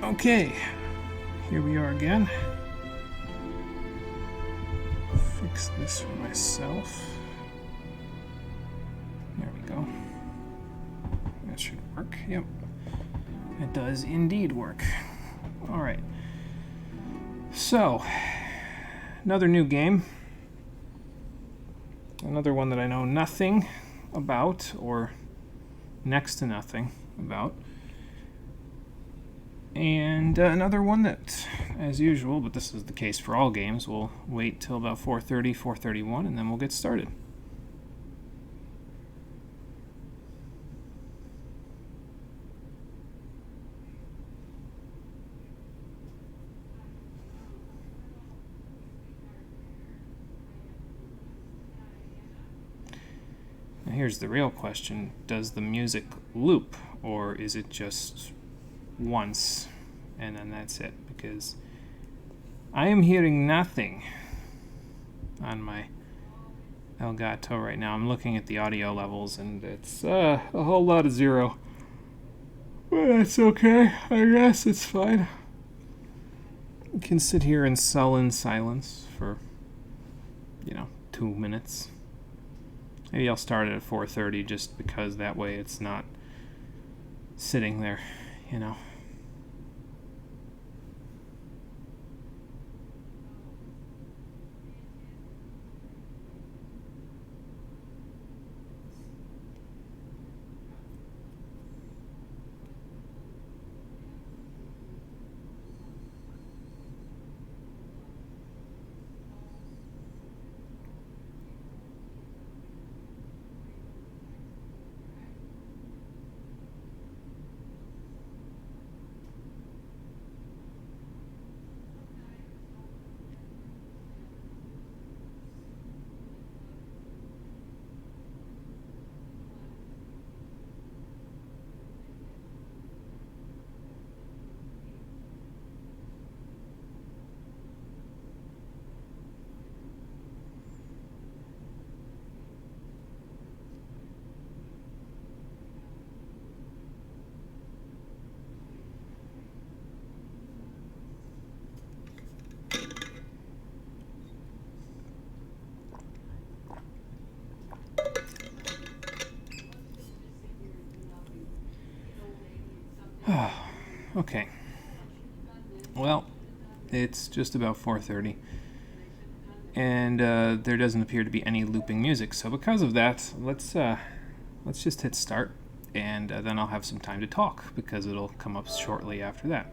Okay, here we are again. Fix this for myself. There we go. That should work. Yep. It does indeed work. Alright. So, another new game. Another one that I know nothing about, or next to nothing about. And another one that, as usual, but this is the case for all games, we'll wait till about 4:30, 4:31, and then we'll get started. Now here's the real question. Does the music loop, or is it just once and then that's it? Because I am hearing nothing on my Elgato right now. I'm looking at the audio levels and it's a whole lot of zero. But that's okay. I guess it's fine. You can sit here in sullen silence for, 2 minutes. Maybe I'll start it at 4:30 just because that way it's not sitting there, Okay. Well, it's just about 4:30, and there doesn't appear to be any looping music. So because of that, let's just hit start, and then I'll have some time to talk because it'll come up shortly after that.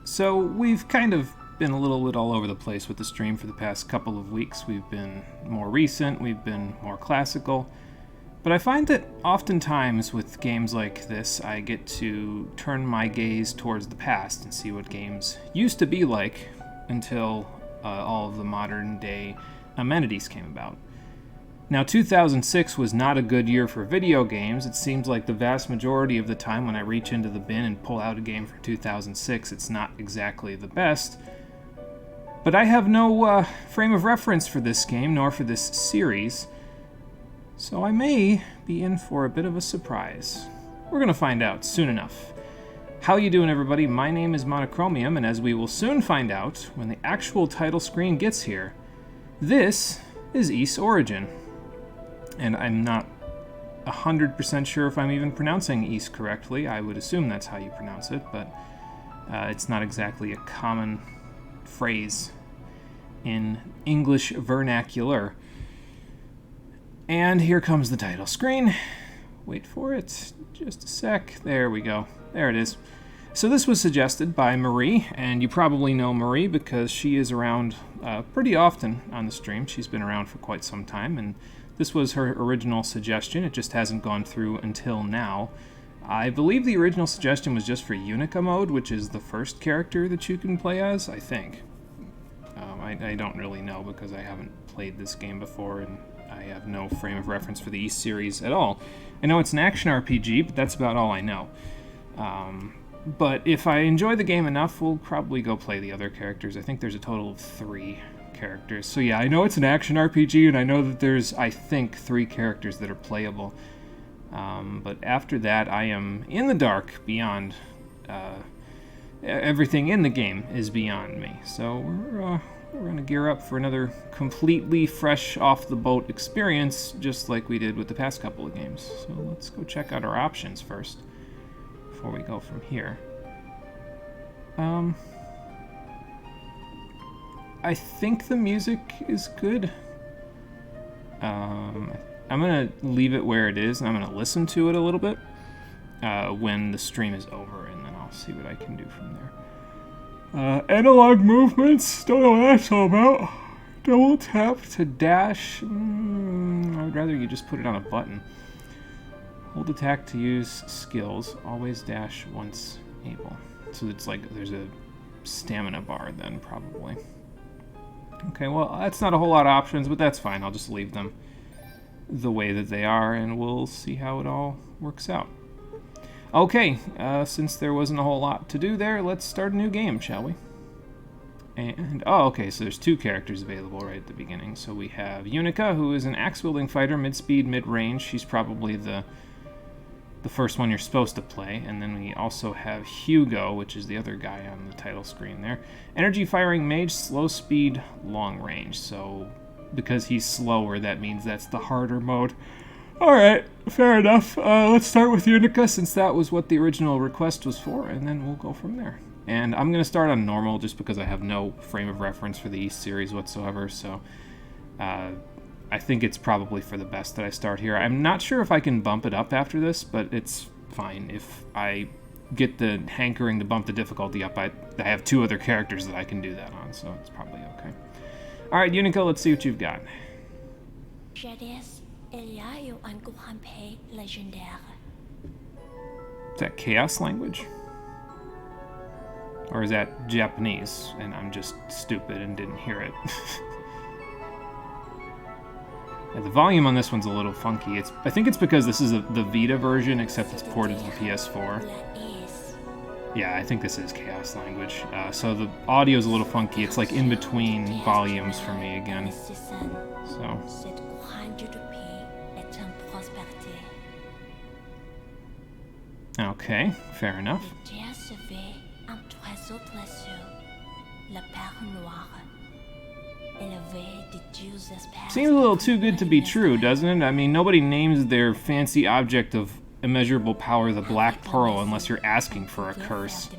So we've kind of been a little bit all over the place with the stream for the past couple of weeks. We've been more recent, we've been more classical, but I find that oftentimes with games like this, I get to turn my gaze towards the past and see what games used to be like until all of the modern day amenities came about. Now, 2006 was not a good year for video games. It seems like the vast majority of the time when I reach into the bin and pull out a game for 2006, it's not exactly the best. But I have no frame of reference for this game, nor for this series, so I may be in for a bit of a surprise. We're going to find out soon enough. How you doing, everybody? My name is Monochromium, and as we will soon find out when the actual title screen gets here, this is Ys Origin. And I'm not 100% sure if I'm even pronouncing Ys correctly. I would assume that's how you pronounce it, but it's not exactly a common phrase in English vernacular. And here comes the title screen. Wait for it. Just a sec. There we go. There it is. So this was suggested by Marie, and you probably know Marie because she is around pretty often on the stream. She's been around for quite some time, and this was her original suggestion. It just hasn't gone through until now. I believe the original suggestion was just for Yunica mode, which is the first character that you can play as, I think. I don't really know because I haven't played this game before and I have no frame of reference for the East series at all. I know it's an action RPG, but that's about all I know. But if I enjoy the game enough, we'll probably go play the other characters. I think there's a total of 3 characters. So yeah, I know it's an action RPG, and I know that there's, I think, 3 characters that are playable. But after that, I am in the dark beyond... everything in the game is beyond me. So we're going to gear up for another completely fresh off-the-boat experience, just like we did with the past couple of games. So let's go check out our options first, before we go from here. I think the music is good. I'm going to leave it where it is, and I'm going to listen to it a little bit when the stream is over, and then I'll see what I can do from there. Analog movements, don't know what that's all about. Double tap to dash. I would rather you just put it on a button. Hold attack to use skills. Always dash once able. So it's like there's a stamina bar then, probably. Okay, well, that's not a whole lot of options, but that's fine. I'll just leave them the way that they are, and we'll see how it all works out. Okay, since there wasn't a whole lot to do there, let's start a new game, shall we? And, oh, okay, so there's 2 characters available right at the beginning. So we have Yunica, who is an axe-wielding fighter, mid-speed, mid-range. She's probably the first one you're supposed to play. And then we also have Hugo, which is the other guy on the title screen there. Energy-firing mage, slow speed, long range. So because he's slower, that means that's the harder mode. Alright, fair enough. Let's start with Yunica, since that was what the original request was for, and then we'll go from there. And I'm going to start on normal, just because I have no frame of reference for the East series whatsoever, so I think it's probably for the best that I start here. I'm not sure if I can bump it up after this, but it's fine. If I get the hankering to bump the difficulty up, I have 2 other characters that I can do that on, so it's probably okay. Alright, Yunica, let's see what you've got. Is that chaos language? Or is that Japanese, and I'm just stupid and didn't hear it? Yeah, the volume on this one's a little funky. I think it's because this is the Vita version, except it's ported to the PS4. Yeah, I think this is chaos language. So the audio's a little funky. It's like in between volumes for me again. So... Okay, fair enough. Seems a little too good to be true, doesn't it? I mean, nobody names their fancy object of immeasurable power the Black Pearl unless you're asking for a curse.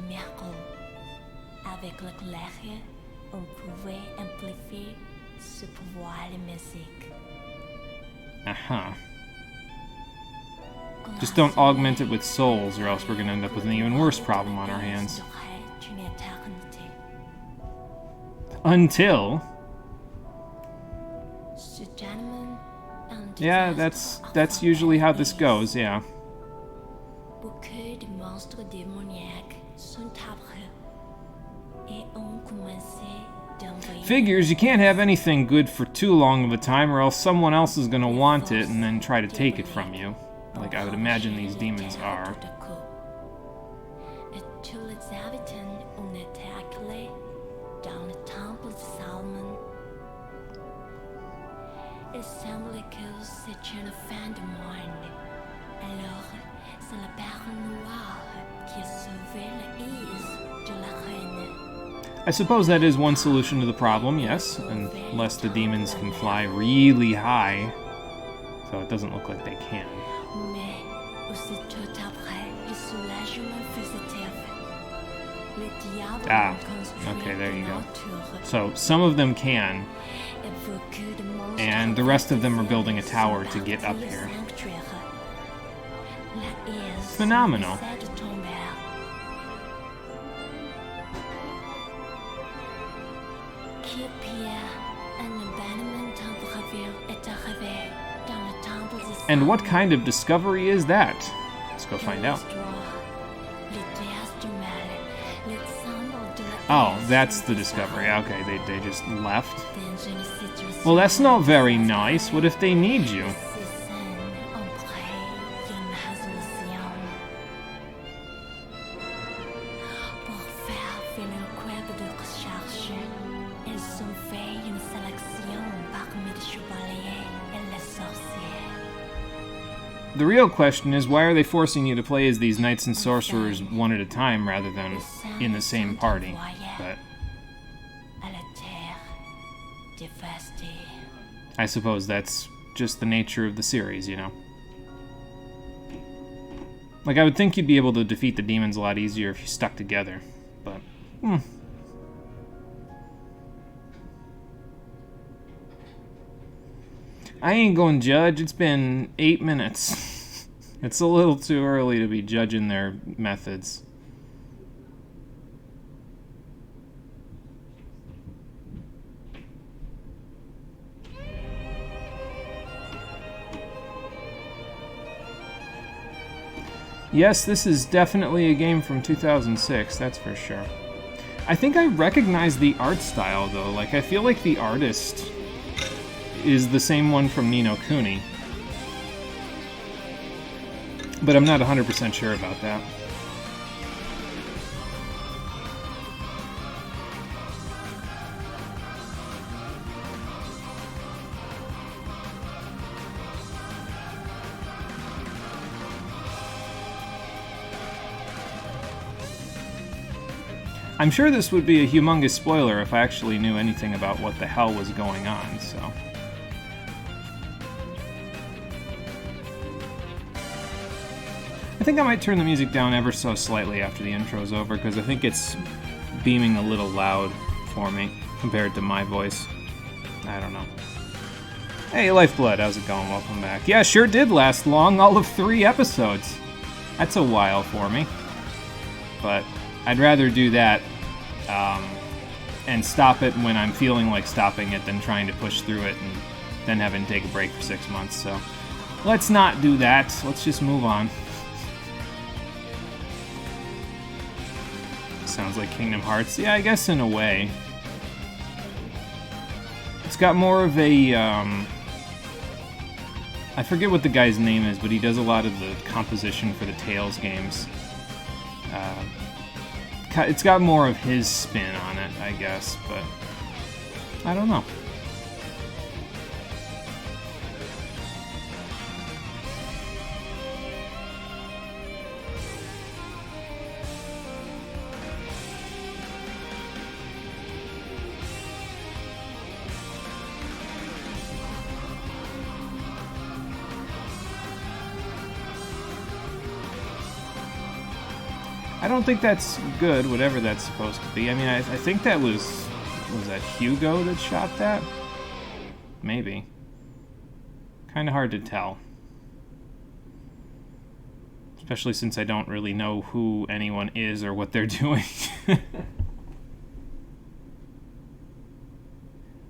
Uh-huh. Just don't augment it with souls, or else we're going to end up with an even worse problem on our hands. Until... Yeah, that's usually how this goes, yeah. Figures, you can't have anything good for too long of a time, or else someone else is going to want it and then try to take it from you. Like I would imagine these demons are. I suppose that is one solution to the problem, yes, unless the demons can fly really high, so it doesn't look like they can. Ah, okay, there you go. So some of them can, and the rest of them are building a tower to get up here. Phenomenal. And what kind of discovery is that? It's go find out. Oh, that's the discovery. Okay, they just left. Well, that's not very nice. What if they need you? The real question is, why are they forcing you to play as these knights and sorcerers one at a time rather than in the same party? But I suppose that's just the nature of the series, you know? Like, I would think you'd be able to defeat the demons a lot easier if you stuck together, but... I ain't gonna judge. It's been 8 minutes. It's a little too early to be judging their methods. Yes, this is definitely a game from 2006, that's for sure. I think I recognize the art style, though. Like, I feel like the artist is the same one from Ni no Kuni. But I'm not 100% sure about that. I'm sure this would be a humongous spoiler if I actually knew anything about what the hell was going on, so... I think I might turn the music down ever so slightly after the intro's over, because I think it's beaming a little loud for me compared to my voice. I don't know. Hey, Lifeblood, how's it going? Welcome back. Yeah, sure did last long, all of 3 episodes. That's a while for me. But I'd rather do that and stop it when I'm feeling like stopping it than trying to push through it and then having to take a break for 6 months. So let's not do that. Let's just move on. Sounds like Kingdom Hearts. Yeah, I guess in a way. It's got more of a... I forget what the guy's name is, but he does a lot of the composition for the Tales games. It's got more of his spin on it, I guess, but I don't know. I don't think that's good, whatever that's supposed to be. I mean, I think that was that Hugo that shot that? Maybe. Kind of hard to tell. Especially since I don't really know who anyone is or what they're doing.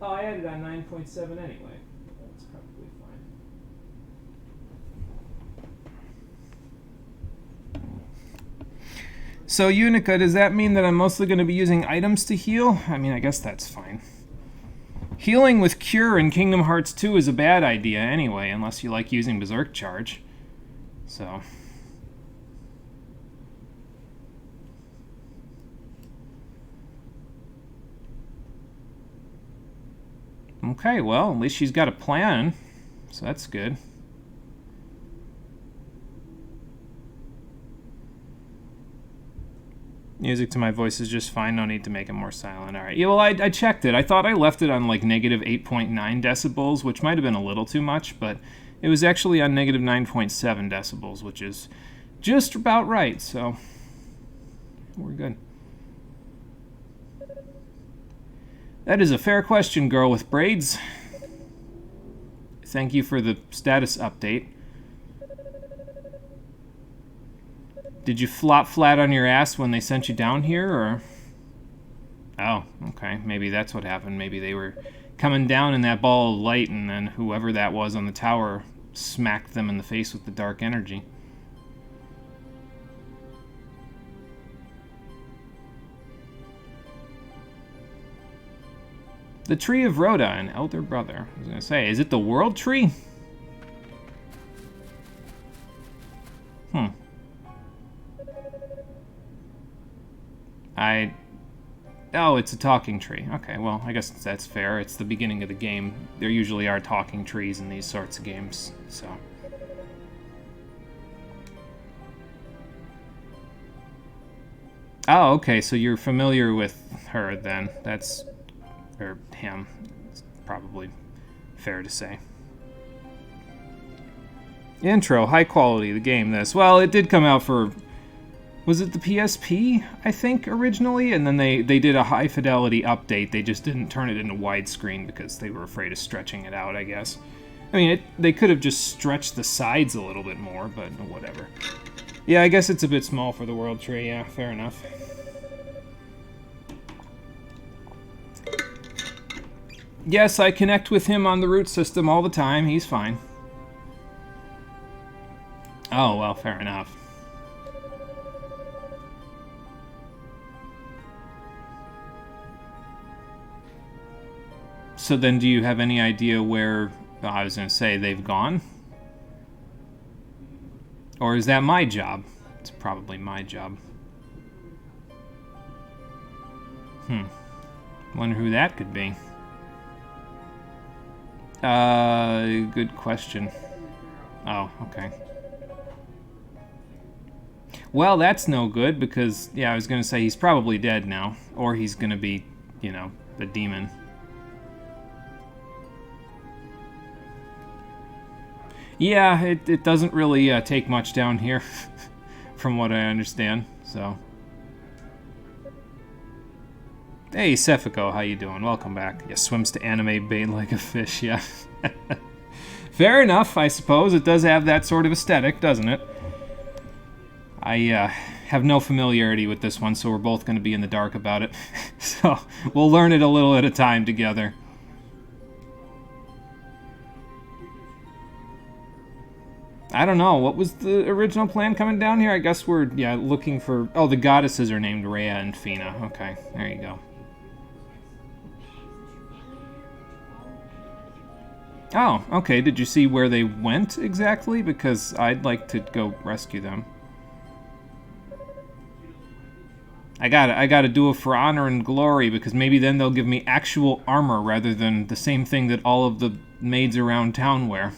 Oh, I had it on 9.7 anyway. That's probably fine. So, Yunica, does that mean that I'm mostly going to be using items to heal? I mean, I guess that's fine. Healing with Cure in Kingdom Hearts 2 is a bad idea anyway, unless you like using Berserk Charge. So... Okay, well, at least she's got a plan, so that's good. Music to my voice is just fine, no need to make it more silent. Alright, yeah, well, I checked it. I thought I left it on like negative 8.9 decibels, which might have been a little too much, but it was actually on negative 9.7 decibels, which is just about right, so we're good. That is a fair question, girl with braids. Thank you for the status update. Did you flop flat on your ass when they sent you down here, or? Oh, okay. Maybe that's what happened. Maybe they were coming down in that ball of light, and then whoever that was on the tower smacked them in the face with the dark energy. The Tree of Rhoda, an elder brother. I was gonna say, is it the World Tree? Oh, it's a talking tree. Okay, well, I guess that's fair. It's the beginning of the game. There usually are talking trees in these sorts of games, so... Oh, okay, so you're familiar with her then. That's... or him. It's probably fair to say. Intro, high quality, the game, this. Well, it did come out for... Was it the PSP, I think, originally? And then they did a high-fidelity update. They just didn't turn it into widescreen because they were afraid of stretching it out, I guess. I mean, they could have just stretched the sides a little bit more, but whatever. Yeah, I guess it's a bit small for the World Tree, yeah, fair enough. Yes, I connect with him on the root system all the time. He's fine. Oh, well, fair enough. So then do you have any idea where, I was going to say, they've gone? Or is that my job? It's probably my job. Wonder who that could be. Good question. Oh, okay. Well, that's no good because, yeah, I was going to say he's probably dead now. Or he's going to be, you know, the demon. Yeah, it doesn't really take much down here, from what I understand, so... Hey, Cephiko, how you doing? Welcome back. Yeah, swims to anime bait like a fish, yeah. Fair enough, I suppose. It does have that sort of aesthetic, doesn't it? I have no familiarity with this one, so we're both going to be in the dark about it. So, we'll learn it a little at a time together. I don't know. What was the original plan coming down here? I guess we're, yeah, looking for... Oh, the goddesses are named Rhea and Fina. Okay, there you go. Oh, okay. Did you see where they went exactly? Because I'd like to go rescue them. I gotta do it for honor and glory, because maybe then they'll give me actual armor rather than the same thing that all of the maids around town wear.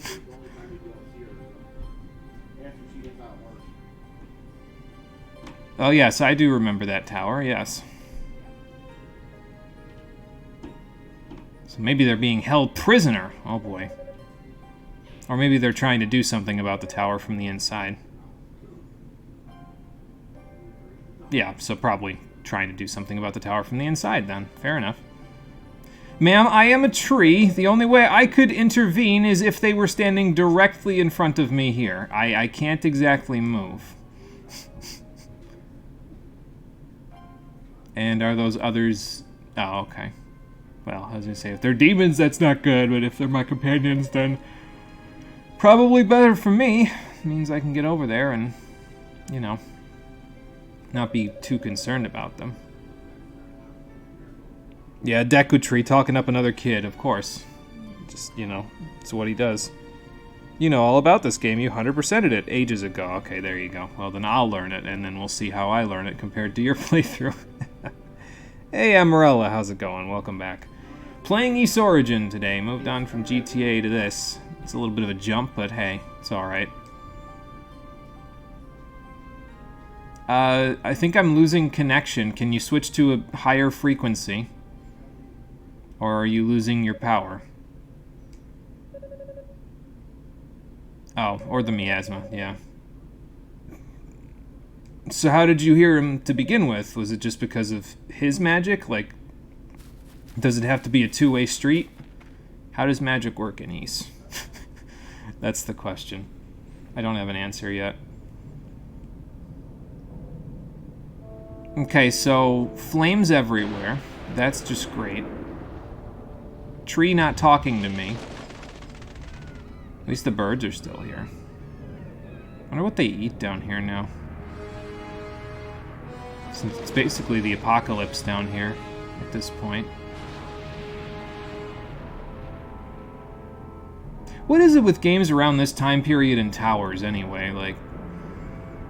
Oh, yes, I do remember that tower, yes. So maybe they're being held prisoner. Oh, boy. Or maybe they're trying to do something about the tower from the inside. Yeah, so probably trying to do something about the tower from the inside, then. Fair enough. Ma'am, I am a tree. The only way I could intervene is if they were standing directly in front of me here. I can't exactly move. And are those others... Oh, okay. Well, I was going to say, if they're demons, that's not good, but if they're my companions, then probably better for me. It means I can get over there and, you know, not be too concerned about them. Yeah, Deku Tree talking up another kid, of course. Just, you know, it's what he does. You know all about this game. You 100%ed it ages ago. Okay, there you go. Well, then I'll learn it, and then we'll see how I learn it compared to your playthrough. Hey, Amarella, how's it going? Welcome back. Playing Ys Origin today. Moved on from GTA to this. It's a little bit of a jump, but hey, it's alright. I think I'm losing connection. Can you switch to a higher frequency? Or are you losing your power? Oh, or the miasma, yeah. So how did you hear him to begin with? Was it just because of his magic? Like, does it have to be a two-way street? How does magic work in Ys? That's the question. I don't have an answer yet. Okay, so flames everywhere. That's just great. Tree not talking to me. At least the birds are still here. I wonder what they eat down here now. Since it's basically the apocalypse down here at this point. What is it with games around this time period and towers, anyway? Like,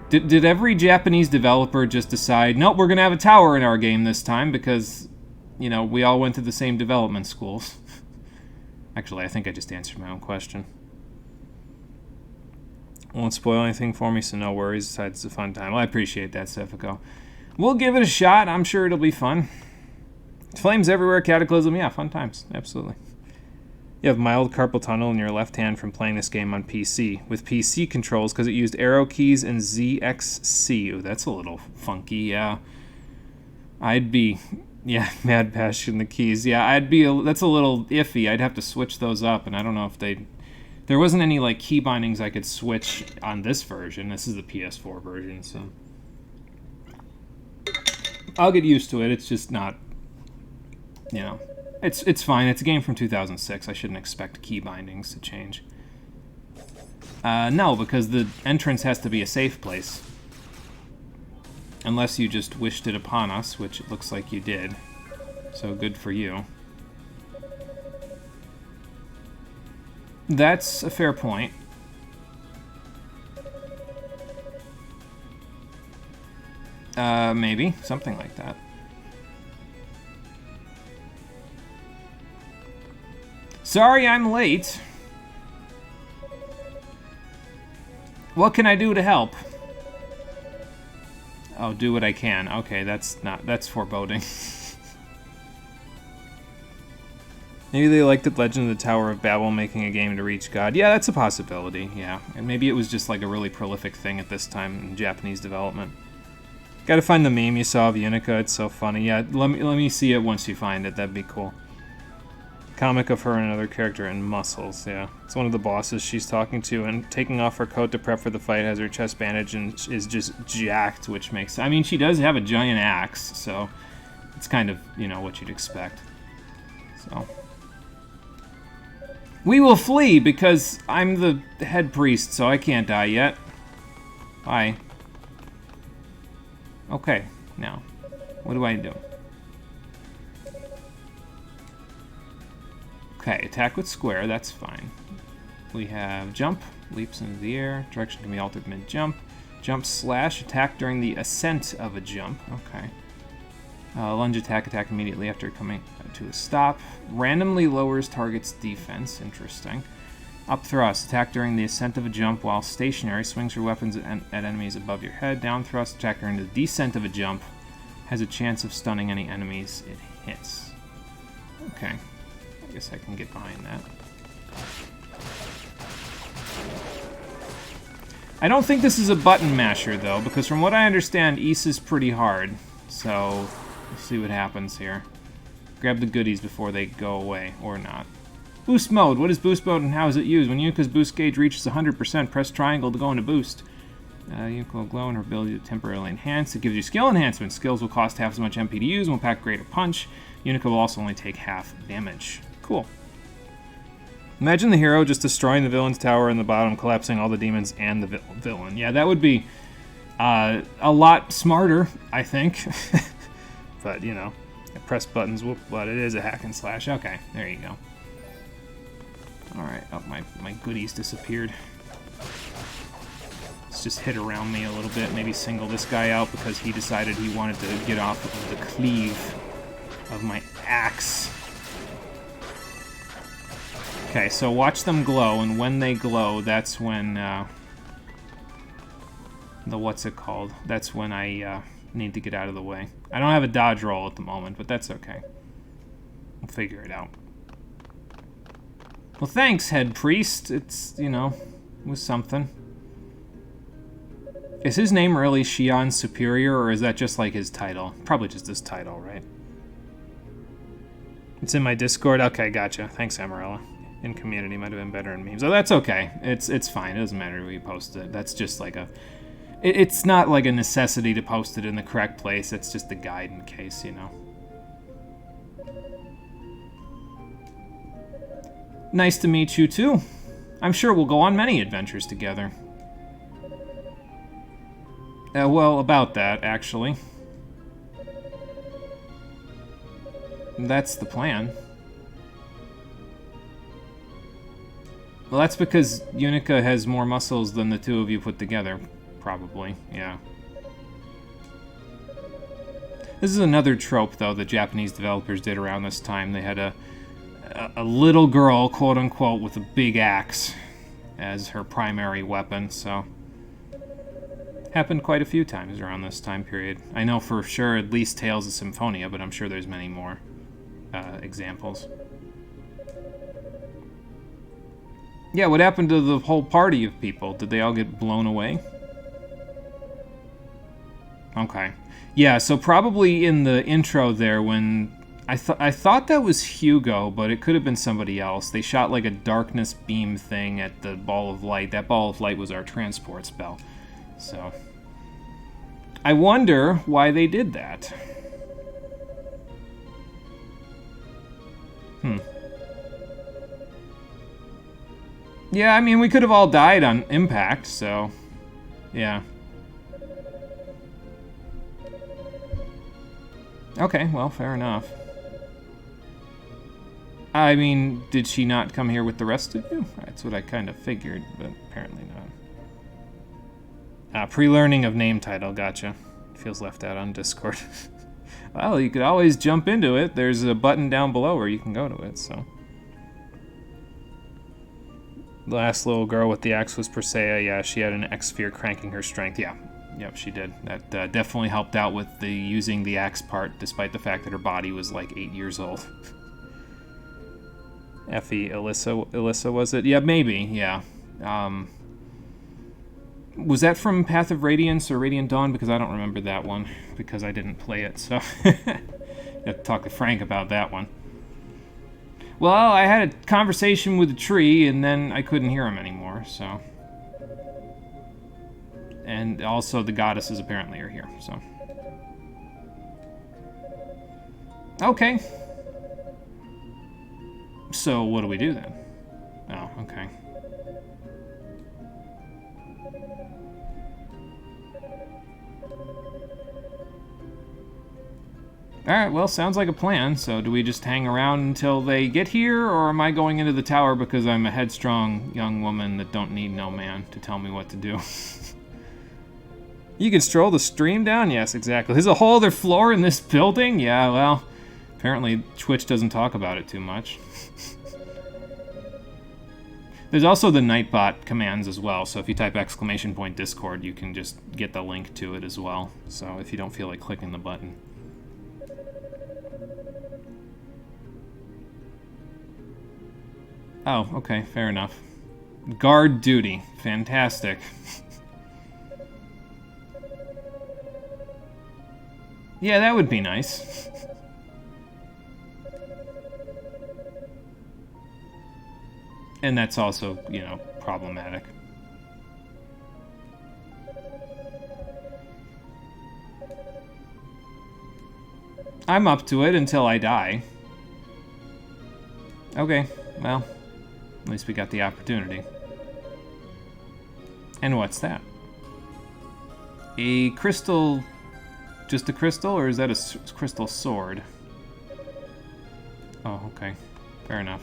did every Japanese developer just decide, nope, we're going to have a tower in our game this time because, you know, we all went to the same development schools? Actually, I think I just answered my own question. Won't spoil anything for me, so no worries. Besides, it's a fun time. Well, I appreciate that, Cefico. We'll give it a shot. I'm sure it'll be fun. Flames everywhere, Cataclysm. Yeah, fun times. Absolutely. You have mild carpal tunnel in your left hand from playing this game on PC, with PC controls because it used arrow keys and ZXC. Ooh, that's a little funky, yeah. Mad Passion, the keys. Yeah, that's a little iffy. I'd have to switch those up, and I don't know if there wasn't any, like, key bindings I could switch on this version. This is the PS4 version, so I'll get used to it. It's just not, you know, it's fine. It's a game from 2006. I shouldn't expect key bindings to change. No, because the entrance has to be a safe place. Unless you just wished it upon us, which it looks like you did. So good for you. That's a fair point. Maybe. Something like that. Sorry I'm late. What can I do to help? Oh, do what I can. Okay, that's foreboding. Maybe they liked the Legend of the Tower of Babel making a game to reach God. Yeah, that's a possibility, yeah. And maybe it was just like a really prolific thing at this time in Japanese development. Gotta find the meme you saw of Yunica, it's so funny. Yeah, let me see it once you find it, that'd be cool. Comic of her and another character in Muscles, yeah. It's one of the bosses she's talking to, and taking off her coat to prep for the fight has her chest bandaged and is just jacked, which makes... I mean, she does have a giant axe, so it's kind of, you know, what you'd expect. So... we will flee, because I'm the head priest, so I can't die yet. Bye. Okay, now, what do I do? Okay, attack with square, that's fine. We have jump, leaps into the air, direction can be altered mid-jump. Jump slash, attack during the ascent of a jump, okay. Lunge attack immediately after coming to a stop. Randomly lowers target's defense, interesting. Up thrust, attack during the ascent of a jump while stationary, swings your weapons at enemies above your head. Down thrust, attack during the descent of a jump, has a chance of stunning any enemies it hits. Okay. I guess I can get behind that. I don't think this is a button masher, though, because from what I understand, Ys is pretty hard. So, let's see what happens here. Grab the goodies before they go away, or not. Boost mode. What is boost mode and how is it used? When Yunica's boost gauge reaches 100%, press triangle to go into boost. Yunica will glow and her ability to temporarily enhance. It gives you skill enhancement. Skills will cost half as much MP to use and will pack greater punch. Yunica will also only take half damage. Cool. Imagine the hero just destroying the villain's tower in the bottom, collapsing all the demons and the villain. Yeah, that would be a lot smarter, I think. But, you know, press buttons, but it is a hack and slash. Okay, there you go. Alright, oh, my goodies disappeared. Let's just hit around me a little bit, maybe single this guy out because he decided he wanted to get off of the cleave of my axe. Okay, so watch them glow, and when they glow, that's when, what's it called? That's when I, need to get out of the way. I don't have a dodge roll at the moment, but that's okay. We'll figure it out. Well, thanks, head priest. It's, you know, it was something. Is his name really Shion Superior, or is that just like his title? Probably just his title, right? It's in my Discord? Okay, gotcha. Thanks, Amarella. In community might have been better in memes. Oh, that's okay. It's fine. It doesn't matter who you post it. That's just like a... It's not like a necessity to post it in the correct place. It's just a guide in case, you know. Nice to meet you, too. I'm sure we'll go on many adventures together. Well, about that, actually. That's the plan. Well, that's because Yunica has more muscles than the two of you put together, probably, yeah. This is another trope, though, the Japanese developers did around this time. They had a little girl, quote-unquote, with a big axe as her primary weapon, so... happened quite a few times around this time period. I know for sure at least Tales of Symphonia, but I'm sure there's many more examples. Yeah, what happened to the whole party of people? Did they all get blown away? Okay. Yeah, so probably in the intro there when... I thought that was Hugo, but it could have been somebody else. They shot like a darkness beam thing at the ball of light. That ball of light was our transport spell. So... I wonder why they did that. Yeah, I mean, we could have all died on impact, so... yeah. Okay, well, fair enough. I mean, did she not come here with the rest of you? That's what I kind of figured, but apparently not. Pre-learning of name title, gotcha. Feels left out on Discord. Well, you could always jump into it. There's a button down below where you can go to it, so... The last little girl with the axe was Persea. Yeah, she had an X-sphere cranking her strength. Yeah, yep, she did. That definitely helped out with the using the axe part, despite the fact that her body was like 8 years old. Effie, Alyssa was it? Yeah, maybe, yeah. Was that from Path of Radiance or Radiant Dawn? Because I don't remember that one, because I didn't play it, so... I have to talk to Frank about that one. Well, I had a conversation with a tree, and then I couldn't hear him anymore, so... And also, the goddesses apparently are here, so... Okay. So, what do we do then? Oh, okay. Alright, well, sounds like a plan. So do we just hang around until they get here, or am I going into the tower because I'm a headstrong young woman that don't need no man to tell me what to do? You can stroll the stream down? Yes, exactly. There's a whole other floor in this building? Yeah, well, apparently Twitch doesn't talk about it too much. There's also the Nightbot commands as well, so if you type !Discord, you can just get the link to it as well, so if you don't feel like clicking the button. Oh, okay, fair enough. Guard duty. Fantastic. Yeah, that would be nice. And that's also, you know, problematic. I'm up to it until I die. Okay, well, at least we got the opportunity. And what's that? A crystal... Just a crystal, or is that a crystal sword? Oh, okay. Fair enough.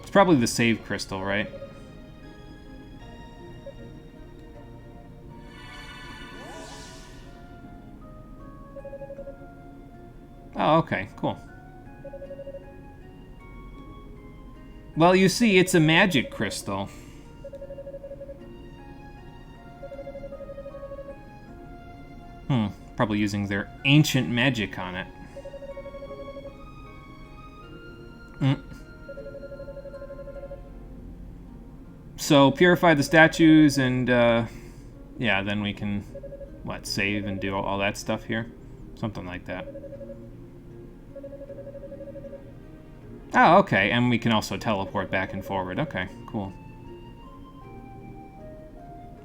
It's probably the save crystal, right? Oh, okay, cool. Well, you see, it's a magic crystal. Probably using their ancient magic on it. So, purify the statues and, yeah, then we can, what, save and do all that stuff here? Something like that. Oh, okay, and we can also teleport back and forward. Okay, cool.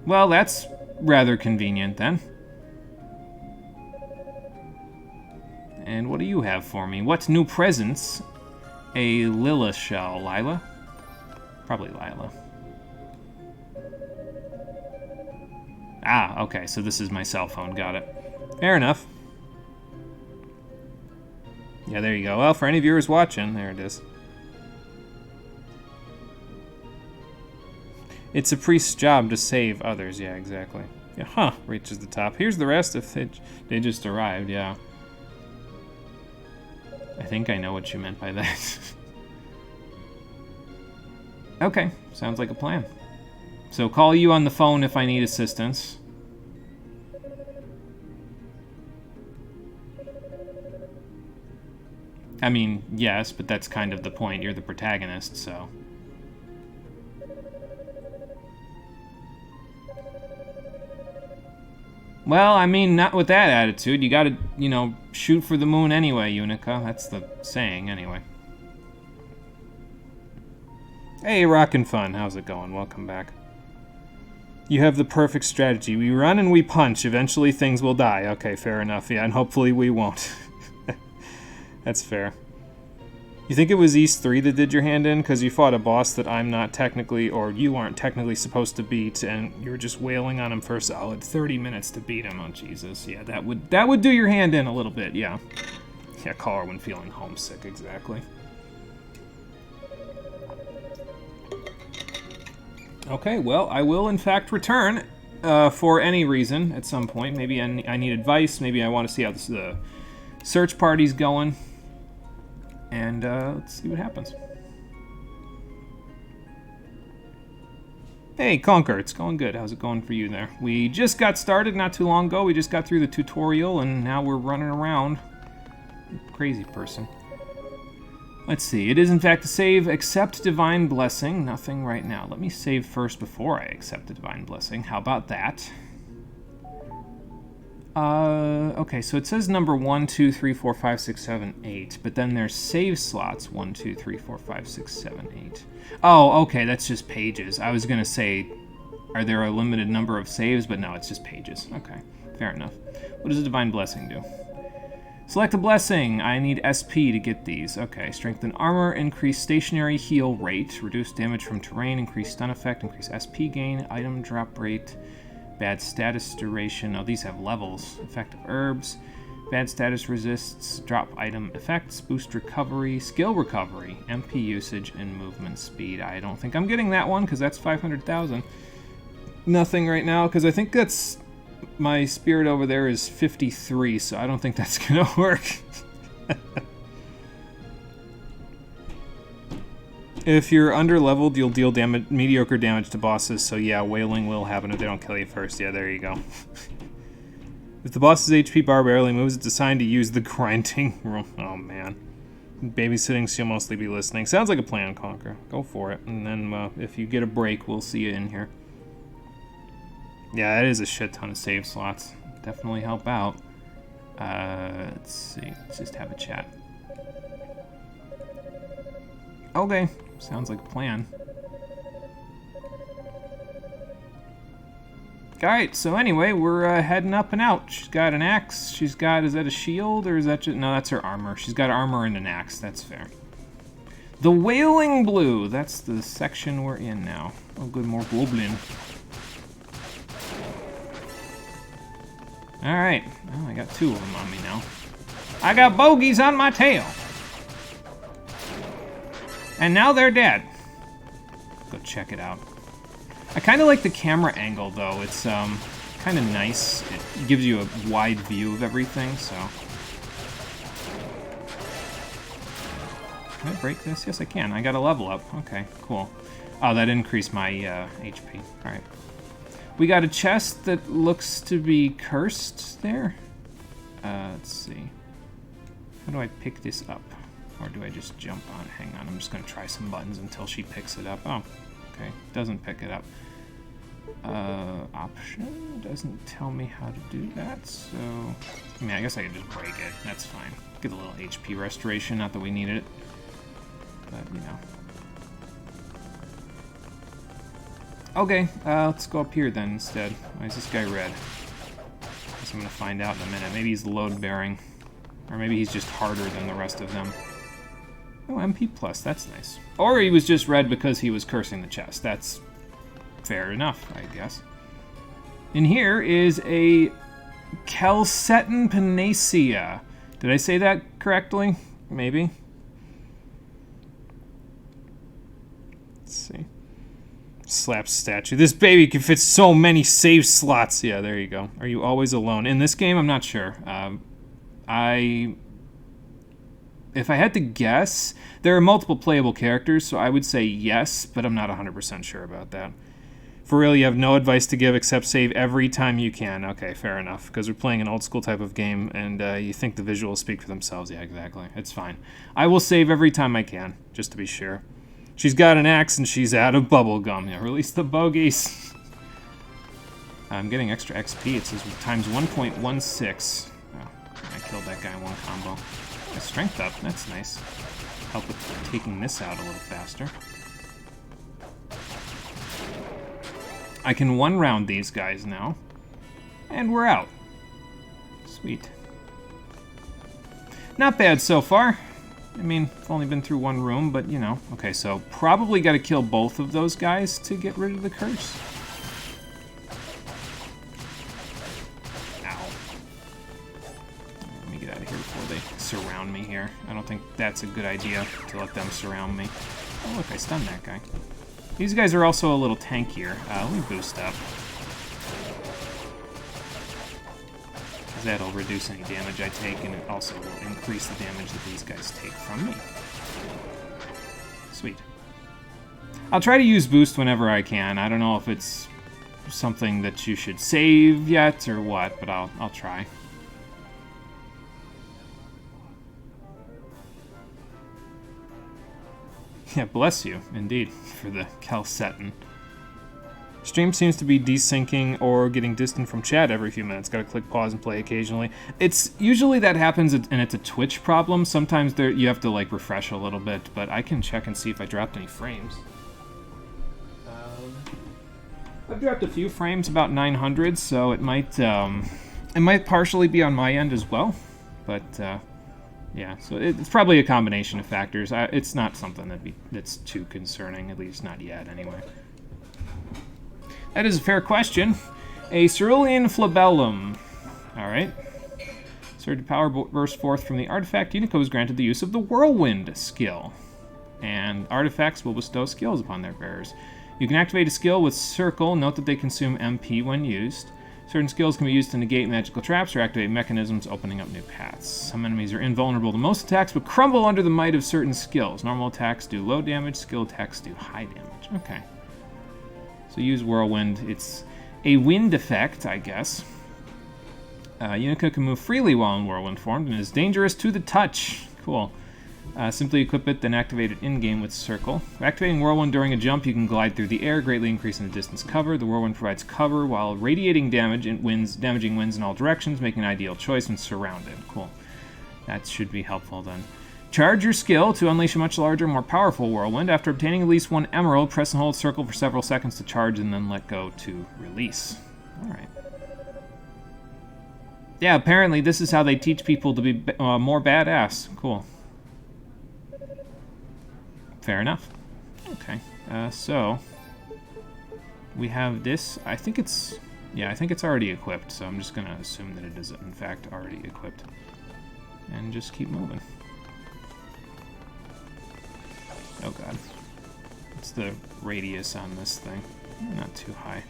Well, that's rather convenient, then. And what do you have for me? What new presents? A Lila shell. Lila? Probably Lila. Ah, okay, so this is my cell phone. Got it. Fair enough. Yeah, there you go. Well, for any viewers watching, there it is. It's a priest's job to save others. Yeah, exactly. Yeah, huh, reaches the top. Here's the rest if they just arrived, yeah. I think I know what you meant by that. Okay, sounds like a plan. So call you on the phone if I need assistance. I mean, yes, but that's kind of the point. You're the protagonist, so... Well, I mean, not with that attitude. You gotta, you know, shoot for the moon anyway, Yunica. That's the saying, anyway. Hey, Rockin' Fun. How's it going? Welcome back. You have the perfect strategy. We run and we punch. Eventually things will die. Okay, fair enough. Yeah, and hopefully we won't. That's fair. You think it was East 3 that did your hand in? Because you fought a boss that I'm not technically, or you aren't technically supposed to beat, and you were just wailing on him for a solid 30 minutes to beat him. Oh, Jesus. Yeah, that would do your hand in a little bit, yeah. Yeah, call her when feeling homesick, exactly. Okay, well, I will in fact return for any reason at some point. Maybe I need advice. Maybe I want to see how the search party's going. And let's see what happens. Hey, Conker, it's going good. How's it going for you there? We just got started not too long ago. We just got through the tutorial, and now we're running around. Crazy person. Let's see. It is, in fact, a save. Accept Divine Blessing. Nothing right now. Let me save first before I accept the Divine Blessing. How about that? Okay, so it says number 1, 2, 3, 4, 5, 6, 7, 8, but then there's save slots 1, 2, 3, 4, 5, 6, 7, 8. Oh, okay, that's just pages. I was gonna say, are there a limited number of saves? But no, it's just pages. Okay, fair enough. What does a Divine Blessing do? Select a blessing. I need SP to get these. Okay, strengthen armor, increase stationary heal rate, reduce damage from terrain, increase stun effect, increase SP gain, item drop rate, bad status duration. Oh, these have levels. Effective herbs. Bad status resists drop item effects. Boost recovery. Skill recovery. MP usage and movement speed. I don't think I'm getting that one because that's 500,000. Nothing right now because I think that's... My spirit over there is 53, so I don't think that's going to work. If you're under-leveled, you'll deal mediocre damage to bosses, so yeah, wailing will happen if they don't kill you first. Yeah, there you go. If the boss's HP bar barely moves, it's assigned to use the grinding room. Oh, man. Babysitting, she'll mostly be listening. Sounds like a plan, Conquer. Go for it. And then if you get a break, we'll see you in here. Yeah, that is a shit ton of save slots. Definitely help out. Let's see. Let's just have a chat. Okay. Sounds like a plan. Alright, so anyway, we're heading up and out. She's got an axe. She's got, is that a shield or is that just, no, that's her armor. She's got armor and an axe. That's fair. The Wailing Blue. That's the section we're in now. Oh, good, more goblin. Alright. Well, I got 2 of them on me now. I got bogeys on my tail. And now they're dead. Go check it out. I kind of like the camera angle, though. It's kind of nice. It gives you a wide view of everything, so... Can I break this? Yes, I can. I got a level up. Okay, cool. Oh, that increased my HP. Alright. We got a chest that looks to be cursed there. Let's see. How do I pick this up? Or do I just jump on? Hang on, I'm just going to try some buttons until she picks it up. Oh, okay. Doesn't pick it up. Option doesn't tell me how to do that, so... I mean, I guess I could just break it. That's fine. Get a little HP restoration, not that we needed it. But, you know. Okay, let's go up here then instead. Why is this guy red? I guess I'm going to find out in a minute. Maybe he's load-bearing. Or maybe he's just harder than the rest of them. Oh, MP+, that's nice. Or he was just red because he was cursing the chest. That's fair enough, I guess. And here is a Calcetin Panacea. Did I say that correctly? Maybe. Let's see. Slap statue. This baby can fit so many save slots. Yeah, there you go. Are you always alone? In this game, I'm not sure. If I had to guess, there are multiple playable characters, so I would say yes, but I'm not 100% sure about that. For real, you have no advice to give except save every time you can. Okay, fair enough, because we're playing an old school type of game, and you think the visuals speak for themselves. Yeah, exactly. It's fine. I will save every time I can, just to be sure. She's got an axe, and she's out of bubble gum. Yeah, release the bogeys. I'm getting extra XP. It says times 1.16. Oh, I killed that guy in one combo. My strength up. That's nice. Help with taking this out a little faster. I can one-round these guys now. And we're out. Sweet. Not bad so far. I mean, I've only been through one room, but you know. Okay, so probably got to kill both of those guys to get rid of the curse. Ow. Let me get out of here before they surround me here. I don't think that's a good idea to let them surround me. Oh, look, I stunned that guy. These guys are also a little tankier. Let me boost up. That'll reduce any damage I take, and it also will increase the damage that these guys take from me. Sweet. I'll try to use boost whenever I can. I don't know if it's something that you should save yet or what, but I'll try. Yeah, bless you, indeed, for the Calcetin. Stream seems to be desyncing or getting distant from chat every few minutes. Gotta click pause and play occasionally. It's usually that happens and it's a Twitch problem. Sometimes you have to like refresh a little bit, but I can check and see if I dropped any frames. I've dropped a few frames, about 900, so it might partially be on my end as well. But yeah, so it's probably a combination of factors. It's not something that's too concerning, at least not yet anyway. That is a fair question. A cerulean flabellum. Alright. Surge power burst forth from the artifact. Yunica was granted the use of the whirlwind skill. And artifacts will bestow skills upon their bearers. You can activate a skill with circle. Note that they consume MP when used. Certain skills can be used to negate magical traps or activate mechanisms, opening up new paths. Some enemies are invulnerable to most attacks, but crumble under the might of certain skills. Normal attacks do low damage, skill attacks do high damage. Okay. So use Whirlwind. It's a wind effect, I guess. Yunica can move freely while in Whirlwind form and is dangerous to the touch. Cool. Simply equip it, then activate it in-game with Circle. By activating Whirlwind during a jump, you can glide through the air, greatly increasing the distance covered. The Whirlwind provides cover while radiating damage and damaging winds in all directions, making an ideal choice when surrounded. Cool. That should be helpful then. Charge your skill to unleash a much larger, more powerful whirlwind. After obtaining at least one emerald, press and hold circle for several seconds to charge and then let go to release. Alright. Yeah, apparently this is how they teach people to be more badass. Cool. Fair enough. Okay. So, we have this. I think it's already equipped, so I'm just going to assume that it is in fact already equipped. And just keep moving. Oh god. What's the radius on this thing? Not too high.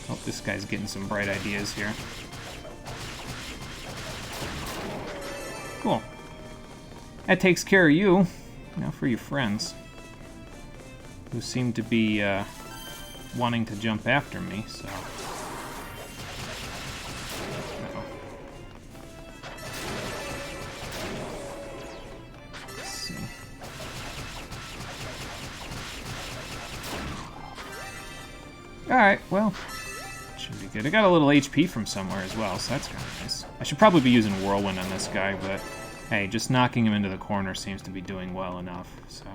Oh, this guy's getting some bright ideas here. Cool. That takes care of you. Now for your friends. Who seem to be wanting to jump after me, so... Alright, well, should be good. I got a little HP from somewhere as well, so that's kind of nice. I should probably be using Whirlwind on this guy, but hey, just knocking him into the corner seems to be doing well enough, so...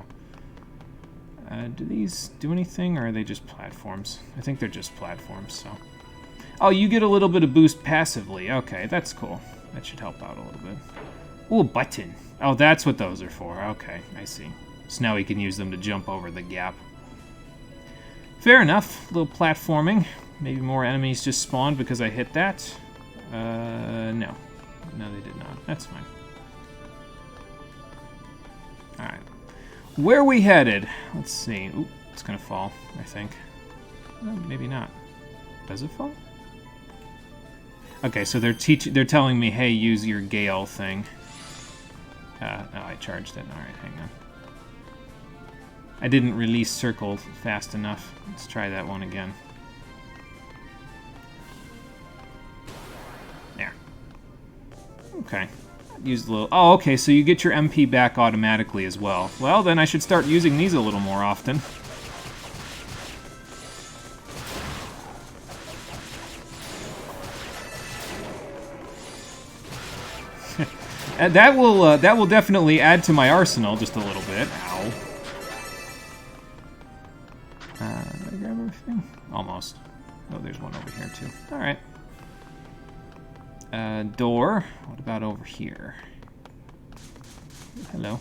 do these do anything, or are they just platforms? I think they're just platforms, so... Oh, you get a little bit of boost passively. Okay, that's cool. That should help out a little bit. Ooh, a button. Oh, that's what those are for. Okay, I see. So now we can use them to jump over the gap. Fair enough. A little platforming. Maybe more enemies just spawned because I hit that. No. No, they did not. That's fine. Alright. Where are we headed? Let's see. Oop, it's gonna fall, I think. Maybe not. Does it fall? Okay, so they're telling me, hey, use your Gale thing. Oh, I charged it. Alright, hang on. I didn't release Circle fast enough. Let's try that one again. There. Okay. Use the little... Oh, okay, so you get your MP back automatically as well. Well, then I should start using these a little more often. That will definitely add to my arsenal just a little bit. Ow. Did I grab everything? Almost. Oh, there's one over here too. All right. Door. What about over here? Hello.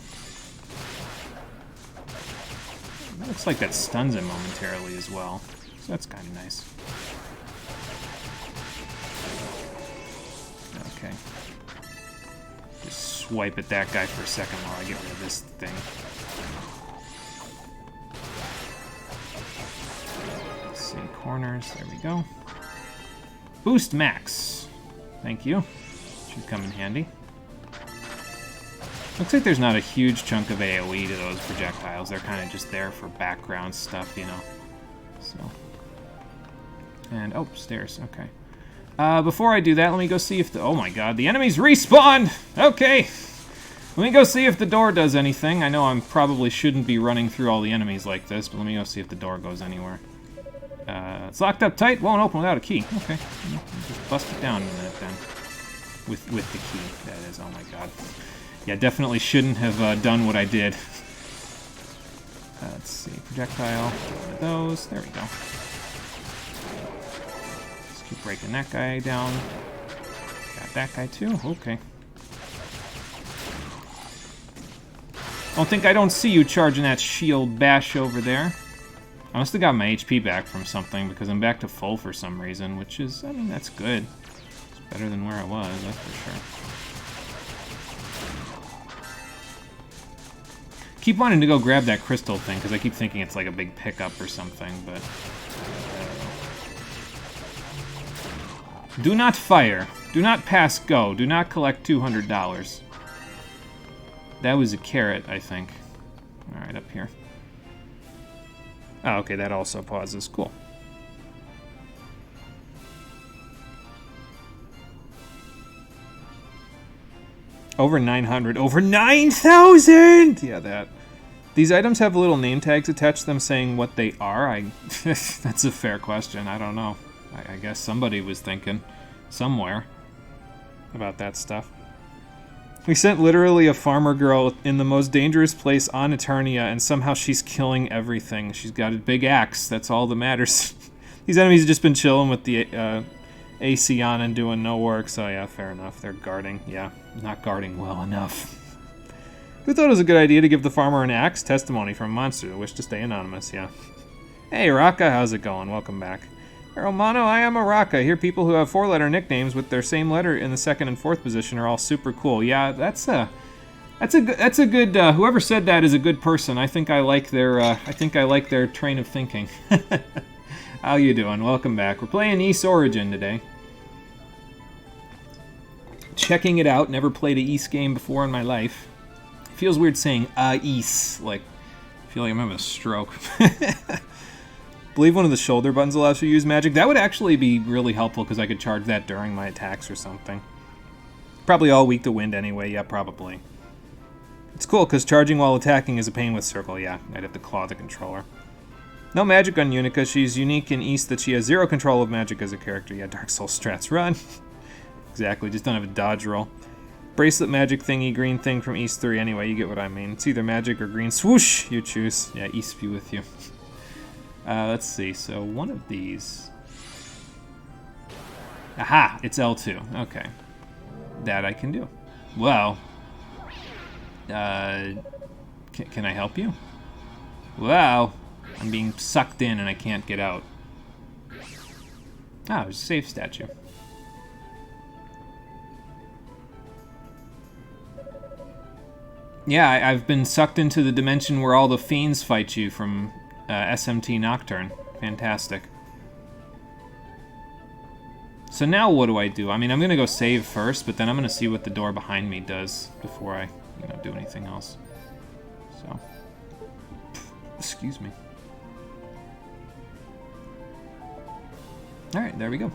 That looks like that stuns him momentarily as well. So that's kind of nice. Okay. Just swipe at that guy for a second while I get rid of this thing. Let's see, corners, there we go. Boost max. Thank you. Should come in handy. Looks like there's not a huge chunk of AoE to those projectiles. They're kind of just there for background stuff, you know. So. And, oh, stairs, okay. Before I do that, let me go see if the... Oh my god, the enemies respawned! Okay! Let me go see if the door does anything. I know I probably shouldn't be running through all the enemies like this, but let me go see if the door goes anywhere. It's locked up tight, won't open without a key. Okay. Just bust it down in a minute then. With the key, that is. Oh my god. Yeah, definitely shouldn't have done what I did. Let's see. Projectile. One of those. There we go. Just keep breaking that guy down. Got that guy too. Okay. I don't see you charging that shield bash over there. I must have got my HP back from something because I'm back to full for some reason, which is, I mean, that's good. It's better than where I was, that's for sure. Keep wanting to go grab that crystal thing because I keep thinking it's like a big pickup or something, but... Do not fire. Do not pass go. Do not collect $200. That was a carrot, I think. Alright, up here. Oh, okay, that also pauses. Cool. Over 900. Over 9,000! Yeah, that. These items have little name tags attached to them saying what they are. That's a fair question. I don't know. I guess somebody was thinking somewhere about that stuff. We sent literally a farmer girl in the most dangerous place on Eternia, and somehow she's killing everything. She's got a big axe. That's all that matters. These enemies have just been chilling with the AC on and doing no work, so yeah, fair enough. They're guarding. Yeah, not guarding well enough. Who thought it was a good idea to give the farmer an axe? Testimony from a monster that wished to stay anonymous, yeah. Hey, Raka, how's it going? Welcome back. Romano, I am a Raka. I hear people who have four-letter nicknames with their same letter in the second and fourth position are all super cool. Yeah, that's a good. Whoever said that is a good person. I think I like their train of thinking. How you doing? Welcome back. We're playing Ys Origin today. Checking it out. Never played a Ys game before in my life. It feels weird saying Ys. Like, I feel like I'm having a stroke. Believe one of the shoulder buttons allows you to use magic. That would actually be really helpful because I could charge that during my attacks or something. Probably all weak to wind anyway. Yeah, probably. It's cool because charging while attacking is a pain with circle. Yeah, I'd have to claw the controller. No magic on Yunica. She's unique in East that she has zero control of magic as a character. Yeah, Dark Soul strats run. Exactly, just don't have a dodge roll. Bracelet magic thingy, green thing from East 3. Anyway, you get what I mean. It's either magic or green swoosh. You choose. Yeah, East be with you. Let's see, so one of these... Aha! It's L2. Okay. That I can do. Well... can I help you? Wow! I'm being sucked in and I can't get out. Ah, there's a safe statue. Yeah, I've been sucked into the dimension where all the fiends fight you from SMT Nocturne. Fantastic. So now what do I do? I mean, I'm going to go save first, but then I'm going to see what the door behind me does before I, do anything else. So, excuse me. Alright, there we go.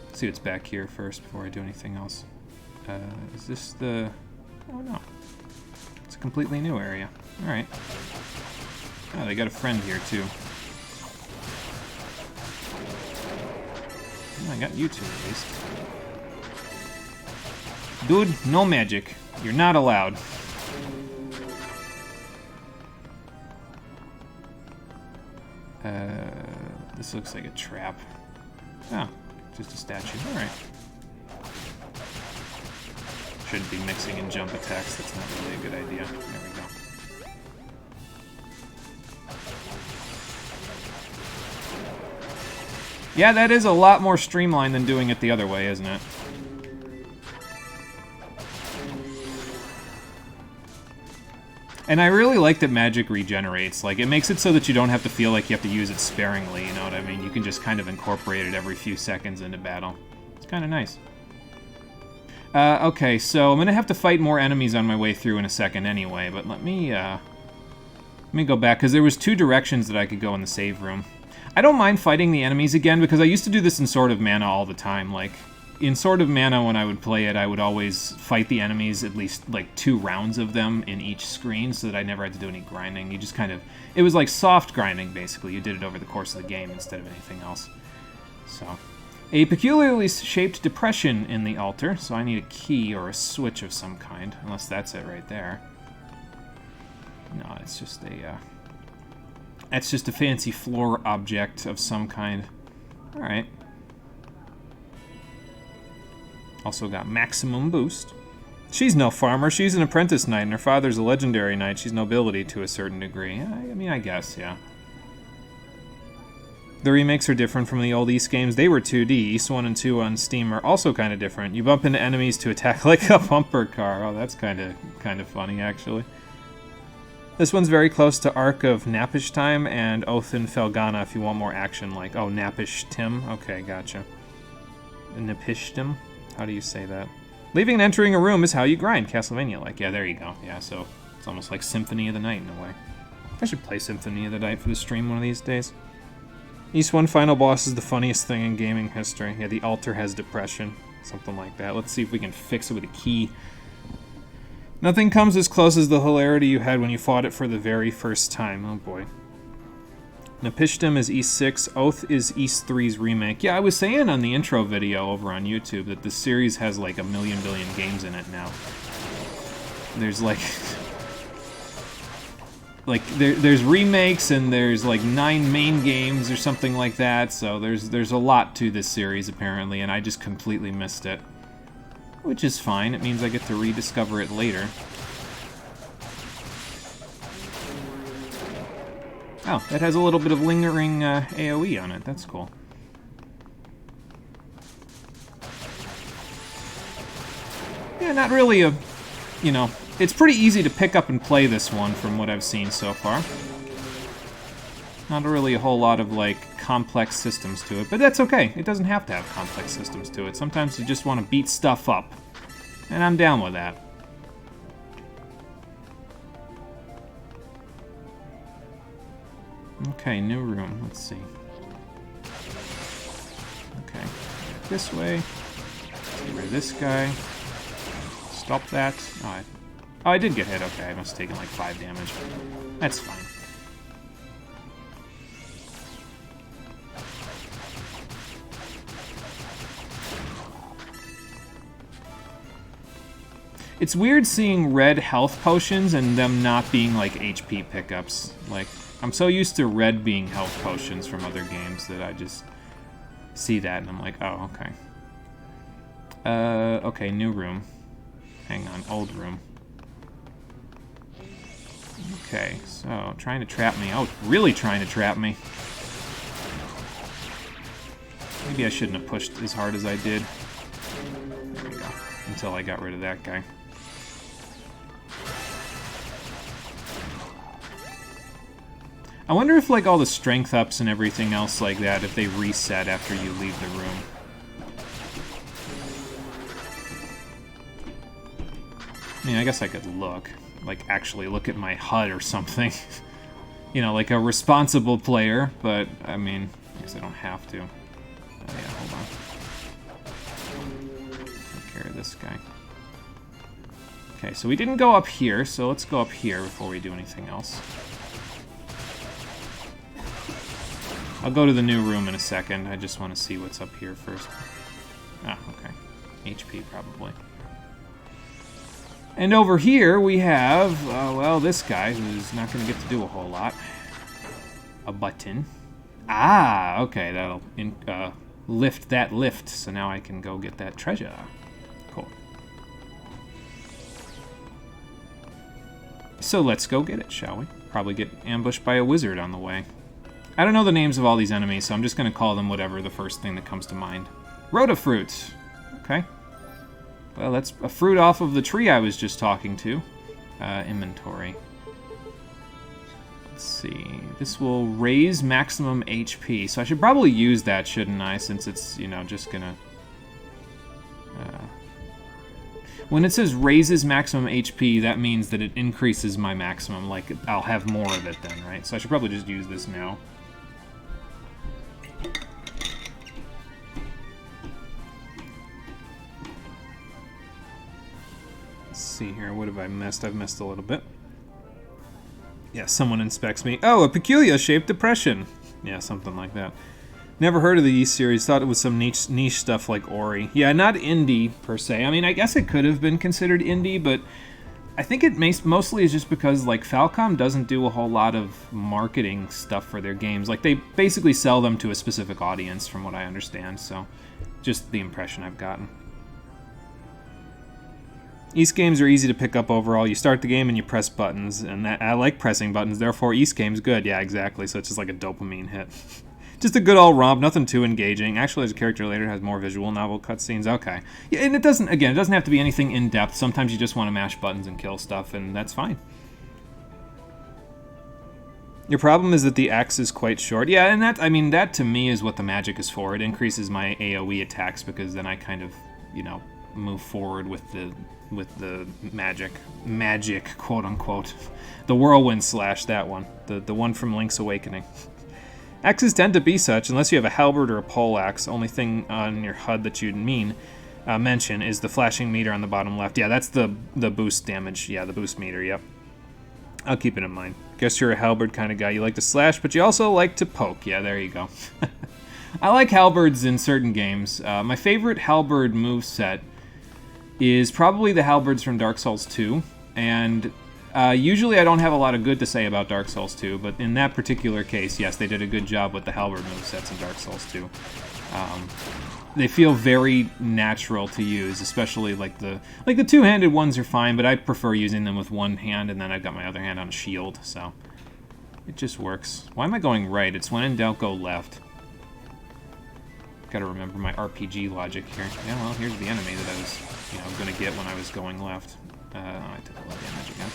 Let's see what's back here first before I do anything else. Is this the... Oh, no. It's a completely new area. Alright. Oh, they got a friend here, too. Oh, I got you two, at least. Dude, no magic. You're not allowed. This looks like a trap. Oh, just a statue. Alright. Shouldn't be mixing in jump attacks. That's not really a good idea. There we go. Yeah, that is a lot more streamlined than doing it the other way, isn't it? And I really like that magic regenerates. Like, it makes it so that you don't have to feel like you have to use it sparingly, you know what I mean? You can just kind of incorporate it every few seconds into battle. It's kind of nice. Okay, so I'm going to have to fight more enemies on my way through in a second anyway, but let me go back, because there was 2 directions that I could go in the save room. I don't mind fighting the enemies again, because I used to do this in Sword of Mana all the time. Like, in Sword of Mana, when I would play it, I would always fight the enemies, at least, like, 2 rounds of them in each screen, so that I never had to do any grinding. You just kind of... It was like soft grinding, basically. You did it over the course of the game instead of anything else. So... A peculiarly shaped depression in the altar, so I need a key or a switch of some kind, unless that's it right there. No, it's just a... That's just a fancy floor object of some kind. Alright. Also got maximum boost. She's no farmer, she's an apprentice knight, and her father's a legendary knight. She's nobility to a certain degree. I mean, I guess, yeah. The remakes are different from the old East games. They were 2D. East 1 and 2 on Steam are also kind of different. You bump into enemies to attack like a bumper car. Oh, that's kind of funny, actually. This one's very close to Ark of Napishtim and Oath in Felgana if you want more action, like... Oh, Napishtim? Okay, gotcha. Napishtim? How do you say that? Leaving and entering a room is how you grind, Castlevania-like. Yeah, there you go. Yeah, so it's almost like Symphony of the Night in a way. I should play Symphony of the Night for the stream one of these days. East 1 final boss is the funniest thing in gaming history. Yeah, the altar has depression. Something like that. Let's see if we can fix it with a key. Nothing comes as close as the hilarity you had when you fought it for the very first time. Oh boy. Napishtim is East 6. Oath is East 3's remake. Yeah, I was saying on the intro video over on YouTube that this series has like 1,000,000 billion games in it now. There's like... there's remakes and there's like 9 main games or something like that, so there's a lot to this series apparently, and I just completely missed it. Which is fine, it means I get to rediscover it later. Oh, it has a little bit of lingering AoE on it, that's cool. Yeah, not really a, it's pretty easy to pick up and play this one from what I've seen so far. Not really a whole lot of, like, complex systems to it, but that's okay. It doesn't have to have complex systems to it. Sometimes you just want to beat stuff up, and I'm down with that. Okay, new room. Let's see. Okay, this way. Get rid of this guy. Stop that. Oh, I did get hit. Okay, I must have taken like 5 damage. That's fine. It's weird seeing red health potions and them not being like HP pickups. Like, I'm so used to red being health potions from other games that I just see that and I'm like, oh, okay. Okay, new room. Hang on, old room. Okay, so, trying to trap me. Oh, really trying to trap me. Maybe I shouldn't have pushed as hard as I did. There we go. Until I got rid of that guy. I wonder if, like, all the strength ups and everything else like that, if they reset after you leave the room. I mean, I guess I could look. Like, actually look at my HUD or something. You know, like a responsible player, but, I mean, I guess I don't have to. Oh, yeah, hold on. Take care of this guy. Okay, so we didn't go up here, so let's go up here before we do anything else. I'll go to the new room in a second. I just want to see what's up here first. Ah, okay. HP, probably. And over here we have, well, this guy who's not going to get to do a whole lot. A button. Ah, okay, that'll lift that lift, so now I can go get that treasure. Cool. So let's go get it, shall we? Probably get ambushed by a wizard on the way. I don't know the names of all these enemies, so I'm just going to call them whatever the first thing that comes to mind. Rotafruit. Okay. Well, that's a fruit off of the tree I was just talking to. Inventory. Let's see. This will raise maximum HP. So I should probably use that, shouldn't I? Since it's, you know, just gonna... when it says raises maximum HP, that means that it increases my maximum. Like, I'll have more of it then, right? So I should probably just use this now. See here, what have I missed? I've missed a little bit. Yeah, someone inspects me. Oh, a peculiar-shaped depression. Yeah, something like that. Never heard of the Yeast series. Thought it was some niche stuff like Ori. Yeah, not indie, per se. I mean, I guess it could have been considered indie, but I think it mostly is just because, like, Falcom doesn't do a whole lot of marketing stuff for their games. Like, they basically sell them to a specific audience, from what I understand, so just the impression I've gotten. East games are easy to pick up overall. You start the game and you press buttons, and I like pressing buttons, therefore East game's good. Yeah, exactly, so it's just like a dopamine hit. Just a good old romp, nothing too engaging. Actually, as a character later, has more visual novel cutscenes. Okay. Yeah, and it doesn't have to be anything in-depth. Sometimes you just want to mash buttons and kill stuff, and that's fine. Your problem is that the X is quite short. Yeah, and that to me is what the magic is for. It increases my AoE attacks because then I kind of, you know, move forward with the magic, quote unquote, the whirlwind slash, that one, the one from Link's Awakening. X's tend to be such unless you have a halberd or a poleaxe. Only thing on your HUD that you'd mention is the flashing meter on the bottom left. Yeah, that's the boost damage. Yeah, the boost meter. Yep. I'll keep it in mind. Guess you're a halberd kind of guy. You like to slash, but you also like to poke. Yeah, there you go. I like halberds in certain games. My favorite halberd moveset is probably the halberds from Dark Souls 2, and usually I don't have a lot of good to say about Dark Souls 2, but in that particular case, yes, they did a good job with the halberd movesets in Dark Souls 2. They feel very natural to use, especially like the two-handed ones are fine, but I prefer using them with one hand, and then I've got my other hand on a shield, so it just works. Why am I going right? It's when in doubt, go left. Gotta remember my RPG logic here. Yeah, well, here's the enemy that I was, you know, gonna get when I was going left. I took a lot of damage again.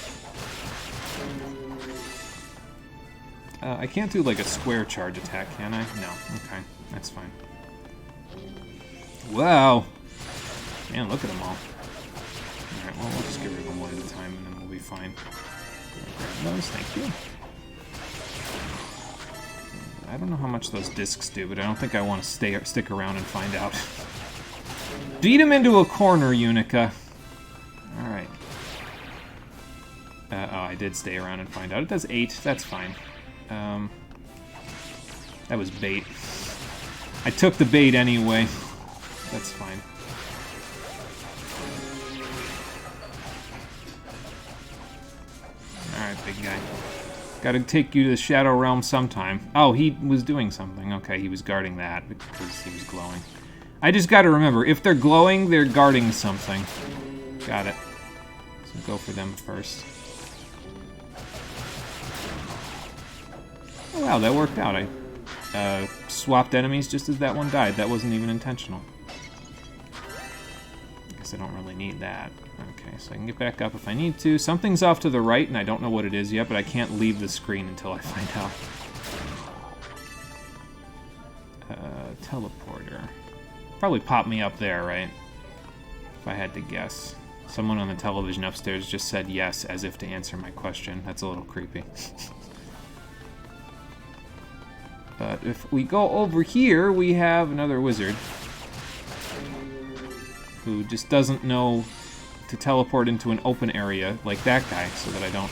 I can't do like a square charge attack, can I? No. Okay, that's fine. Wow! Man, look at them all. Alright, well, we'll just get rid of them one at a time and then we'll be fine. Grab those, thank you. I don't know how much those discs do, but I don't think I want to stick around and find out. Beat him into a corner, Yunica. Alright. Oh, I did stay around and find out. It does 8. That's fine. That was bait. I took the bait anyway. That's fine. Alright, big guy. Gotta take you to the Shadow Realm sometime. Oh, he was doing something. Okay, he was guarding that because he was glowing. I just gotta remember, if they're glowing, they're guarding something. Got it. So go for them first. Oh wow, that worked out. I swapped enemies just as that one died. That wasn't even intentional. I guess because I don't really need that. Okay, so I can get back up if I need to. Something's off to the right, and I don't know what it is yet, but I can't leave the screen until I find out. Teleporter. Probably pop me up there, right? If I had to guess. Someone on the television upstairs just said yes, as if to answer my question. That's a little creepy. But if we go over here, we have another wizard who just doesn't know to teleport into an open area like that guy, so that I don't,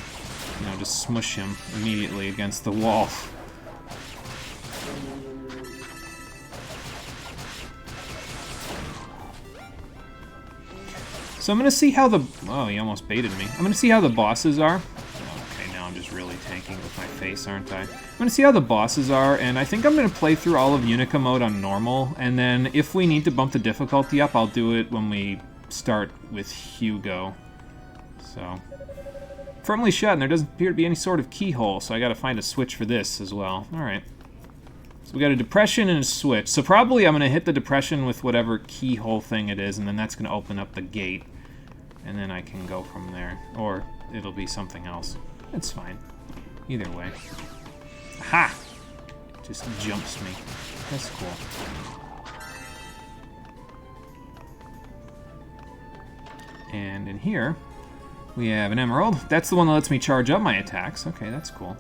you know, just smush him immediately against the wall. So I'm going to see how the... Oh, he almost baited me. I'm going to see how the bosses are. Okay, now I'm just really tanking with my face, aren't I? I'm going to see how the bosses are, and I think I'm going to play through all of Yunica mode on normal, and then if we need to bump the difficulty up, I'll do it when we start with Hugo. So... Firmly shut, and there doesn't appear to be any sort of keyhole, so I got to find a switch for this as well. Alright. So we got a depression and a switch. So probably I'm going to hit the depression with whatever keyhole thing it is, and then that's going to open up the gate. And then I can go from there. Or it'll be something else. It's fine. Either way. Aha! Just jumps me. That's cool. And in here, we have an emerald. That's the one that lets me charge up my attacks. Okay, that's cool.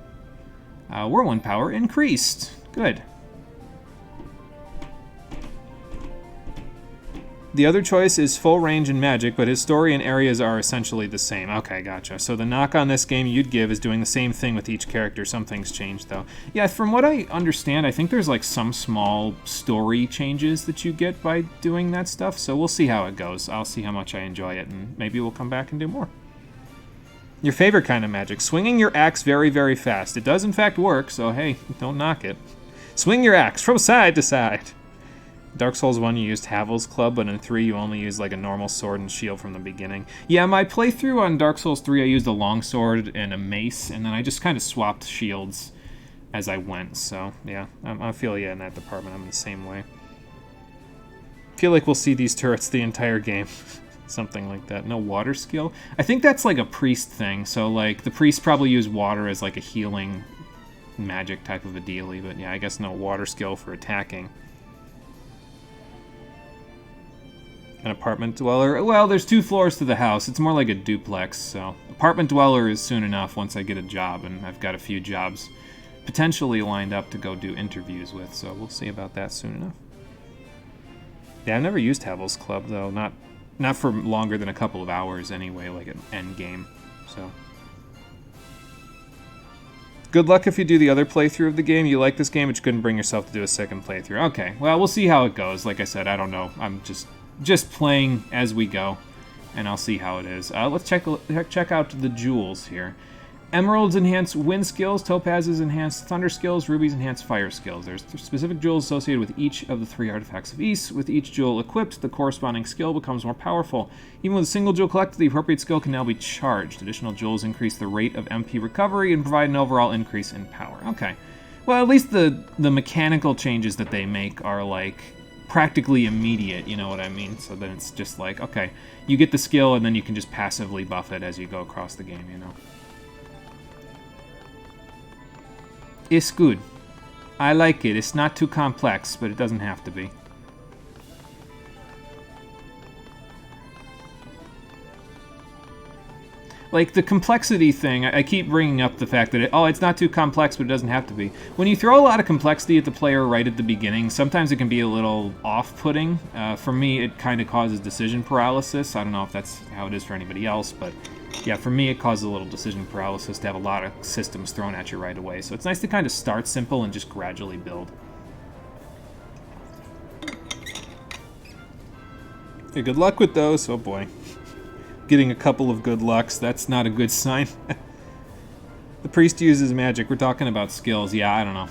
Whirlwind power increased. Good. The other choice is full range and magic, but his story and areas are essentially the same. Okay, gotcha. So the knock on this game you'd give is doing the same thing with each character. Some things changed, though. Yeah, from what I understand, I think there's like some small story changes that you get by doing that stuff, so we'll see how it goes. I'll see how much I enjoy it, and maybe we'll come back and do more. Your favorite kind of magic. Swinging your axe very, very fast. It does, in fact, work, so hey, don't knock it. Swing your axe from side to side. Dark Souls 1, you used Havel's Club, but in 3, you only used like a normal sword and shield from the beginning. Yeah, my playthrough on Dark Souls 3, I used a longsword and a mace, and then I just kind of swapped shields as I went, so yeah, I feel you in that department. I'm the same way. I feel like we'll see these turrets the entire game. Something like that. No water skill? I think that's like a priest thing, so like the priests probably use water as like a healing magic type of a dealie, but yeah, I guess no water skill for attacking. An apartment dweller? Well, there's 2 floors to the house. It's more like a duplex, so... Apartment dweller is soon enough once I get a job, and I've got a few jobs potentially lined up to go do interviews with, so we'll see about that soon enough. Yeah, I've never used Havel's Club, though. Not for longer than a couple of hours anyway, like an end game, so... Good luck if you do the other playthrough of the game. You like this game, but you couldn't bring yourself to do a second playthrough. Okay, well, we'll see how it goes. Like I said, I don't know. I'm just playing as we go, and I'll see how it is. Let's check out the jewels here. Emeralds enhance wind skills, topazes enhance thunder skills, rubies enhance fire skills. There's specific jewels associated with each of the 3 artifacts of East. With each jewel equipped, the corresponding skill becomes more powerful. Even with a single jewel collected, the appropriate skill can now be charged. Additional jewels increase the rate of MP recovery and provide an overall increase in power. Okay. Well, at least the mechanical changes that they make are like practically immediate, you know what I mean? So then it's just like, okay, you get the skill and then you can just passively buff it as you go across the game, you know? It's good. I like it. It's not too complex, but it doesn't have to be. Like, the complexity thing, I keep bringing up the fact that, it's not too complex, but it doesn't have to be. When you throw a lot of complexity at the player right at the beginning, sometimes it can be a little off-putting. For me, it kind of causes decision paralysis. I don't know if that's how it is for anybody else, but yeah, for me, it causes a little decision paralysis to have a lot of systems thrown at you right away. So it's nice to kind of start simple and just gradually build. Okay, good luck with those. Oh boy. Getting a couple of good lucks, that's not a good sign. The priest uses magic. We're talking about skills. Yeah, I don't know.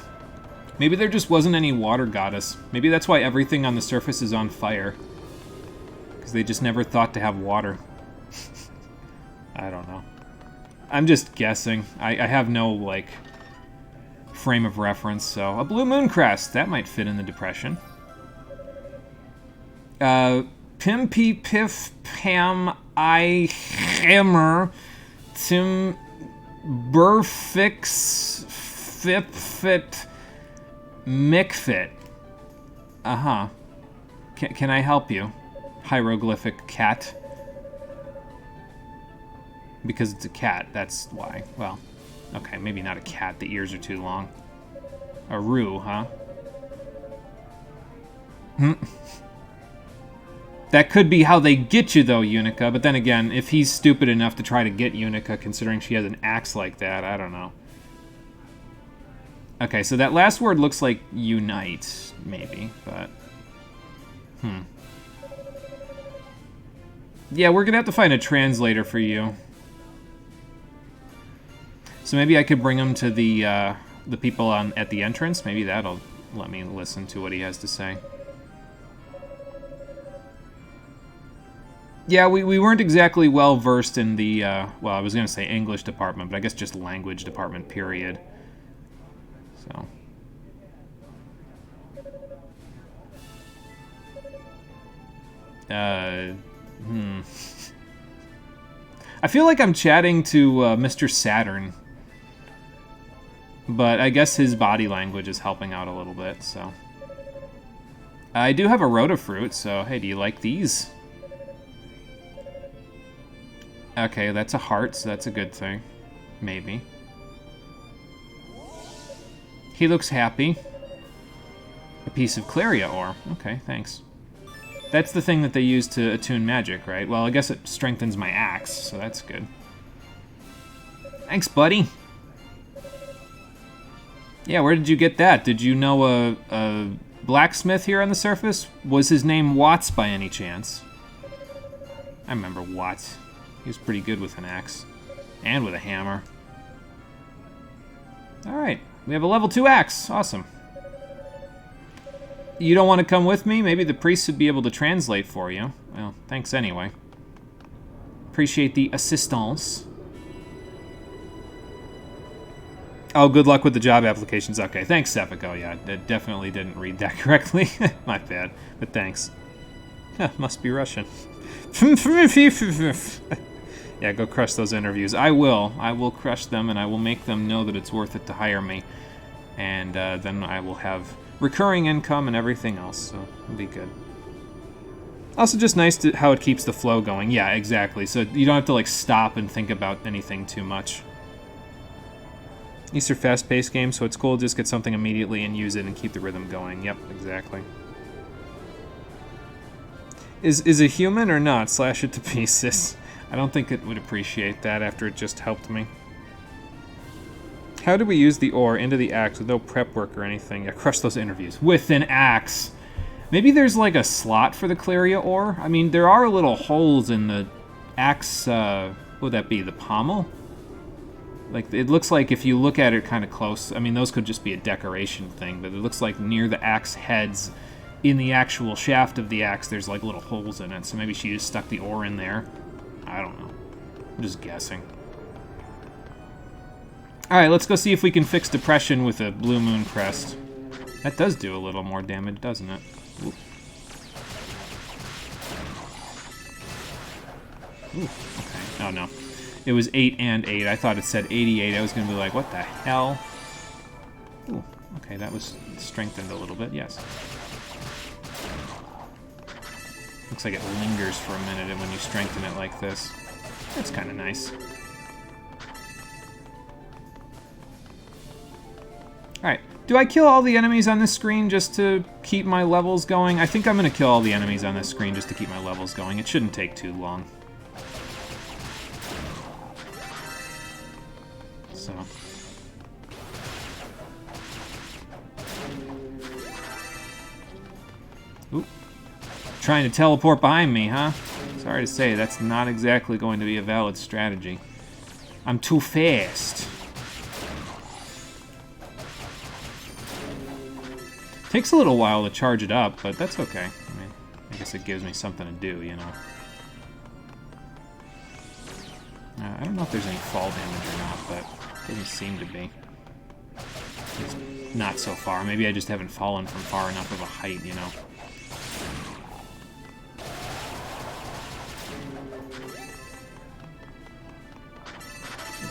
Maybe there just wasn't any water goddess. Maybe that's why everything on the surface is on fire. Because they just never thought to have water. I don't know. I'm just guessing. I have no, like, frame of reference, so... A blue moon crest! That might fit in the depression. Pimpy Piff Pam I Hammer Tim Burfix Fipfit Mickfit. Uh-huh. Can I help you? Hieroglyphic cat. Because it's a cat, that's why. Well, okay, maybe not a cat. The ears are too long. A roo, huh? That could be how they get you, though, Yunica. But then again, if he's stupid enough to try to get Yunica, considering she has an axe like that, I don't know. Okay, so that last word looks like unite, maybe, but... Yeah, we're gonna have to find a translator for you. So maybe I could bring him to the people at the entrance. Maybe that'll let me listen to what he has to say. Yeah, we weren't exactly well-versed in the, well, I was going to say English department, but I guess just language department, period. So. I feel like I'm chatting to Mr. Saturn. But I guess his body language is helping out a little bit, so. I do have a Rotafruit, so hey, do you like these? Okay, that's a heart, so that's a good thing. Maybe. He looks happy. A piece of Claria ore. Okay, thanks. That's the thing that they use to attune magic, right? Well, I guess it strengthens my axe, so that's good. Thanks, buddy. Yeah, where did you get that? Did you know a blacksmith here on the surface? Was his name Watts by any chance? I remember Watts. He was pretty good with an axe. And with a hammer. Alright, we have a level 2 axe. Awesome. You don't want to come with me? Maybe the priest would be able to translate for you. Well, thanks anyway. Appreciate the assistance. Oh, good luck with the job applications. Okay, thanks, Sephico. Yeah, I definitely didn't read that correctly. My bad, but thanks. Must be Russian. Yeah, go crush those interviews. I will. I will crush them, and I will make them know that it's worth it to hire me. And then I will have recurring income and everything else, so it'll be good. Also, just nice how it keeps the flow going. Yeah, exactly. So you don't have to, like, stop and think about anything too much. These are fast-paced games, so it's cool to just get something immediately and use it and keep the rhythm going. Yep, exactly. Is it human or not? Slash it to pieces. I don't think it would appreciate that after it just helped me. How do we use the ore into the axe with no prep work or anything? Yeah, crush those interviews. With an axe! Maybe there's like a slot for the Claria ore? I mean, there are little holes in the axe, what would that be, the pommel? Like, it looks like if you look at it kind of close, I mean, those could just be a decoration thing, but it looks like near the axe heads, in the actual shaft of the axe, there's like little holes in it, so maybe she just stuck the ore in there. I don't know. I'm just guessing. Alright, let's go see if we can fix depression with a Blue Moon Crest. That does do a little more damage, doesn't it? Ooh. Ooh, okay. Oh, no. It was 8 and 8. I thought it said 88. I was going to be like, what the hell? Ooh, okay, that was strengthened a little bit, yes. Looks like it lingers for a minute when you strengthen it like this. That's kind of nice. Alright, do I kill all the enemies on this screen just to keep my levels going? I think I'm going to kill all the enemies on this screen just to keep my levels going. It shouldn't take too long. So. Oop. Trying to teleport behind me, huh? Sorry to say, that's not exactly going to be a valid strategy. I'm too fast. Takes a little while to charge it up, but that's okay. I mean, I guess it gives me something to do, you know. I don't know if there's any fall damage or not, but it doesn't seem to be. It's not so far. Maybe I just haven't fallen from far enough of a height, you know.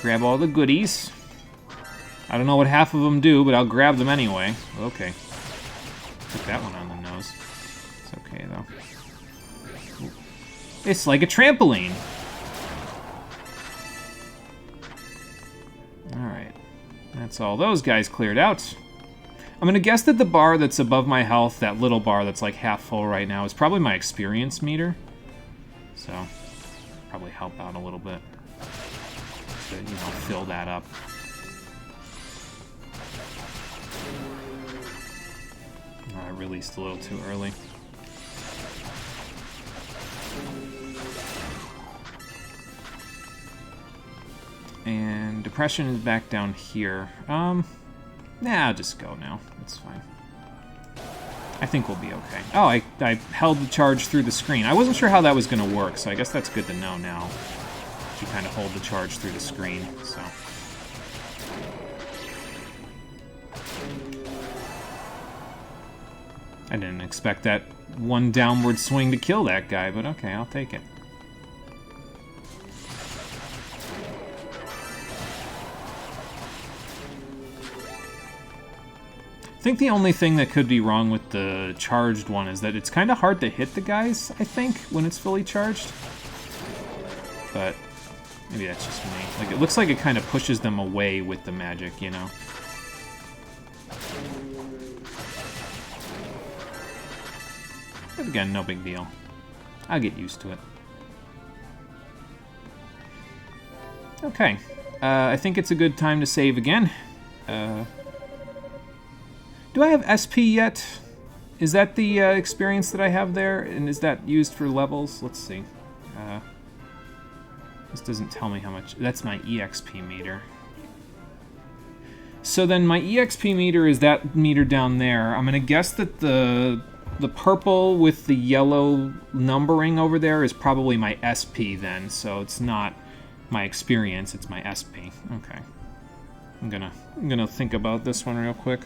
Grab all the goodies. I don't know what half of them do, but I'll grab them anyway. Okay. Took that one on the nose. It's okay, though. Ooh. It's like a trampoline. Alright. That's all those guys cleared out. I'm gonna guess that the bar that's above my health, that little bar that's like half full right now, is probably my experience meter. So, probably help out a little bit to, you know, fill that up. I released a little too early. And depression is back down here. Nah, I'll just go now. It's fine. I think we'll be okay. Oh, I held the charge through the screen. I wasn't sure how that was going to work, so I guess that's good to know now. You kind of hold the charge through the screen, so... I didn't expect that one downward swing to kill that guy, but okay, I'll take it. I think the only thing that could be wrong with the charged one is that it's kind of hard to hit the guys, I think, when it's fully charged. But maybe that's just me. Like, it looks like it kind of pushes them away with the magic, you know? But again, no big deal. I'll get used to it. Okay. I think it's a good time to save again. Do I have SP yet? Is that the experience that I have there? And is that used for levels? Let's see. This doesn't tell me how much. That's my EXP meter. So then my EXP meter is that meter down there. I'm going to guess that the purple with the yellow numbering over there is probably my SP then. So it's not my experience, it's my SP. Okay. I'm gonna think about this one real quick.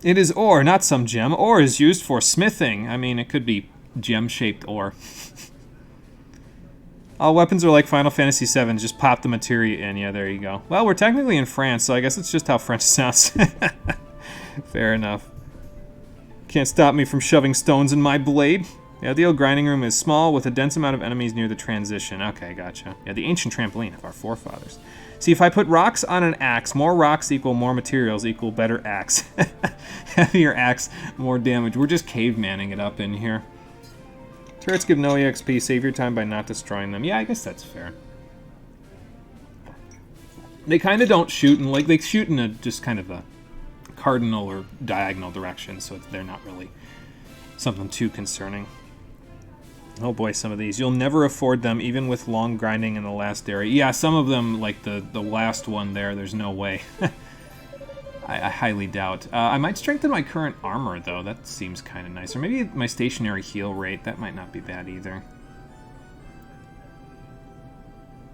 It is ore, not some gem. Ore is used for smithing. I mean, it could be gem-shaped ore. All weapons are like Final Fantasy VII. Just pop the materia in. Yeah, there you go. Well, we're technically in France, so I guess it's just how French sounds. Fair enough. Can't stop me from shoving stones in my blade. The ideal grinding room is small, with a dense amount of enemies near the transition. Okay, gotcha. Yeah, the ancient trampoline of our forefathers. See, if I put rocks on an axe, more rocks equal more materials equal better axe. Heavier axe, more damage. We're just cavemanning it up in here. Turrets give no EXP. Save your time by not destroying them. Yeah, I guess that's fair. They kind of don't shoot, and like they shoot in a just kind of a cardinal or diagonal direction, so they're not really something too concerning. Oh boy, some of these. You'll never afford them, even with long grinding in the last area. Yeah, some of them, like the last one there's no way. I highly doubt. I might strengthen my current armor, though. That seems kind of nice. Or maybe my stationary heal rate. That might not be bad either.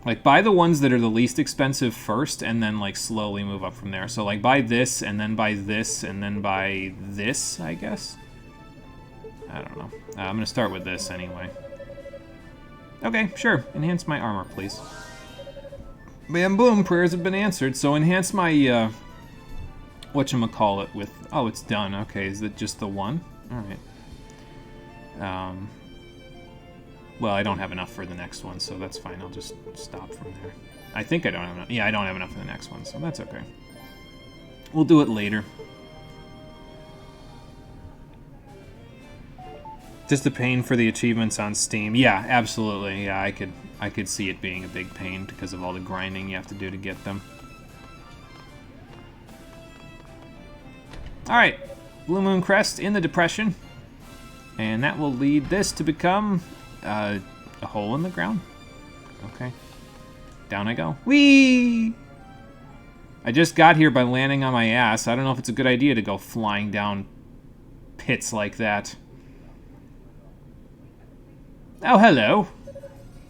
Like, buy the ones that are the least expensive first, and then, like, slowly move up from there. So, like, buy this, and then buy this, and then buy this, I guess? I don't know. I'm going to start with this anyway. Okay, sure. Enhance my armor, please. Bam, boom. Prayers have been answered. So enhance my, whatchamacallit with... Oh, it's done. Okay, is it just the one? Alright. Well, I don't have enough for the next one, so that's fine. I'll just stop from there. I think I don't have enough. Yeah, I don't have enough for the next one, so that's okay. We'll do it later. Just a pain for the achievements on Steam. Yeah, absolutely. Yeah, I could see it being a big pain because of all the grinding you have to do to get them. Alright, Blue Moon Crest in the Depression. And that will lead this to become a hole in the ground. Okay. Down I go. Whee! I just got here by landing on my ass. I don't know if it's a good idea to go flying down pits like that. Oh, hello.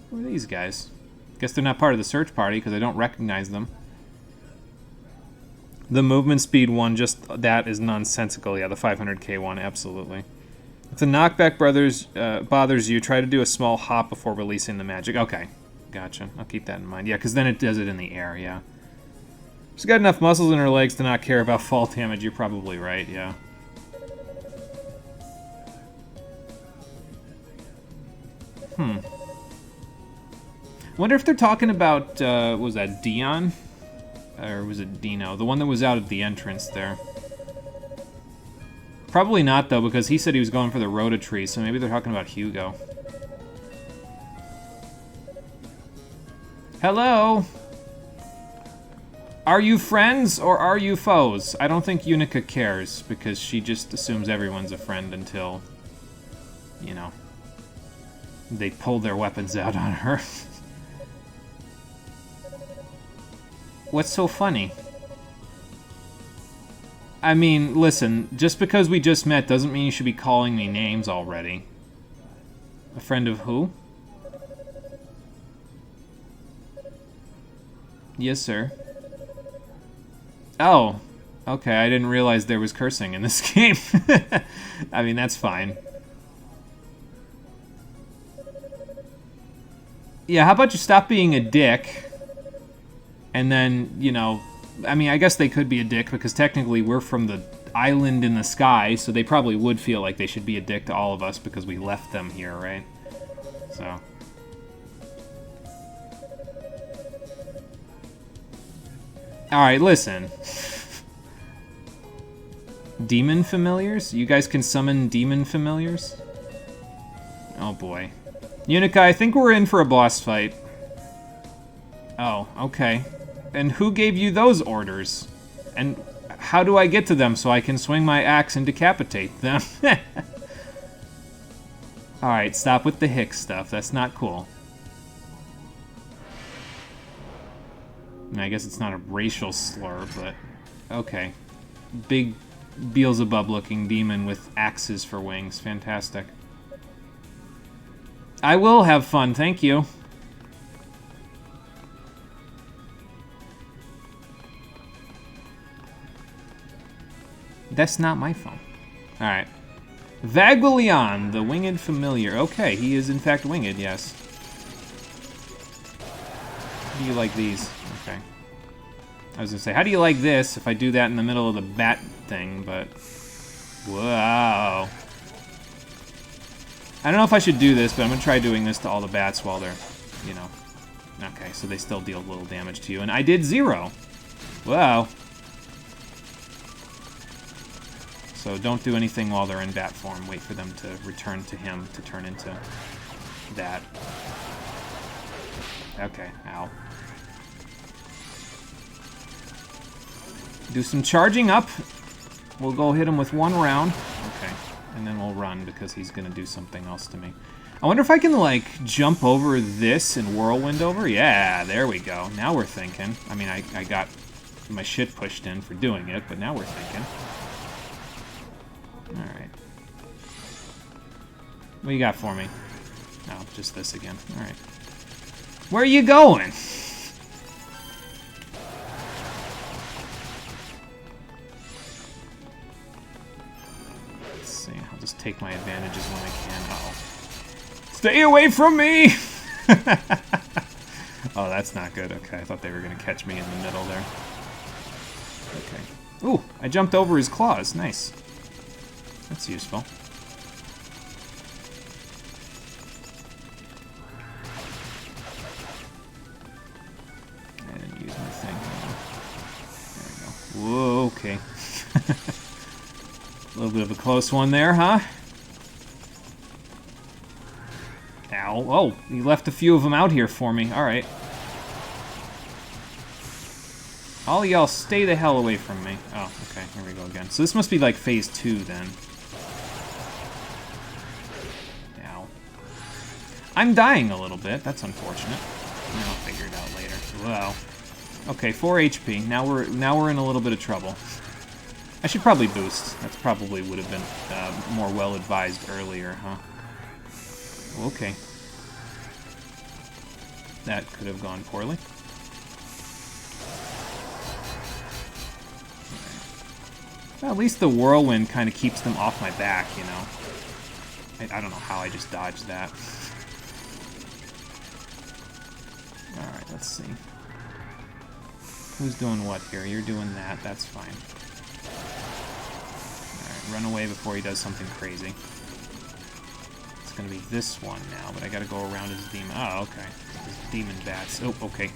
Who are these guys? Guess they're not part of the search party because I don't recognize them. The movement speed one, just that is nonsensical. Yeah, the 500k one, absolutely. If the knockback brothers bothers you, try to do a small hop before releasing the magic. Okay, gotcha. I'll keep that in mind. Yeah, because then it does it in the air, yeah. She's got enough muscles in her legs to not care about fall damage. You're probably right, yeah. Wonder if they're talking about, what was that, Dion? Or was it Dino? The one that was out at the entrance there. Probably not, though, because he said he was going for the Rototree, so maybe they're talking about Hugo. Hello? Are you friends or are you foes? I don't think Yunica cares, because she just assumes everyone's a friend until, you know, they pull their weapons out on her. What's so funny? I mean, listen, just because we just met doesn't mean you should be calling me names already. A friend of who? Yes, sir. Oh, okay, I didn't realize there was cursing in this game. I mean, that's fine. Yeah, how about you stop being a dick? And then, you know, I mean, I guess they could be a dick because technically we're from the island in the sky, so they probably would feel like they should be a dick to all of us because we left them here, right? So. Alright, listen. Demon familiars? You guys can summon demon familiars? Oh boy. Yunica, I think we're in for a boss fight. Oh, okay. And who gave you those orders? And how do I get to them so I can swing my axe and decapitate them? Alright, stop with the hick stuff. That's not cool. I guess it's not a racial slur, but okay. Big Beelzebub-looking demon with axes for wings. Fantastic. I will have fun, thank you. That's not my phone. Alright. Vaguelion, the winged familiar. Okay, he is in fact winged, yes. How do you like these? Okay. I was gonna say, how do you like this if I do that in the middle of the bat thing, but... Whoa. I don't know if I should do this, but I'm gonna try doing this to all the bats while they're, you know... Okay, so they still deal a little damage to you, and I did 0. Whoa. So don't do anything while they're in bat form. Wait for them to return to him to turn into that. Okay, ow. Do some charging up. We'll go hit him with 1 round. Okay, and then we'll run because he's gonna do something else to me. I wonder if I can, like, jump over this and whirlwind over? Yeah, there we go. Now we're thinking. I mean, I got my shit pushed in for doing it, but now we're thinking. Alright. What you got for me? Oh, just this again. Alright. Where are you going? Let's see. I'll just take my advantages when I can. Uh-oh. Stay away from me! Oh, that's not good. Okay, I thought they were going to catch me in the middle there. Okay. Ooh, I jumped over his claws. Nice. That's useful. I didn't use my thing. There we go. Whoa, okay. A little bit of a close one there, huh? Ow. Oh, you left a few of them out here for me. Alright. All y'all stay the hell away from me. Oh, okay. Here we go again. So this must be like phase 2 then. Ow. I'm dying a little bit. That's unfortunate. I'll figure it out later. Wow. Okay, 4 HP. Now we're in a little bit of trouble. I should probably boost. That probably would have been more well advised earlier, huh? Okay. That could have gone poorly. Well, at least the whirlwind kind of keeps them off my back, you know. I don't know how I just dodged that. Alright, let's see. Who's doing what here? You're doing that. That's fine. Alright, run away before he does something crazy. It's gonna be this one now, but I gotta go around his demon. Oh, okay. His demon bats. Oh, okay.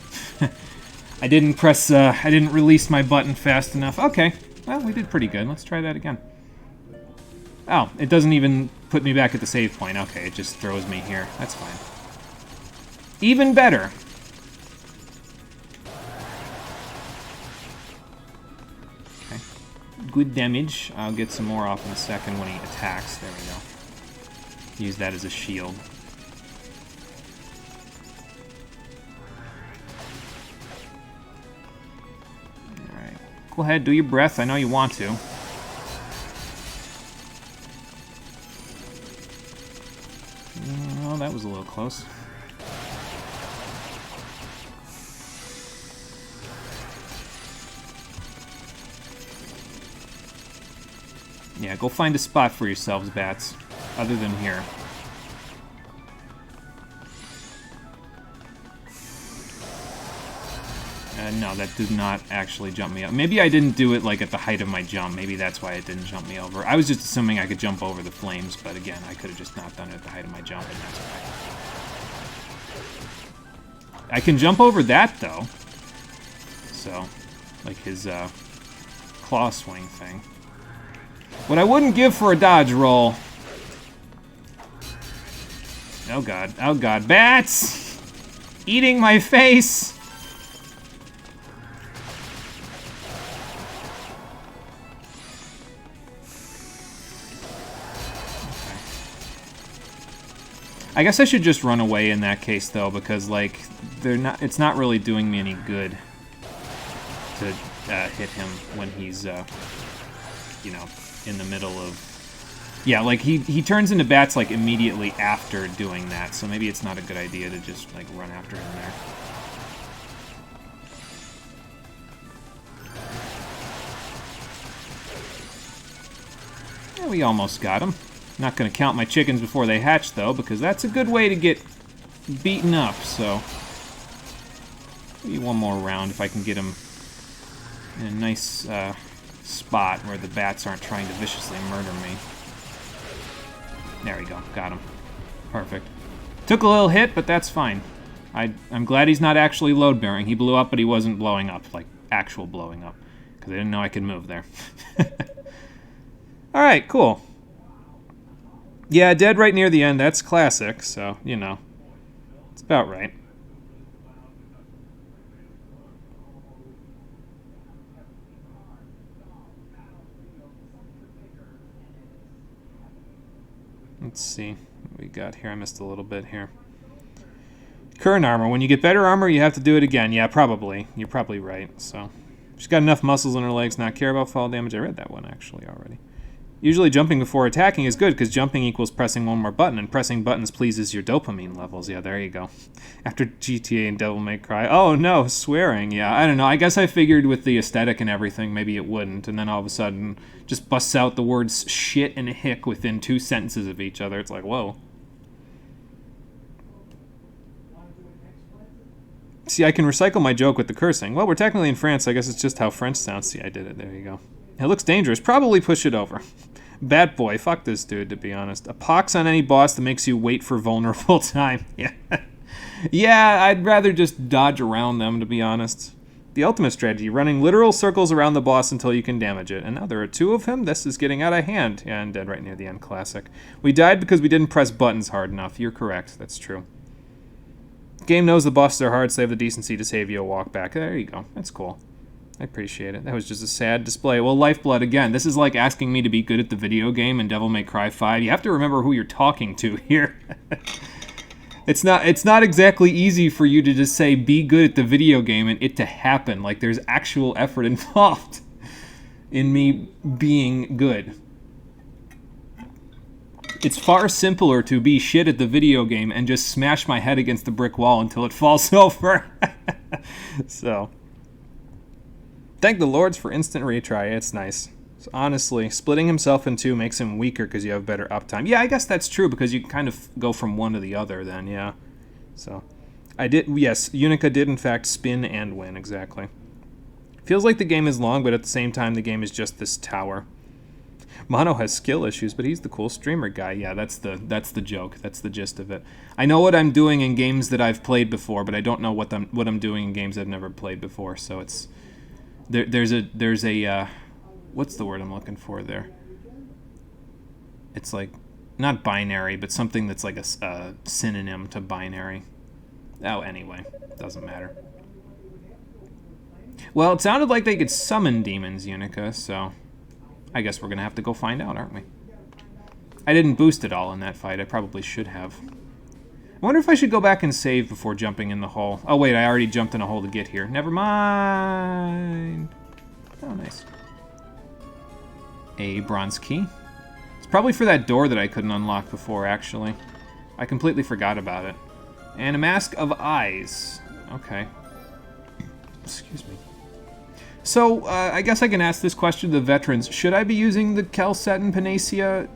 I didn't release my button fast enough. Okay. Well, we did pretty good. Let's try that again. Oh, it doesn't even put me back at the save point. Okay, it just throws me here. That's fine. Even better. Okay. Good damage. I'll get some more off in a second when he attacks. There we go. Use that as a shield. Alright. Go ahead, do your breath. I know you want to. Oh, that was a little close. Yeah, go find a spot for yourselves, bats, other than here. No, that did not actually jump me up. Maybe I didn't do it, like, at the height of my jump. Maybe that's why it didn't jump me over. I was just assuming I could jump over the flames, but again, I could have just not done it at the height of my jump, and that's why. I can jump over that, though. So, like his, claw swing thing. What I wouldn't give for a dodge roll. Oh god, oh god. Bats! Eating my face! I guess I should just run away in that case, though, because, like, it's not really doing me any good to hit him when he's, you know, in the middle of... Yeah, like, he turns into bats, like, immediately after doing that, so maybe it's not a good idea to just, like, run after him there. Yeah, we almost got him. Not going to count my chickens before they hatch, though, because that's a good way to get beaten up, so... Maybe one more round if I can get him in a nice spot where the bats aren't trying to viciously murder me. There we go. Got him. Perfect. Took a little hit, but that's fine. I'm glad he's not actually load-bearing. He blew up, but he wasn't blowing up, like actual blowing up, because I didn't know I could move there. Alright, cool. Yeah, dead right near the end. That's classic, so, you know. It's about right. Let's see what we got here. I missed a little bit here. Current armor. When you get better armor, you have to do it again. Yeah, probably. You're probably right, so. She's got enough muscles in her legs, not care about fall damage. I read that one, actually, already. Usually jumping before attacking is good, because jumping equals pressing one more button, and pressing buttons pleases your dopamine levels. Yeah, there you go. After GTA and Devil May Cry. Oh, no, swearing. Yeah, I don't know. I guess I figured with the aesthetic and everything, maybe it wouldn't, and then all of a sudden just busts out the words shit and hick within 2 sentences of each other. It's like, whoa. See, I can recycle my joke with the cursing. Well, we're technically in France. I guess it's just how French sounds. See, I did it. There you go. It looks dangerous. Probably push it over. Bat boy. Fuck this dude, to be honest. A pox on any boss that makes you wait for vulnerable time. Yeah. Yeah, I'd rather just dodge around them, to be honest. The ultimate strategy. Running literal circles around the boss until you can damage it. And now there are 2 of him. This is getting out of hand. Yeah, I'm dead right near the end. Classic. We died because we didn't press buttons hard enough. You're correct. That's true. The game knows the bosses are hard, so they have the decency to save you a walk back. There you go. That's cool. I appreciate it. That was just a sad display. Well, Lifeblood, again, this is like asking me to be good at the video game in Devil May Cry 5. You have to remember who you're talking to here. It's not exactly easy for you to just say, be good at the video game and it to happen. Like, there's actual effort involved in me being good. It's far simpler to be shit at the video game and just smash my head against the brick wall until it falls over. So... Thank the Lords for instant retry. It's nice. So honestly, splitting himself in two makes him weaker because you have better uptime. Yeah, I guess that's true because you kind of go from one to the other then, yeah. So, yes, Yunica did in fact spin and win, exactly. Feels like the game is long, but at the same time the game is just this tower. Mono has skill issues, but he's the cool streamer guy. Yeah, that's the joke. That's the gist of it. I know what I'm doing in games that I've played before, but I don't know what I'm doing in games I've never played before. So it's there's a what's the word I'm looking for there? It's like not binary, but something that's like a synonym to binary. Oh, anyway, doesn't matter. Well, it sounded like they could summon demons, Yunica, so I guess we're going to have to go find out, aren't we? I didn't boost it all in that fight. I probably should have. I wonder if I should go back and save before jumping in the hole. Oh, wait, I already jumped in a hole to get here. Never mind. Oh, nice. A bronze key. It's probably for that door that I couldn't unlock before, actually. I completely forgot about it. And a mask of eyes. Okay. Excuse me. So, I guess I can ask this question to the veterans. Should I be using the Calcetin Panacea?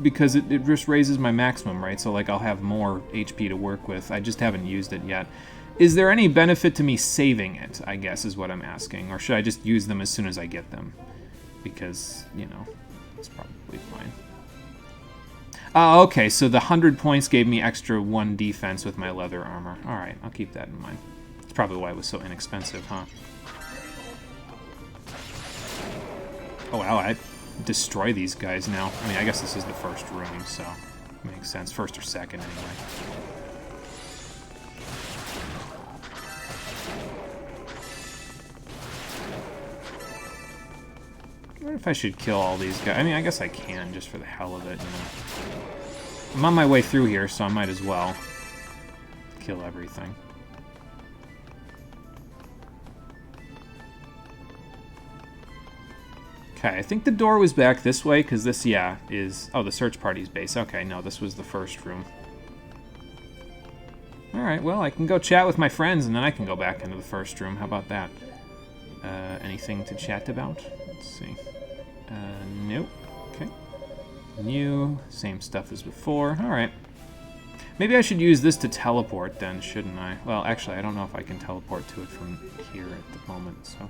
Because it just raises my maximum, right? So, like, I'll have more HP to work with. I just haven't used it yet. Is there any benefit to me saving it, I guess, is what I'm asking. Or should I just use them as soon as I get them? Because, you know, it's probably fine. Oh, okay, so the 100 points gave me extra 1 defense with my leather armor. Alright, I'll keep that in mind. That's probably why it was so inexpensive, huh? Oh, wow, I destroy these guys now. I mean, I guess this is the first room, so it makes sense. First or second, anyway. I wonder if I should kill all these guys. I mean, I guess I can, just for the hell of it, you know. I'm on my way through here, so I might as well kill everything. Okay, I think the door was back this way, because this, yeah, is... Oh, the search party's base. Okay, no, this was the first room. Alright, well, I can go chat with my friends, and then I can go back into the first room. How about that? Anything to chat about? Let's see. Nope. Okay. New, same stuff as before. Alright. Maybe I should use this to teleport, then, shouldn't I? Well, actually, I don't know if I can teleport to it from here at the moment, so...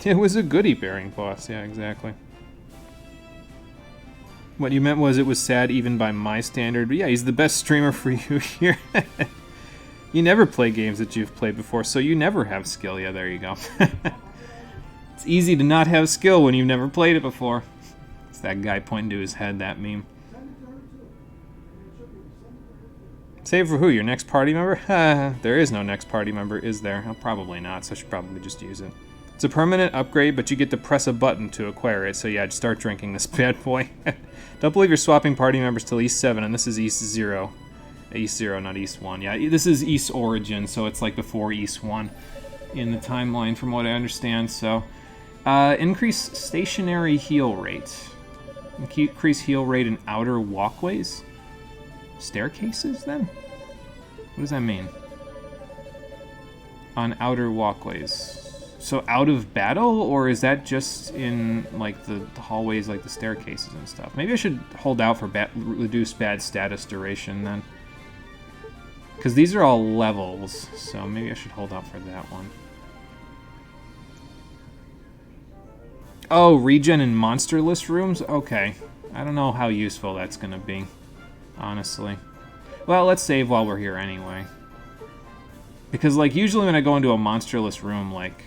It was a goodie-bearing boss, yeah, exactly. What you meant was it was sad even by my standard, but yeah, he's the best streamer for you here. You never play games that you've played before, so you never have skill. Yeah, there you go. It's easy to not have skill when you've never played it before. It's that guy pointing to his head, that meme. Save for who? Your next party member? There is no next party member, is there? Oh, probably not, so I should probably just use it. It's a permanent upgrade, but you get to press a button to acquire it, so yeah, just start drinking this bad boy. Don't believe you're swapping party members till East 7, and this is East 0. East 0, not East 1. Yeah, this is East Origin, so it's like before East 1 in the timeline, from what I understand, so... increase stationary heal rate. Increase heal rate in outer walkways? Staircases, then? What does that mean? On outer walkways. So out of battle, or is that just in, like, the hallways, like the staircases and stuff? Maybe I should hold out for reduce bad status duration, then. Because these are all levels, so maybe I should hold out for that one. Oh, regen in monsterless rooms? Okay. I don't know how useful that's going to be, honestly. Well, let's save while we're here anyway. Because, like, usually when I go into a monsterless room, like...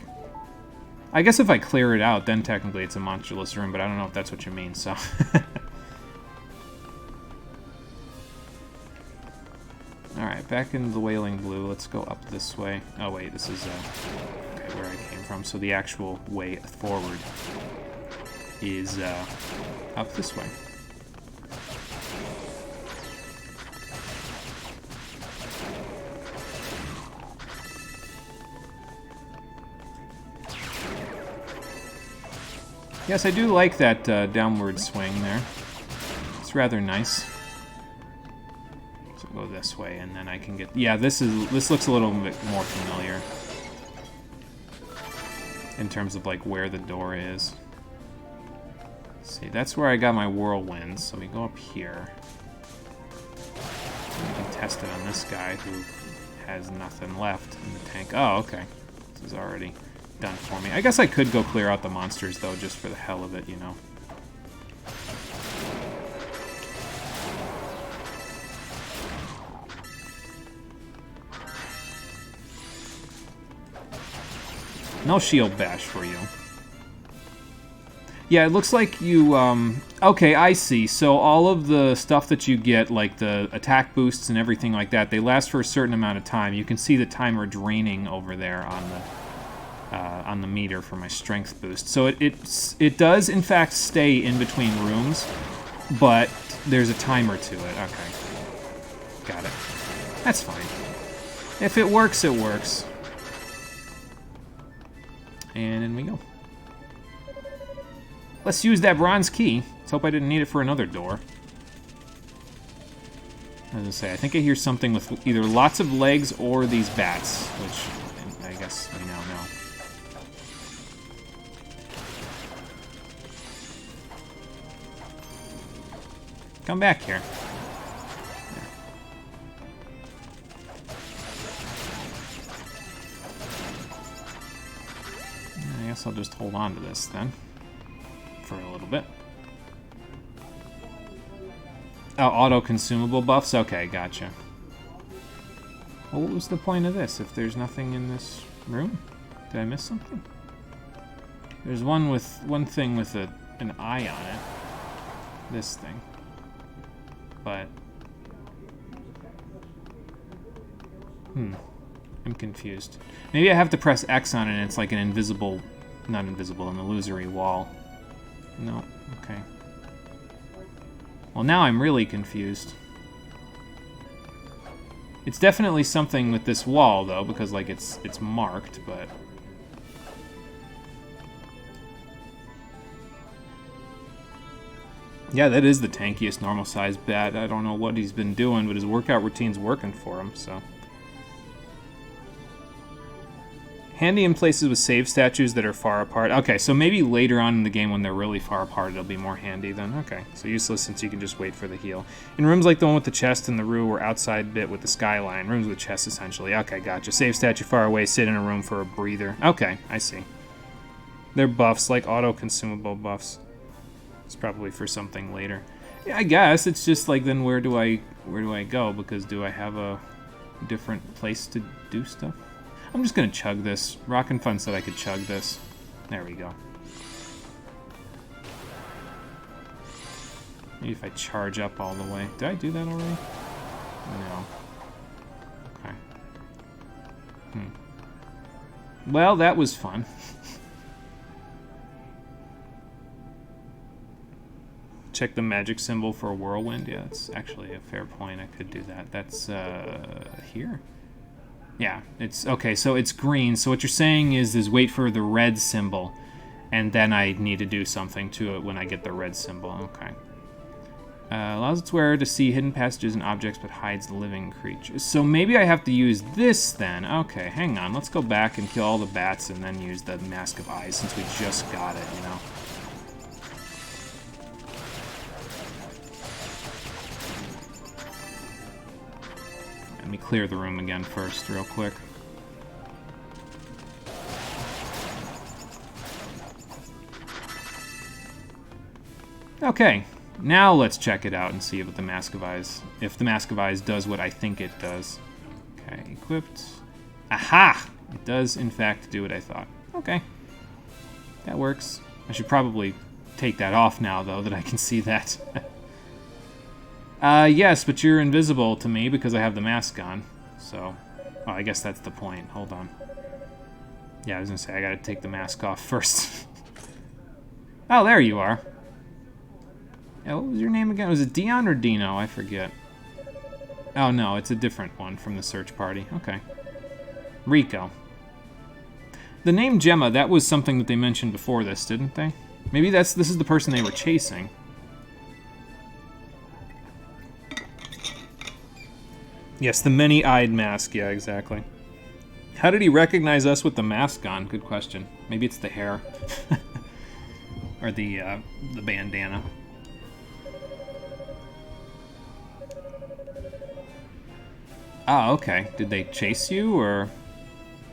I guess if I clear it out, then technically it's a monsterless room, but I don't know if that's what you mean, so... Alright, back into the Wailing Blue. Let's go up this way. Oh, wait, this is okay, where I came from. So the actual way forward is up this way. Yes, I do like that downward swing there. It's rather nice. So go this way, and then I can get... Yeah, this looks a little bit more familiar. in terms of like where the door is. Let's see, that's where I got my whirlwinds, so we go up here. And we can test it on this guy who has nothing left in the tank. Oh, okay. This is already done for me. I guess I could go clear out the monsters, though, just for the hell of it, you know. No shield bash for you. Yeah, it looks like you, okay, I see. So all of the stuff that you get, like the attack boosts and everything like that, they last for a certain amount of time. You can see the timer draining over there on the meter for my strength boost. So it does, in fact, stay in between rooms, but there's a timer to it. Okay. Got it. That's fine. If it works, it works. And in we go. Let's use that bronze key. Let's hope I didn't need it for another door. I was gonna say, I think I hear something with either lots of legs or these bats, which I guess we now know. Come back here. I guess I'll just hold on to this then. For a little bit. Oh, auto-consumable buffs? Okay, gotcha. Well, what was the point of this if there's nothing in this room? Did I miss something? There's one thing with an eye on it. This thing. But... I'm confused. Maybe I have to press X on it and it's like an invisible... Not invisible, an illusory wall. No, okay. Well, now I'm really confused. It's definitely something with this wall, though, because, like, it's marked, but... Yeah, that is the tankiest normal-sized bat. I don't know what he's been doing, but his workout routine's working for him, so... Handy in places with save statues that are far apart. Okay, so maybe later on in the game when they're really far apart, it'll be more handy then. Okay, so useless since you can just wait for the heal. In rooms like the one with the chest and the roof or outside bit with the skyline. Rooms with chest, essentially. Okay, gotcha. Save statue far away, sit in a room for a breather. Okay, I see. They're buffs, like auto-consumable buffs. It's probably for something later. Yeah, I guess. It's just like, then where do I go? Because do I have a different place to do stuff? I'm just gonna chug this. Rockin' Fun said I could chug this. There we go. Maybe if I charge up all the way. Did I do that already? No. Okay. Well, that was fun. Check the magic symbol for a whirlwind. Yeah, that's actually a fair point. I could do that. That's here. Yeah, it's okay, so it's green. So what you're saying is wait for the red symbol, and then I need to do something to it when I get the red symbol. Okay. Allows its wearer to see hidden passages and objects, but hides living creatures. So maybe I have to use this then. Okay, hang on. Let's go back and kill all the bats and then use the Mask of Eyes since we just got it, you know? Let me clear the room again first, real quick. Okay, now let's check it out and see if the Mask of Eyes does what I think it does. Okay, equipped. Aha! It does, in fact, do what I thought. Okay. That works. I should probably take that off now, though, that I can see that. Yes, but you're invisible to me because I have the mask on. So, well, I guess that's the point. Hold on. Yeah, I was gonna say, I gotta take the mask off first. Oh, there you are. Yeah, what was your name again? Was it Dion or Dino? I forget. Oh, no, it's a different one from the search party. Okay. Rico. The name Gemma, that was something that they mentioned before this, didn't they? Maybe this is the person they were chasing. Yes, the many-eyed mask. Yeah, exactly. How did he recognize us with the mask on? Good question. Maybe it's the hair. Or the bandana. Oh, okay. Did they chase you, or...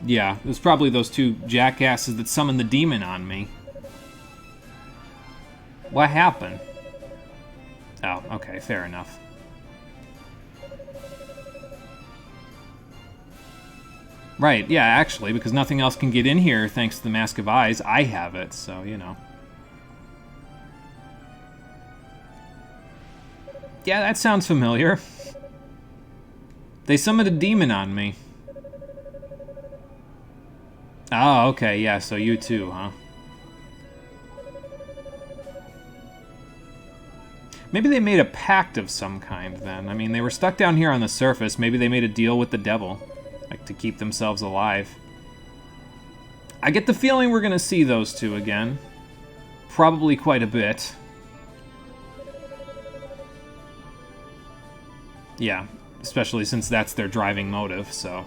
Yeah, it was probably those two jackasses that summoned the demon on me. What happened? Oh, okay, fair enough. Right, yeah, actually, because nothing else can get in here thanks to the Mask of Eyes. I have it, so, you know. Yeah, that sounds familiar. They summoned a demon on me. Oh, okay, yeah, so you too, huh? Maybe they made a pact of some kind, then. I mean, they were stuck down here on the surface. Maybe they made a deal with the devil, like, to keep themselves alive. I get the feeling we're gonna see those two again. Probably quite a bit. Yeah, especially since that's their driving motive, so...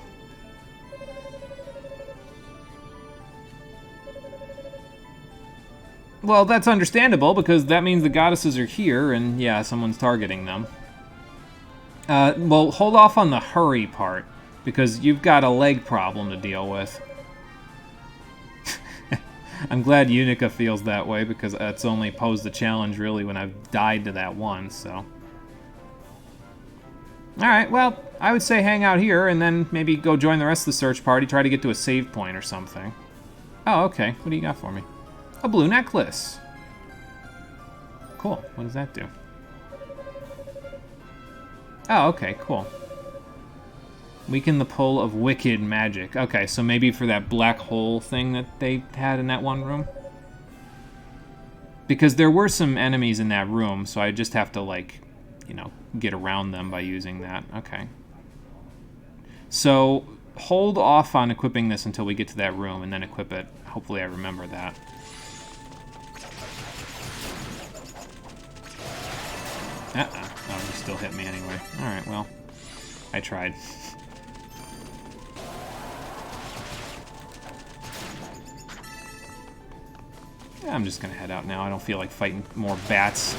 Well, that's understandable, because that means the goddesses are here, and yeah, someone's targeting them. Well, hold off on the hurry part, because you've got a leg problem to deal with. I'm glad Yunica feels that way, because that's only posed a challenge, really, when I've died to that one, so... Alright, well, I would say hang out here, and then maybe go join the rest of the search party, try to get to a save point or something. Oh, okay. What do you got for me? A blue necklace. Cool. What does that do? Oh, okay, cool. Weaken the pull of wicked magic. Okay, so maybe for that black hole thing that they had in that one room? Because there were some enemies in that room, so I just have to, like, you know, get around them by using that. Okay. So, hold off on equipping this until we get to that room, and then equip it. Hopefully I remember that. Oh, you still hit me anyway. Alright, well, I tried. Yeah, I'm just gonna head out now. I don't feel like fighting more bats.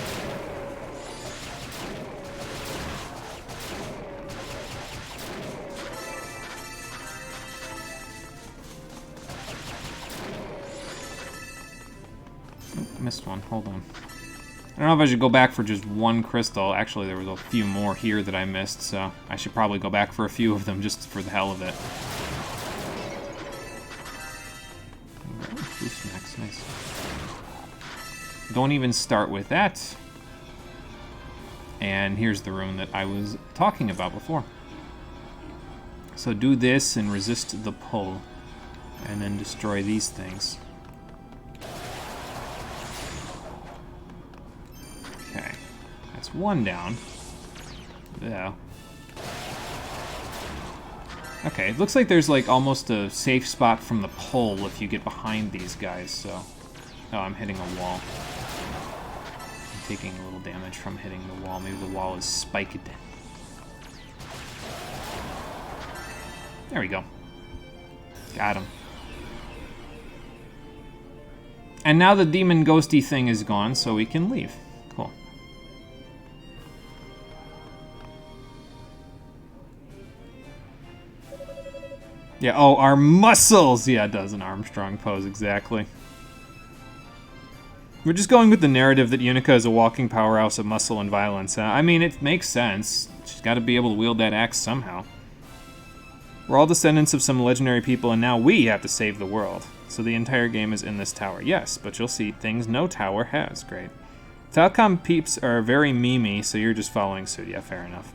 Oh, missed one. Hold on. I don't know if I should go back for just one crystal. Actually, there was a few more here that I missed, so I should probably go back for a few of them just for the hell of it. Boost max, nice. Don't even start with that. And here's the room that I was talking about before. So do this and resist the pull, and then destroy these things. Okay, that's one down. Yeah. Okay, it looks like there's like almost a safe spot from the pole if you get behind these guys, so... Oh, I'm hitting a wall. I'm taking a little damage from hitting the wall. Maybe the wall is spiked. There we go. Got him. And now the demon ghosty thing is gone, so we can leave. Cool. Yeah, oh, our muscles! Yeah, it does an Armstrong pose, exactly. We're just going with the narrative that Yunica is a walking powerhouse of muscle and violence. I mean, it makes sense. She's got to be able to wield that axe somehow. We're all descendants of some legendary people, and now we have to save the world. So the entire game is in this tower. Yes, but you'll see things no tower has. Great. Falcom peeps are very memey, so you're just following suit. Yeah, fair enough.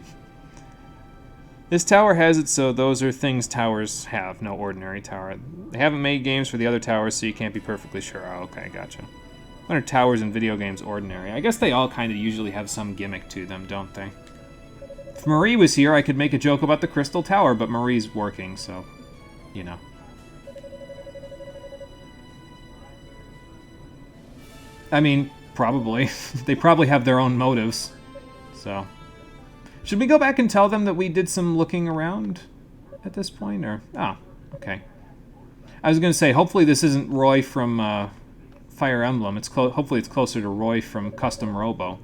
This tower has it, so those are things towers have, no ordinary tower. They haven't made games for the other towers, so you can't be perfectly sure. Oh, okay, gotcha. When are towers in video games ordinary? I guess they all kind of usually have some gimmick to them, don't they? If Marie was here, I could make a joke about the Crystal Tower, but Marie's working, so, you know. I mean, probably. They probably have their own motives, so... Should we go back and tell them that we did some looking around at this point, or... Oh, Okay. I was going to say, hopefully this isn't Roy from Fire Emblem. Hopefully it's closer to Roy from Custom Robo.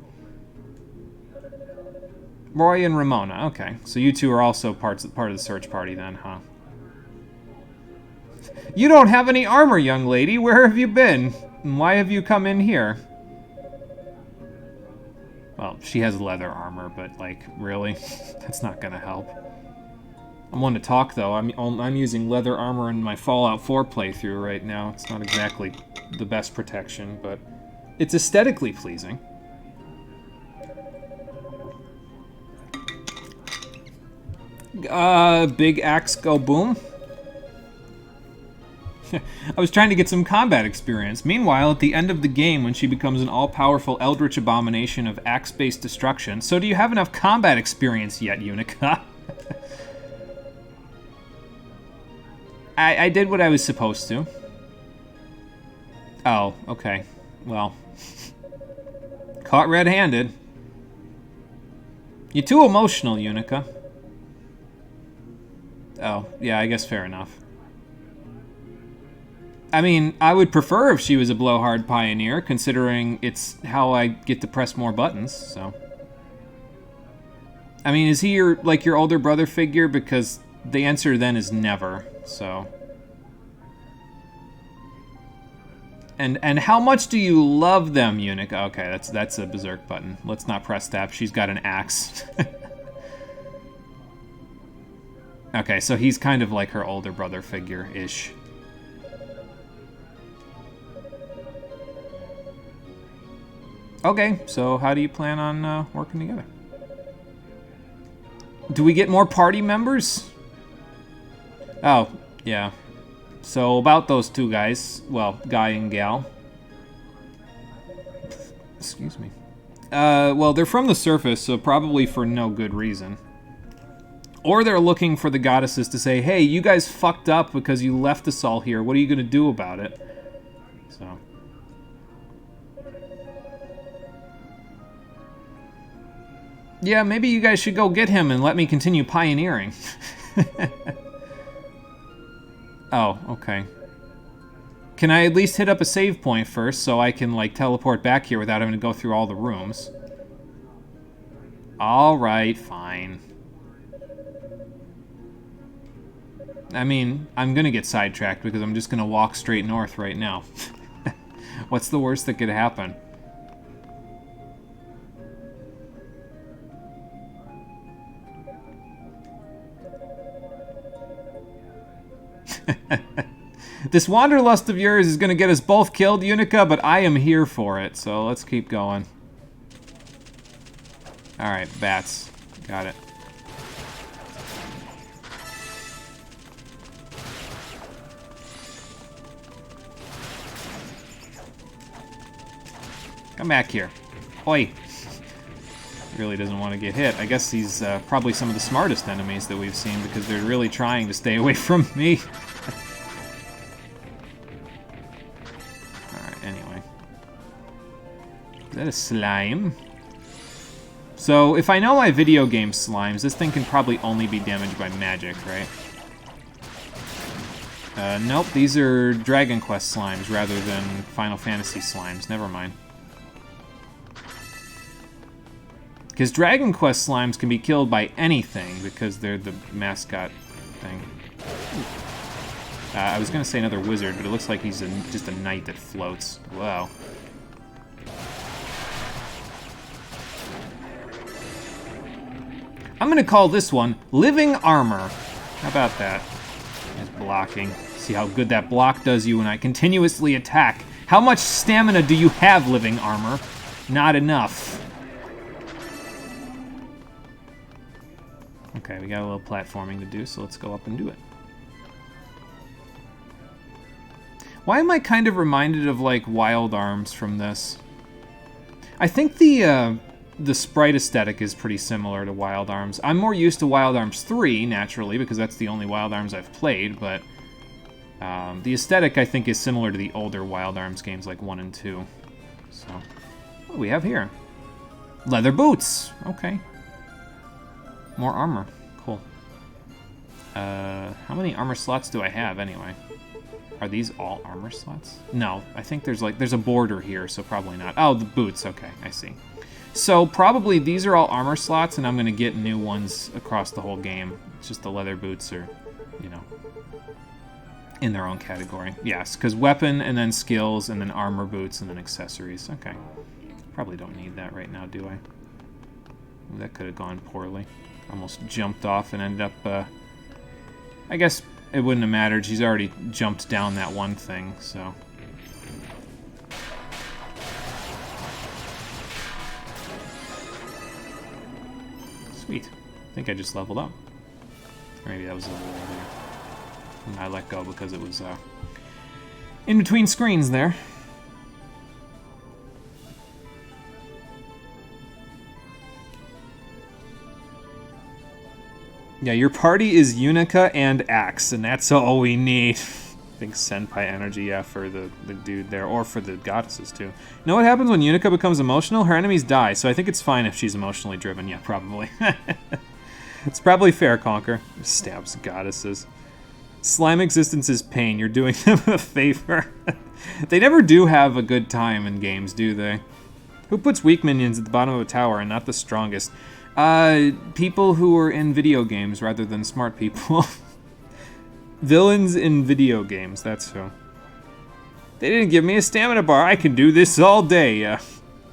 Roy and Ramona. Okay. So you two are also part of the search party then, huh? You don't have any armor, young lady. Where have you been? And why have you come in here? Well, she has leather armor, but, like, really? That's not gonna help. I'm one to talk, though. I'm using leather armor in my Fallout 4 playthrough right now. It's not exactly the best protection, but it's aesthetically pleasing. Big axe go boom. I was trying to get some combat experience. Meanwhile, at the end of the game, when she becomes an all-powerful eldritch abomination of axe-based destruction, so do you have enough combat experience yet, Yunica? I did what I was supposed to. Oh, okay. Well. Caught red-handed. You're too emotional, Yunica. Oh, yeah, I guess fair enough. I mean, I would prefer if she was a blowhard pioneer, considering it's how I get to press more buttons, so. I mean, is he your older brother figure? Because the answer then is never, so. And how much do you love them, Yunica? Okay, that's a berserk button. Let's not press tab. She's got an axe. Okay, so he's kind of like her older brother figure-ish. Okay, so how do you plan on working together? Do we get more party members? Oh, yeah. So about those two guys, well, guy and gal. Excuse me. Well, they're from the surface, so probably for no good reason. Or they're looking for the goddesses to say, hey, you guys fucked up because you left us all here. What are you going to do about it? So. Yeah, maybe you guys should go get him and let me continue pioneering. Oh, okay. Can I at least hit up a save point first so I can, like, teleport back here without having to go through all the rooms? Alright, fine. I mean, I'm gonna get sidetracked because I'm just gonna walk straight north right now. What's the worst that could happen? This wanderlust of yours is gonna get us both killed, Yunica, but I am here for it, so let's keep going. Alright, bats. Got it. Come back here. Oi! Really doesn't want to get hit. I guess he's probably some of the smartest enemies that we've seen because they're really trying to stay away from me. Alright, anyway. Is that a slime? So, if I know my video game slimes, this thing can probably only be damaged by magic, right? Nope, these are Dragon Quest slimes rather than Final Fantasy slimes. Never mind. Because Dragon Quest slimes can be killed by anything because they're the mascot thing. I was going to say another wizard, but it looks like he's just a knight that floats. Wow. I'm going to call this one Living Armor. How about that? Just blocking. See how good that block does you when I continuously attack. How much stamina do you have, Living Armor? Not enough. Okay, we got a little platforming to do, so let's go up and do it. Why am I kind of reminded of, like, Wild Arms from this? I think the sprite aesthetic is pretty similar to Wild Arms. I'm more used to Wild Arms 3, naturally, because that's the only Wild Arms I've played, but the aesthetic, I think, is similar to the older Wild Arms games, like 1 and 2. So, what do we have here? Leather boots! Okay. More armor. Cool. How many armor slots do I have, anyway? Are these all armor slots? No, I think there's a border here, so probably not. Oh, the boots, okay, I see. So probably these are all armor slots, and I'm gonna get new ones across the whole game. It's just the leather boots are, you know, in their own category. Yes, because weapon, and then skills, and then armor boots, and then accessories. Okay. Probably don't need that right now, do I? Ooh, that could have gone poorly. Almost jumped off and ended up, I guess it wouldn't have mattered. She's already jumped down that one thing, so. Sweet. I think I just leveled up. Or maybe that was a little earlier. And I let go because it was in between screens there. Yeah, your party is Yunica and Axe, and that's all we need. I think Senpai energy, yeah, for the dude there, or for the goddesses, too. You know what happens when Yunica becomes emotional? Her enemies die, so I think it's fine if she's emotionally driven. Yeah, probably. It's probably fair, Conquer. Stabs goddesses. Slime existence is pain. You're doing them a favor. They never do have a good time in games, do they? Who puts weak minions at the bottom of a tower and not the strongest? People who are in video games rather than smart people. Villains in video games, that's who. They didn't give me a stamina bar. I can do this all day.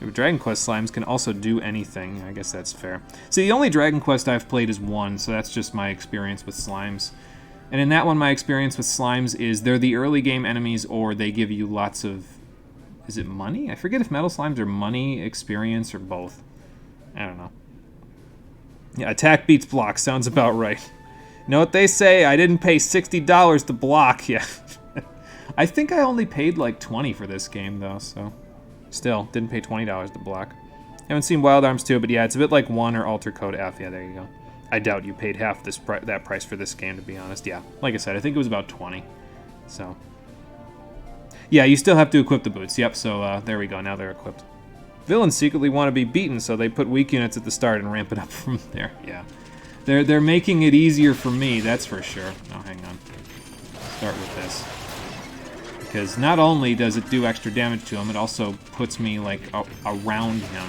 Dragon Quest slimes can also do anything. I guess that's fair. See, the only Dragon Quest I've played is 1, so that's just my experience with slimes. And in that one, my experience with slimes is they're the early game enemies, or they give you lots of... Is it money? I forget if metal slimes are money, experience, or both. I don't know. Yeah, attack beats block. Sounds about right. You know what they say? I didn't pay $60 to block. Yeah. I think I only paid like $20 for this game, though, so... Still, didn't pay $20 to block. Haven't seen Wild Arms 2, but yeah, it's a bit like 1 or Alter Code F. Yeah, there you go. I doubt you paid half that price for this game, to be honest. Yeah, like I said, I think it was about 20. So... Yeah, you still have to equip the boots. Yep, so there we go. Now they're equipped. Villains secretly want to be beaten, so they put weak units at the start and ramp it up from there. Yeah. They're making it easier for me, that's for sure. Oh, hang on. Start with this. Because not only does it do extra damage to him, it also puts me, like, around him.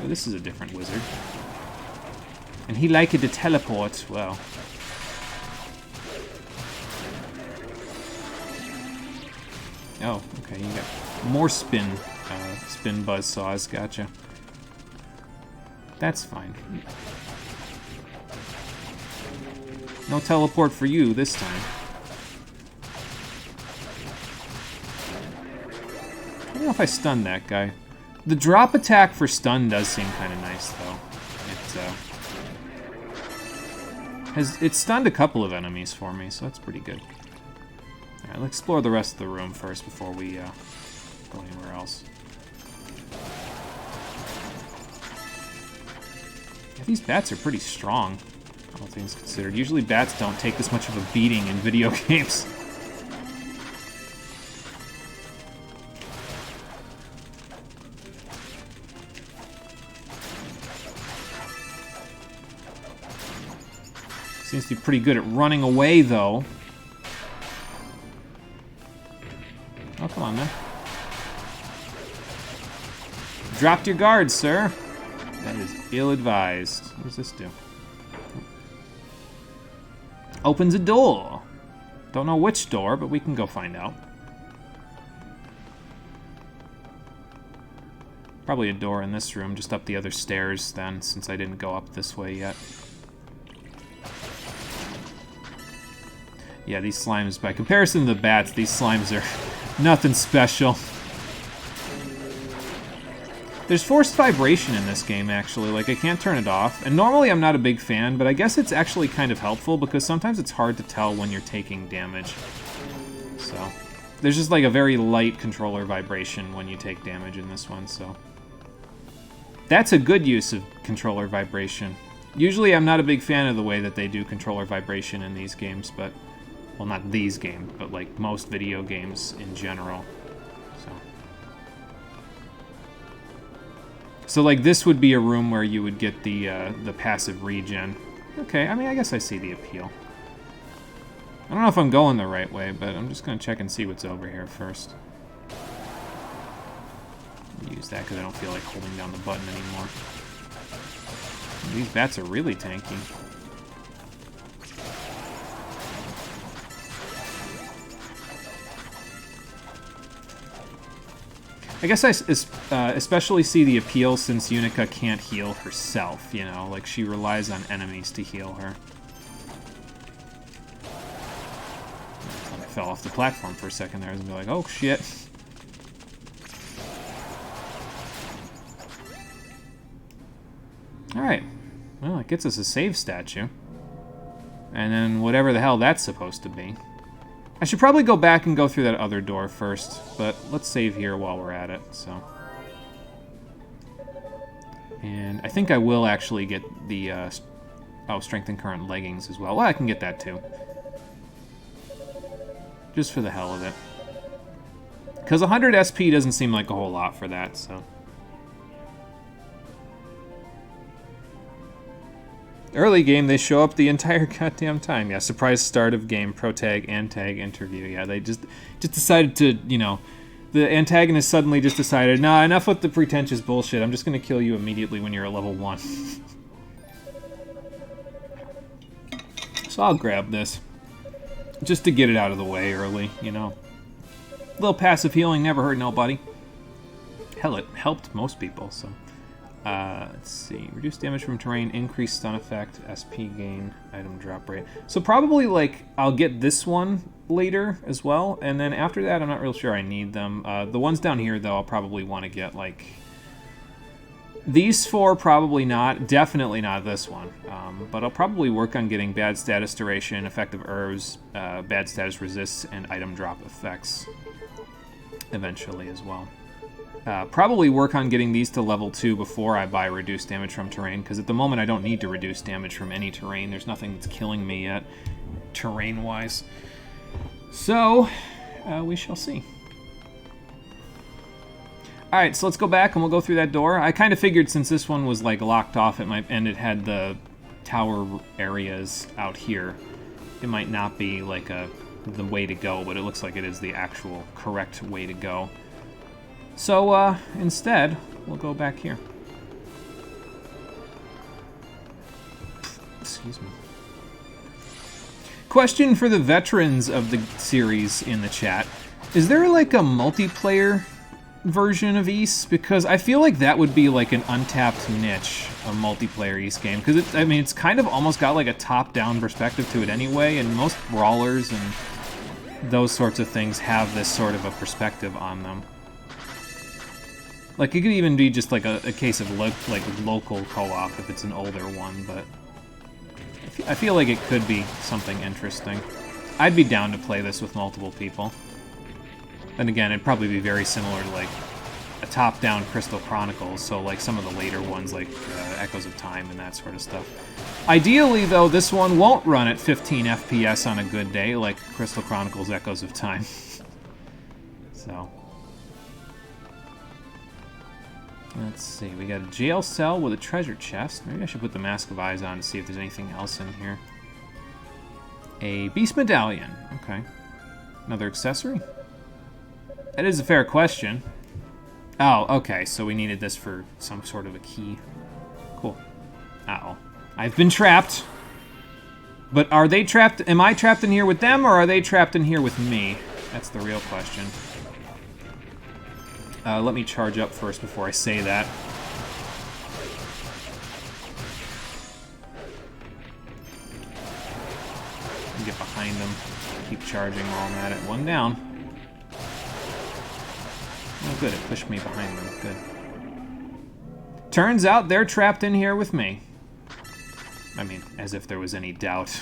Oh, this is a different wizard. And he liked to teleport. Well. Oh, okay, you got more spin buzzsaws, gotcha. That's fine. No teleport for you this time. I don't know if I stunned that guy. The drop attack for stun does seem kind of nice, though. It's stunned a couple of enemies for me, so that's pretty good. Alright, let's explore the rest of the room first before we go anywhere else. Yeah, these bats are pretty strong, all things considered. Usually bats don't take this much of a beating in video games. Seems to be pretty good at running away, though. Oh, come on, man. Dropped your guard, sir. That is ill-advised. What does this do? Opens a door. Don't know which door, but we can go find out. Probably a door in this room, just up the other stairs then, since I didn't go up this way yet. Yeah, these slimes, by comparison to the bats, these slimes are nothing special. There's forced vibration in this game, actually. Like, I can't turn it off. And normally I'm not a big fan, but I guess it's actually kind of helpful because sometimes it's hard to tell when you're taking damage. So, there's just like a very light controller vibration when you take damage in this one, so. That's a good use of controller vibration. Usually I'm not a big fan of the way that they do controller vibration in these games, but... Well, not these games, but like most video games in general. So like this would be a room where you would get the passive regen. Okay, I mean, I guess I see the appeal. I don't know if I'm going the right way, but I'm just going to check and see what's over here first. Use that because I don't feel like holding down the button anymore. These bats are really tanky. I guess I especially see the appeal since Yunica can't heal herself, you know? Like, she relies on enemies to heal her. I fell off the platform for a second there. I was gonna be like, oh, shit. Alright. Well, it gets us a save statue. And then whatever the hell that's supposed to be. I should probably go back and go through that other door first, but let's save here while we're at it, so. And I think I will actually get the, Strength and Current leggings as well. Well, I can get that too. Just for the hell of it. Because 100 SP doesn't seem like a whole lot for that, so. Early game, they show up the entire goddamn time. Yeah, surprise start of game, pro tag, and tag interview. Yeah, they just decided to, you know, the antagonist suddenly just decided, nah, enough with the pretentious bullshit. I'm just going to kill you immediately when you're at level 1. So I'll grab this. Just to get it out of the way early, you know. A little passive healing never hurt nobody. Hell, it helped most people, so. Let's see. Reduce damage from terrain, increase stun effect, SP gain, item drop rate. So probably, like, I'll get this one later as well, and then after that, I'm not real sure I need them. The ones down here, though, I'll probably want to get, like... These 4, probably not. Definitely not this one. But I'll probably work on getting bad status duration, effective herbs, bad status resists, and item drop effects eventually as well. Probably work on getting these to level 2 before I buy reduced damage from terrain, because at the moment I don't need to reduce damage from any terrain. There's nothing that's killing me yet, terrain-wise. So, we shall see. Alright, so let's go back and we'll go through that door. I kind of figured since this one was like locked off and it had the tower areas out here, it might not be like the way to go, but it looks like it is the actual correct way to go. So, instead, we'll go back here. Excuse me. Question for the veterans of the series in the chat. Is there, like, a multiplayer version of Ys? Because I feel like that would be, like, an untapped niche, a multiplayer Ys game. Because, I mean, it's kind of almost got, like, a top-down perspective to it anyway, and most brawlers and those sorts of things have this sort of a perspective on them. Like, it could even be just, like, a case of, local co-op if it's an older one, but I feel like it could be something interesting. I'd be down to play this with multiple people. Then again, it'd probably be very similar to, like, a top-down Crystal Chronicles, so, like, some of the later ones, like Echoes of Time and that sort of stuff. Ideally, though, this one won't run at 15 FPS on a good day, like Crystal Chronicles Echoes of Time. So... Let's see, we got a jail cell with a treasure chest. Maybe I should put the Mask of Eyes on to see if there's anything else in here. A beast medallion. Okay. Another accessory? That is a fair question. Oh, okay, so we needed this for some sort of a key. Cool. Uh-oh. I've been trapped. But are they trapped? Am I trapped in here with them, or are they trapped in here with me? That's the real question. Let me charge up first before I say that. Get behind them. Keep charging while I'm at it. One down. Oh, good. It pushed me behind them. Good. Turns out they're trapped in here with me. I mean, as if there was any doubt.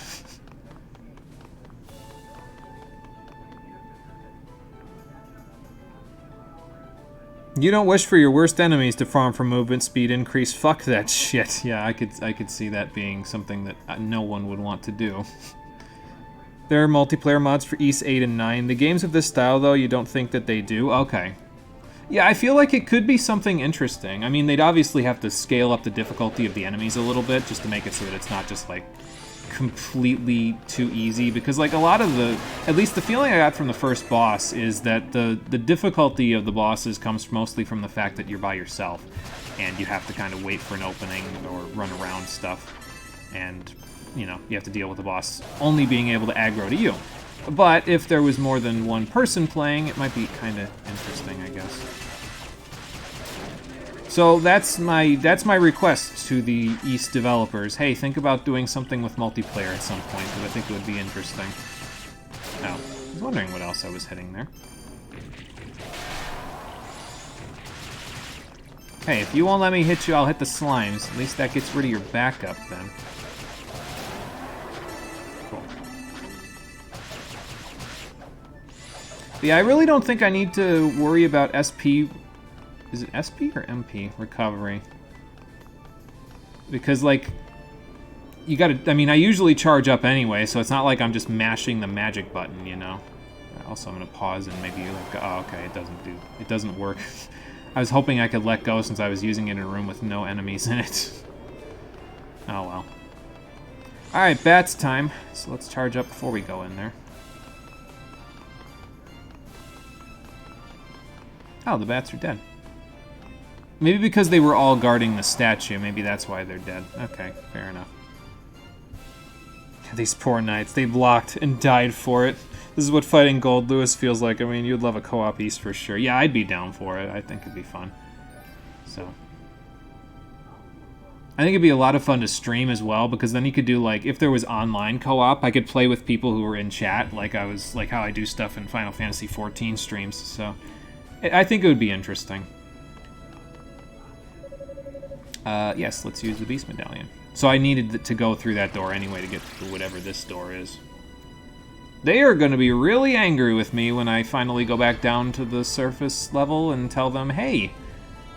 You don't wish for your worst enemies to farm for movement speed increase. Fuck that shit. Yeah, I could see that being something that no one would want to do. There are multiplayer mods for Ys 8 and 9. The games of this style, though, you don't think that they do? Okay. Yeah, I feel like it could be something interesting. I mean, they'd obviously have to scale up the difficulty of the enemies a little bit just to make it so that it's not just, like, completely too easy, because like a lot of the, at least the feeling I got from the first boss is that the difficulty of the bosses comes mostly from the fact that you're by yourself and you have to kind of wait for an opening or run around stuff, and you know, you have to deal with the boss only being able to aggro to you. But if there was more than one person playing, it might be kind of interesting, I guess. So that's my request to the East developers. Hey, think about doing something with multiplayer at some point, because I think it would be interesting. Oh, I was wondering what else I was hitting there. Hey, if you won't let me hit you, I'll hit the slimes. At least that gets rid of your backup then. Cool. But yeah, I really don't think I need to worry about SP... Is it SP or MP recovery? Because, like, you gotta... I mean, I usually charge up anyway, so it's not like I'm just mashing the magic button, you know? Also, I'm gonna pause and maybe let go. Oh, okay, it doesn't work. I was hoping I could let go since I was using it in a room with no enemies in it. Oh, well. Alright, bats time. So let's charge up before we go in there. Oh, the bats are dead. Maybe because they were all guarding the statue. Maybe that's why they're dead. Okay, fair enough. These poor knights. They blocked and died for it. This is what fighting Gold Lewis feels like. I mean, you'd love a co-op East for sure. Yeah, I'd be down for it. I think it'd be fun. So... I think it'd be a lot of fun to stream as well, because then you could do, like, if there was online co-op, I could play with people who were in chat, like how I do stuff in Final Fantasy XIV streams. So I think it would be interesting. Yes, let's use the Beast Medallion. So I needed to go through that door anyway to get to whatever this door is. They are going to be really angry with me when I finally go back down to the surface level and tell them, hey,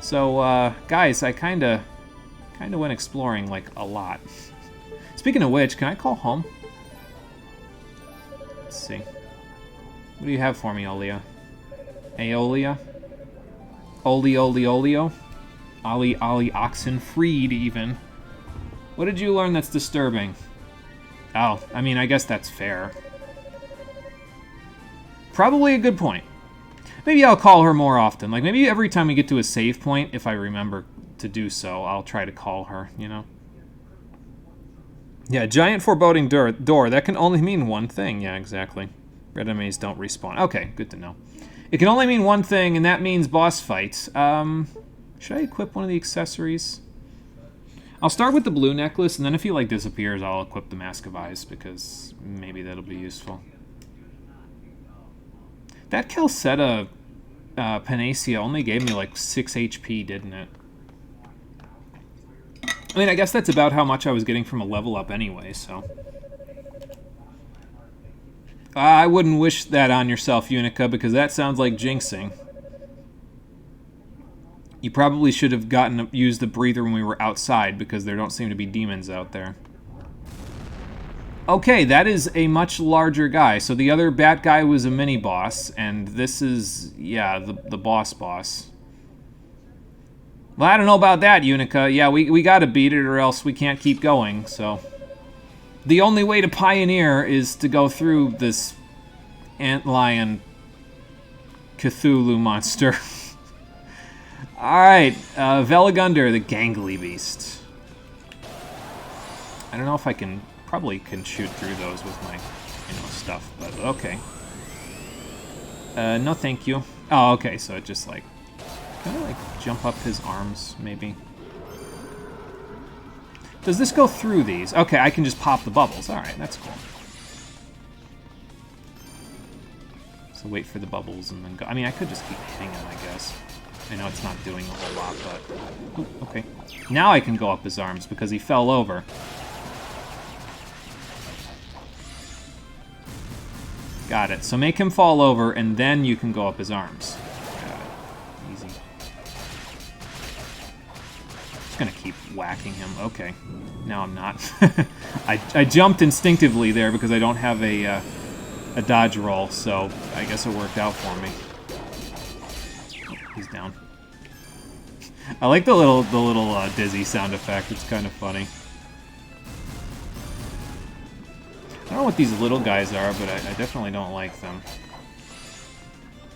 so, guys, I kind of went exploring, like, a lot. Speaking of which, can I call home? Let's see. What do you have for me, Olia? Aeolia? Olio? Ollie Oxenfried, even. What did you learn that's disturbing? Oh, I mean, I guess that's fair. Probably a good point. Maybe I'll call her more often. Like, maybe every time we get to a save point, if I remember to do so, I'll try to call her, you know? Yeah, giant foreboding door. That can only mean one thing. Yeah, exactly. Red enemies don't respawn. Okay, good to know. It can only mean one thing, and that means boss fights. Should I equip one of the accessories? I'll start with the blue necklace, and then if he, like, disappears, I'll equip the Mask of Eyes, because maybe that'll be useful. That Calceta Panacea only gave me, like, 6 HP, didn't it? I mean, I guess that's about how much I was getting from a level up anyway, so... I wouldn't wish that on yourself, Yunica, because that sounds like jinxing. You probably should have used the breather when we were outside, because there don't seem to be demons out there. Okay, that is a much larger guy. So the other bat guy was a mini-boss, and this is, yeah, the boss. Well, I don't know about that, Yunica. Yeah, we gotta beat it, or else we can't keep going, so... The only way to pioneer is to go through this antlion Cthulhu monster. Alright, Velagunder, the gangly beast. I don't know if I can... Probably can shoot through those with my, stuff, but okay. No thank you. Oh, okay, so it just, like... Can I, like, jump up his arms, maybe? Does this go through these? Okay, I can just pop the bubbles. Alright, that's cool. So wait for the bubbles and then go. I mean, I could just keep hitting him, I guess. I know it's not doing a whole lot, but... Ooh, okay. Now I can go up his arms because he fell over. Got it. So make him fall over, and then you can go up his arms. Got it. Easy. Just gonna keep whacking him. Okay. Now I'm not. I jumped instinctively there because I don't have a dodge roll, so I guess it worked out for me. Oh, he's down. I like the little dizzy sound effect. It's kind of funny. know what these little guys are, but I definitely don't like them.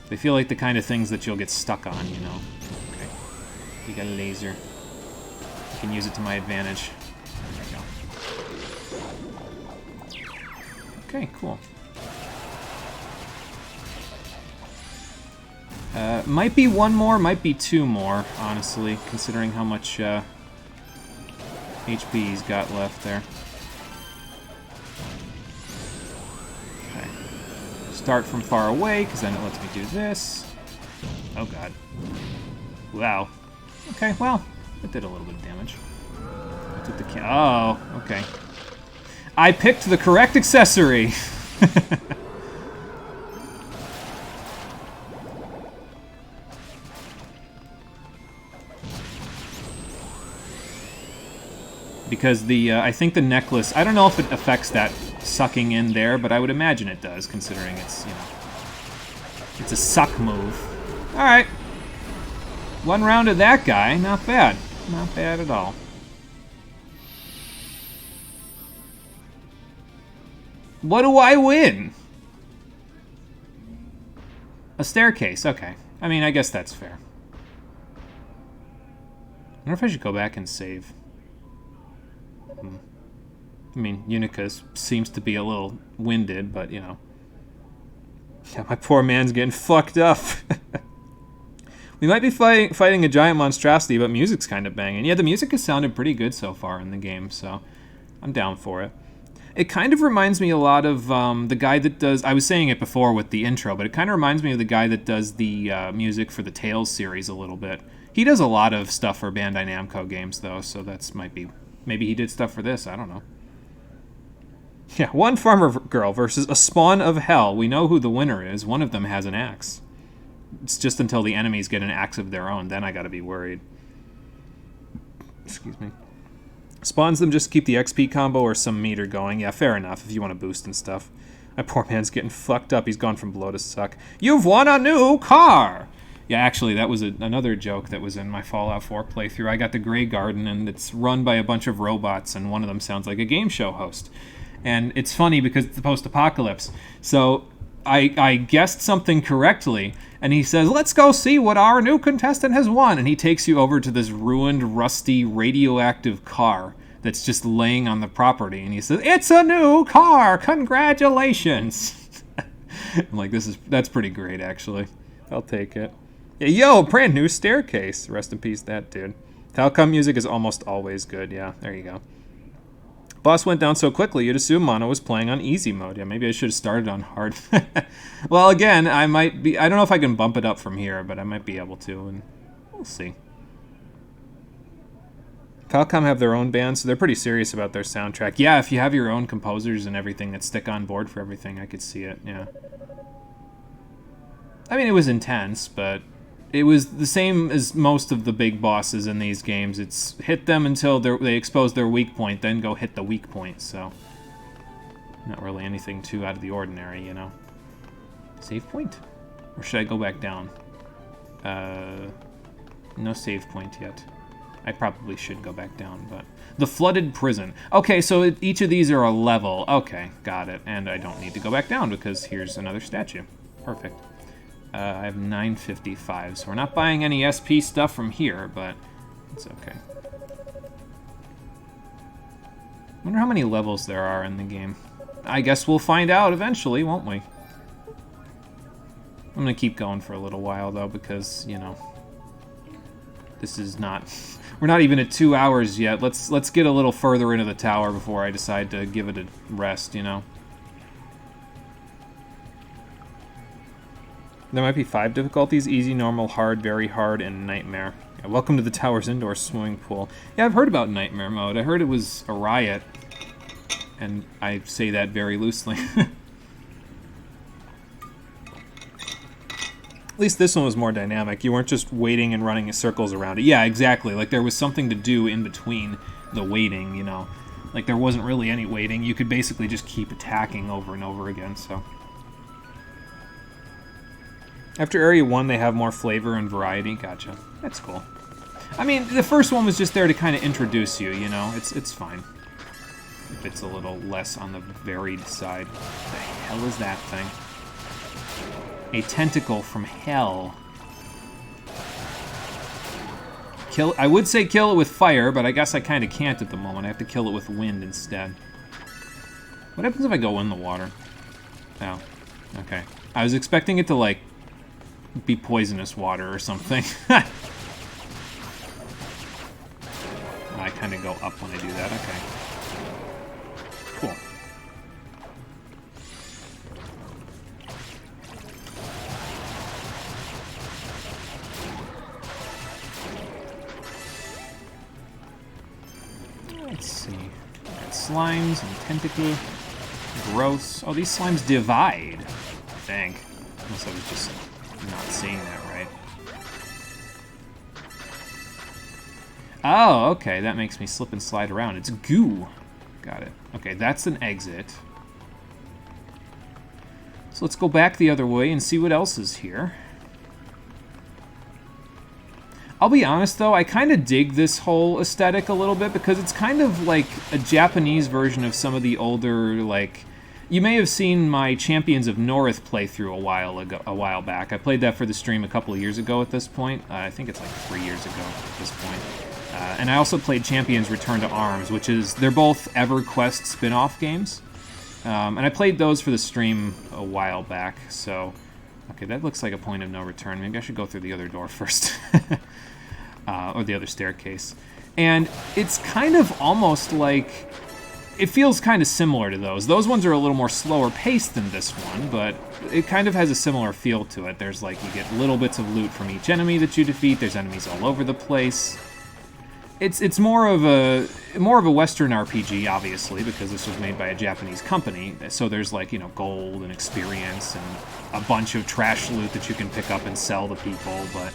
They feel like the kind of things that you'll get stuck on, you know. Okay. You got a laser. I can use it to my advantage. There we go. Okay, cool. Might be one more, might be two more, honestly, considering how much HP he's got left there. Okay. Start from far away, because then it lets me do this. Oh god. Wow. Okay, well, it did a little bit of damage. I took the oh, okay. I picked the correct accessory! Because I think the necklace, I don't know if it affects that sucking in there, but I would imagine it does, considering it's, you know, it's a suck move. Alright. One round of that guy, not bad. Not bad at all. What do I win? A staircase, okay. I mean, I guess that's fair. I wonder if I should go back and save. I mean, Yunica seems to be a little winded, but, you know. Yeah, my poor man's getting fucked up. We might be fighting a giant monstrosity, but music's kind of banging. Yeah, the music has sounded pretty good so far in the game, so I'm down for it. It kind of reminds me a lot of the guy that does... I was saying it before with the intro, but it kind of reminds me of the guy that does the music for the Tales series a little bit. He does a lot of stuff for Bandai Namco games, though, so that's might be... Maybe he did stuff for this, I don't know. Yeah, one farmer girl versus a spawn of hell. We know who the winner is. One of them has an axe. It's just until the enemies get an axe of their own, then I gotta be worried. Excuse me. Spawns them just to keep the XP combo or some meter going. Yeah, fair enough, if you want to boost and stuff. My poor man's getting fucked up. He's gone from blow to suck. You've won a new car! Yeah, actually, that was another joke that was in my Fallout 4 playthrough. I got the Grey Garden, and it's run by a bunch of robots, and one of them sounds like a game show host. And it's funny because it's the post-apocalypse. So I guessed something correctly, and he says, let's go see what our new contestant has won. And he takes you over to this ruined, rusty, radioactive car that's just laying on the property. And he says, it's a new car! Congratulations! I'm like, that's pretty great, actually. I'll take it. Yeah, yo, brand new staircase. Rest in peace, that dude. Falcom music is almost always good. Yeah, there you go. Boss went down so quickly, you'd assume Mono was playing on easy mode. Yeah, maybe I should have started on hard. Well, again, I don't know if I can bump it up from here, but I might be able to, and we'll see. Falcom have their own band, so they're pretty serious about their soundtrack. Yeah, if you have your own composers and everything that stick on board for everything, I could see it, yeah. I mean, it was intense, but it was the same as most of the big bosses in these games. It's hit them until they expose their weak point, then go hit the weak point, so... Not really anything too out of the ordinary, you know. Save point? Or should I go back down? No save point yet. I probably should go back down, but... The Flooded Prison. Okay, so each of these are a level. Okay, got it. And I don't need to go back down because here's another statue. Perfect. I have 955, so we're not buying any SP stuff from here, but it's okay. Wonder how many levels there are in the game. I guess we'll find out eventually, won't we? I'm gonna keep going for a little while, though, because, you know, this is not... We're not even at 2 hours yet. Let's get a little further into the tower before I decide to give it a rest, you know? There might be 5 difficulties: easy, normal, hard, very hard, and nightmare. Yeah, welcome to the tower's indoor swimming pool. Yeah, I've heard about nightmare mode. I heard it was a riot, and I say that very loosely. At least this one was more dynamic. You weren't just waiting and running in circles around it. Yeah, exactly. Like, there was something to do in between the waiting, you know. Like, there wasn't really any waiting. You could basically just keep attacking over and over again, so... After Area 1, they have more flavor and variety. Gotcha. That's cool. I mean, the first one was just there to kind of introduce you, you know? It's fine. if it's a little less on the varied side. What the hell is that thing? A tentacle from hell. I would say kill it with fire, but I guess I kind of can't at the moment. I have to kill it with wind instead. What happens if I go in the water? Oh, okay. I was expecting it to, like, be poisonous water or something. I kind of go up when I do that. Okay. Cool. Let's see. Got slimes and tentacle. Gross. Oh, these slimes divide, I think. Unless I was just not seeing that right. Oh, okay. That makes me slip and slide around. It's goo. Got it. Okay, that's an exit. So let's go back the other way and see what else is here. I'll be honest, though, I kind of dig this whole aesthetic a little bit because it's kind of like a Japanese version of some of the older, like... You may have seen my Champions of North playthrough a while back. I played that for the stream a couple of years ago at this point. I think it's like 3 years ago at this point. And I also played Champions Return to Arms, which is... They're both EverQuest spin-off games. And I played those for the stream a while back, so... Okay, that looks like a point of no return. Maybe I should go through the other door first. Or the other staircase. And it's kind of almost like... It feels kind of similar to those. Those ones are a little more slower paced than this one, but it kind of has a similar feel to it. There's like, you get little bits of loot from each enemy that you defeat. There's enemies all over the place. It's more of a Western RPG, obviously, because this was made by a Japanese company. So there's like, you know, gold and experience and a bunch of trash loot that you can pick up and sell to people, but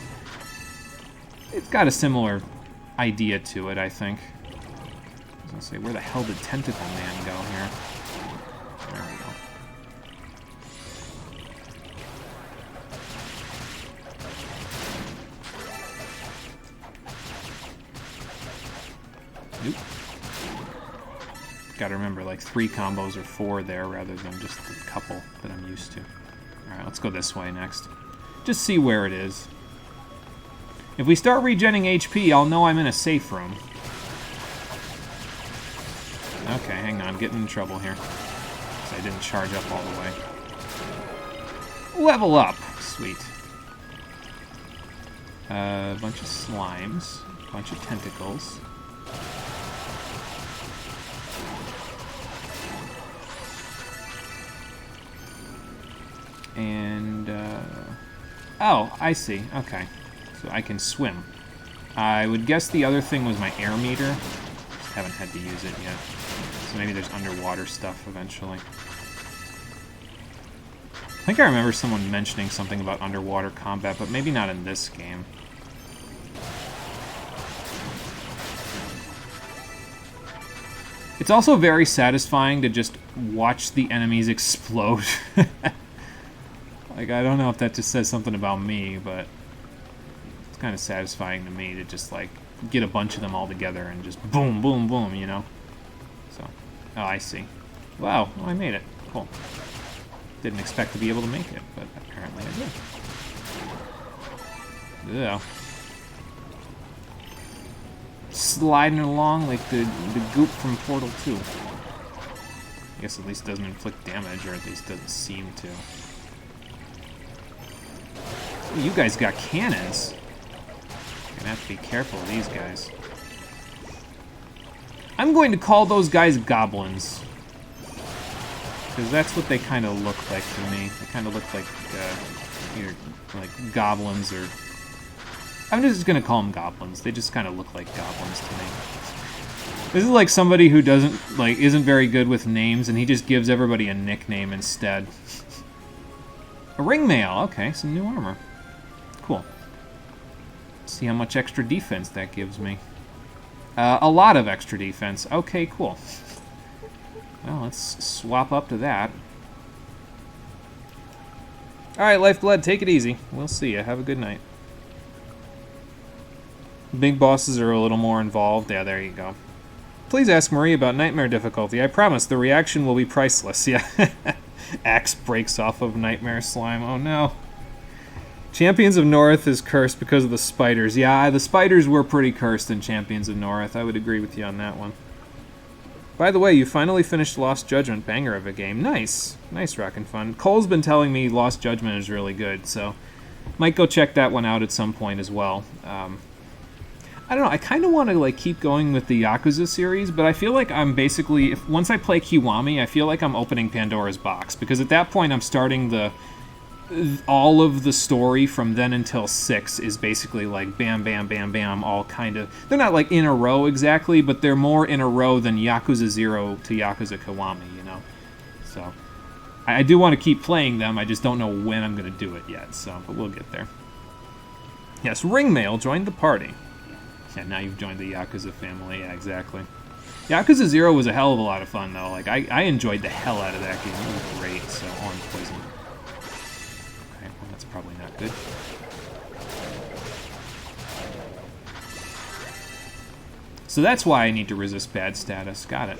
it's got a similar idea to it, I think. I was gonna say, where the hell did Tentacle Man go here? There we go. Nope. Gotta remember, like 3 combos or 4 there rather than just the couple that I'm used to. Alright, let's go this way next. Just see where it is. If we start regenning HP, I'll know I'm in a safe room. Okay, hang on, getting in trouble here. Because I didn't charge up all the way. Level up! Sweet. A bunch of slimes. A bunch of tentacles. And, oh, I see. Okay. So I can swim. I would guess the other thing was my air meter. Just haven't had to use it yet. So maybe there's underwater stuff eventually. I think I remember someone mentioning something about underwater combat, but maybe not in this game. It's also very satisfying to just watch the enemies explode. Like, I don't know if that just says something about me, but it's kind of satisfying to me to just, like, get a bunch of them all together and just boom, boom, boom, you know? So, oh, I see. Wow, well, I made it. Cool. Didn't expect to be able to make it, but apparently I did. Yeah. Sliding along like the goop from Portal 2. I guess at least doesn't inflict damage, or at least doesn't seem to. Ooh, you guys got cannons. Gonna have to be careful of these guys. I'm going to call those guys goblins. Because that's what they kind of look like to me. They kind of look like, either, like goblins or... I'm just going to call them goblins. They just kind of look like goblins to me. This is like somebody who isn't very good with names, and he just gives everybody a nickname instead. A ring mail. Okay, some new armor. Cool. Let's see how much extra defense that gives me. A lot of extra defense. Okay, cool. Well, let's swap up to that. Alright, Lifeblood, take it easy. We'll see ya. Have a good night. Big bosses are a little more involved. Yeah, there you go. Please ask Marie about Nightmare difficulty. I promise the reaction will be priceless. Yeah. Axe breaks off of Nightmare slime. Oh no. Champions of North is cursed because of the spiders. Yeah, the spiders were pretty cursed in Champions of North. I would agree with you on that one. By the way, you finally finished Lost Judgment. Banger of a game. Nice. Nice, Rockin' Fun. Cole's been telling me Lost Judgment is really good, so might go check that one out at some point as well. I don't know, I kind of want to like keep going with the Yakuza series, but I feel like I'm basically, once I play Kiwami, I feel like I'm opening Pandora's box, because at that point I'm starting all of the story from then until 6 is basically like bam, bam, bam, bam, all kind of... They're not like in a row exactly, but they're more in a row than Yakuza 0 to Yakuza Kiwami, you know? So, I do want to keep playing them, I just don't know when I'm going to do it yet, so, but we'll get there. Yes, Ringmail joined the party. Yeah, now you've joined the Yakuza family, yeah, exactly. Yakuza 0 was a hell of a lot of fun, though. Like, I enjoyed the hell out of that game. It was great, so orange poison. Okay, well, that's probably not good. So that's why I need to resist bad status. Got it.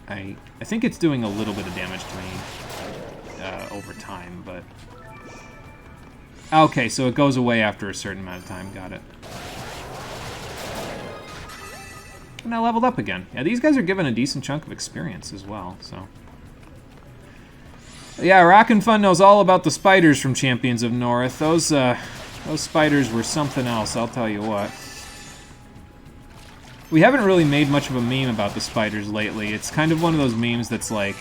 I think it's doing a little bit of damage to me over time, but... Okay, so it goes away after a certain amount of time. Got it. And I leveled up again. Yeah, these guys are given a decent chunk of experience as well, so... Yeah, Rockin' Fun knows all about the spiders from Champions of North. Those spiders were something else, I'll tell you what. We haven't really made much of a meme about the spiders lately. It's kind of one of those memes that's like...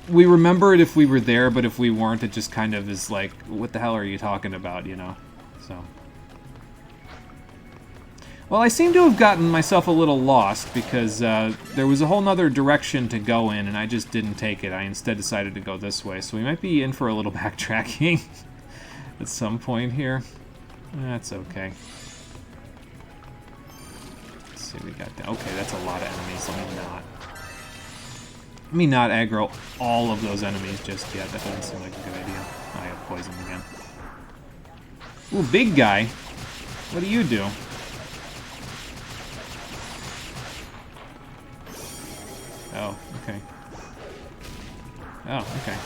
We remember it if we were there, but if we weren't, it just kind of is like, what the hell are you talking about, you know? So... Well, I seem to have gotten myself a little lost, because there was a whole nother direction to go in, and I just didn't take it. I instead decided to go this way, so we might be in for a little backtracking at some point here. That's okay. Let's see, we got... Okay, that's a lot of enemies. Let me not aggro all of those enemies just yet. That doesn't seem like a good idea. I have poison again. Ooh, big guy. What do you do? Oh, okay. Oh, okay.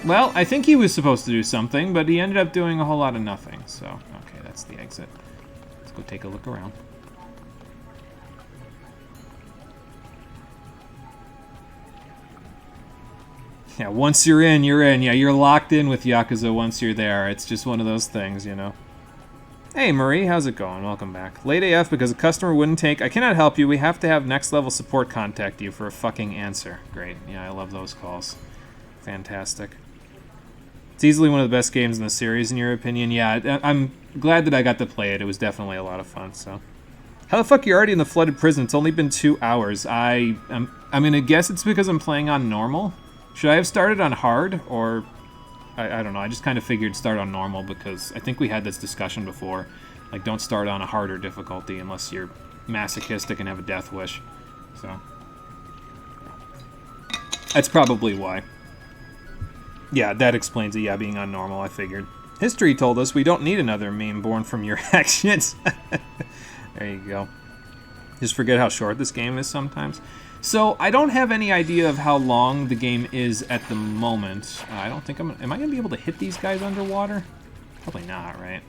Well, I think he was supposed to do something, but he ended up doing a whole lot of nothing. So, okay, that's the exit. Let's go take a look around. Yeah, once you're in, you're in. Yeah, you're locked in with Yakuza once you're there. It's just one of those things, you know. Hey, Marie, how's it going? Welcome back. Late AF because a customer wouldn't take... I cannot help you. We have to have next level support contact you for a fucking answer. Great. Yeah, I love those calls. Fantastic. It's easily one of the best games in the series, in your opinion. Yeah, I'm glad that I got to play it. It was definitely a lot of fun, so... How the fuck are you already in the flooded prison? It's only been 2 hours. I'm gonna guess it's because I'm playing on normal. Should I have started on hard, or... I don't know, I just kind of figured start on normal because I think we had this discussion before. Like, don't start on a harder difficulty unless you're masochistic and have a death wish. So... That's probably why. Yeah, that explains it, yeah, being on normal, I figured. History told us we don't need another meme born from your actions. There you go. Just forget how short this game is sometimes. So, I don't have any idea of how long the game is at the moment. I don't think am I going to be able to hit these guys underwater? Probably not, right?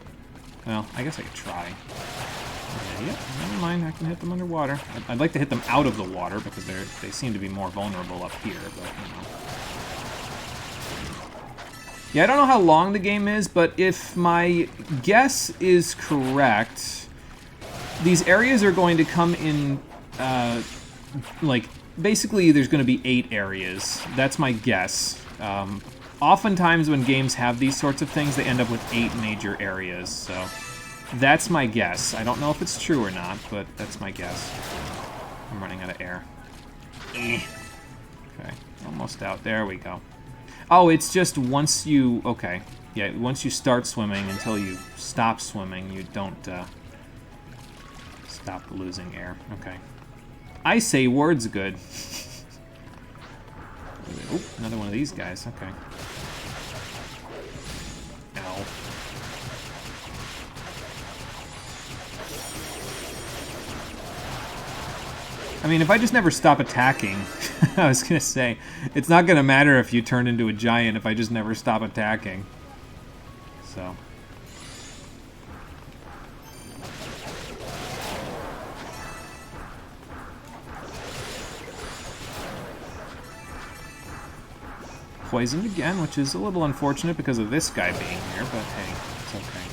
Well, I guess I could try. Yep, never mind, I can hit them underwater. I'd like to hit them out of the water, because they seem to be more vulnerable up here, but, you know. Yeah, I don't know how long the game is, but if my guess is correct, these areas are going to come in... like, basically there's going to be 8 areas. That's my guess. Oftentimes when games have these sorts of things, they end up with 8 major areas, so that's my guess. I don't know if it's true or not, but that's my guess. I'm running out of air. Okay, almost out. There we go. Oh, it's just once you... Okay, yeah, once you start swimming until you stop swimming, you don't stop losing air. Okay. I say words good. Oop, another one of these guys. Okay. hell. I mean, if I just never stop attacking, I was gonna say, it's not gonna matter if you turn into a giant if I just never stop attacking. So. Poisoned again, which is a little unfortunate because of this guy being here, but hey, it's okay.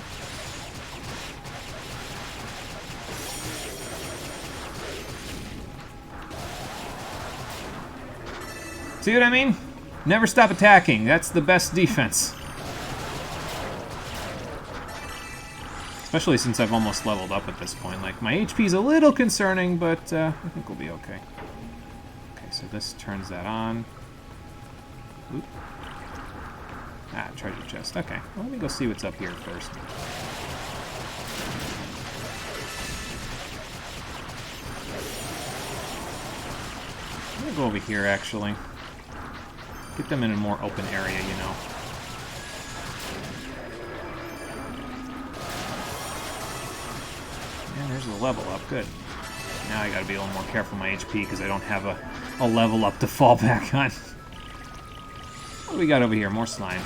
See what I mean? Never stop attacking. That's the best defense. Especially since I've almost leveled up at this point. Like, my HP's a little concerning, but I think we'll be okay. Okay, so this turns that on. Oop. Ah, treasure chest. Okay, well, let me go see what's up here first. I'm gonna go over here, actually. Get them in a more open area, you know. And there's the level up. Good. Now I gotta be a little more careful with my HP because I don't have a level up to fall back on. What do we got over here? More slime.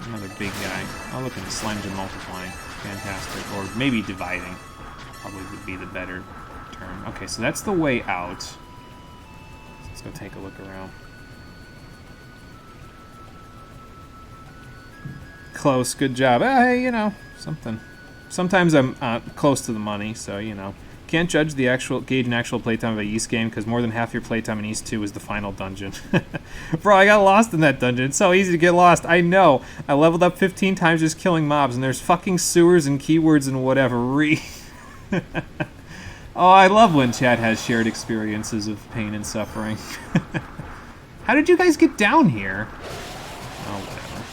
Another big guy. Oh, look at the slimes are multiplying. Fantastic. Or maybe dividing. Probably would be the better term. Okay, so that's the way out. Let's go take a look around. Close, good job. Hey, you know, something. Sometimes I'm close to the money, so, you know. Can't gauge an actual playtime of a Ys game because more than half your playtime in Ys 2 is the final dungeon. Bro, I got lost in that dungeon. It's so easy to get lost. I know. I leveled up 15 times just killing mobs, and there's fucking sewers and keywords and whatever. Oh, I love when chat has shared experiences of pain and suffering. How did you guys get down here? Oh, whatever.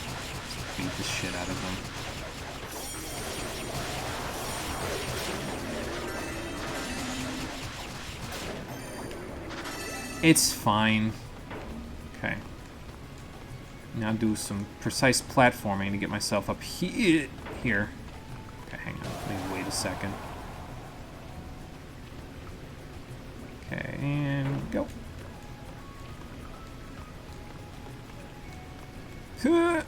Just beat the shit out of them. It's fine. Okay. Now do some precise platforming to get myself up here. Okay, hang on. Let me wait a second. Okay, and go. Oh,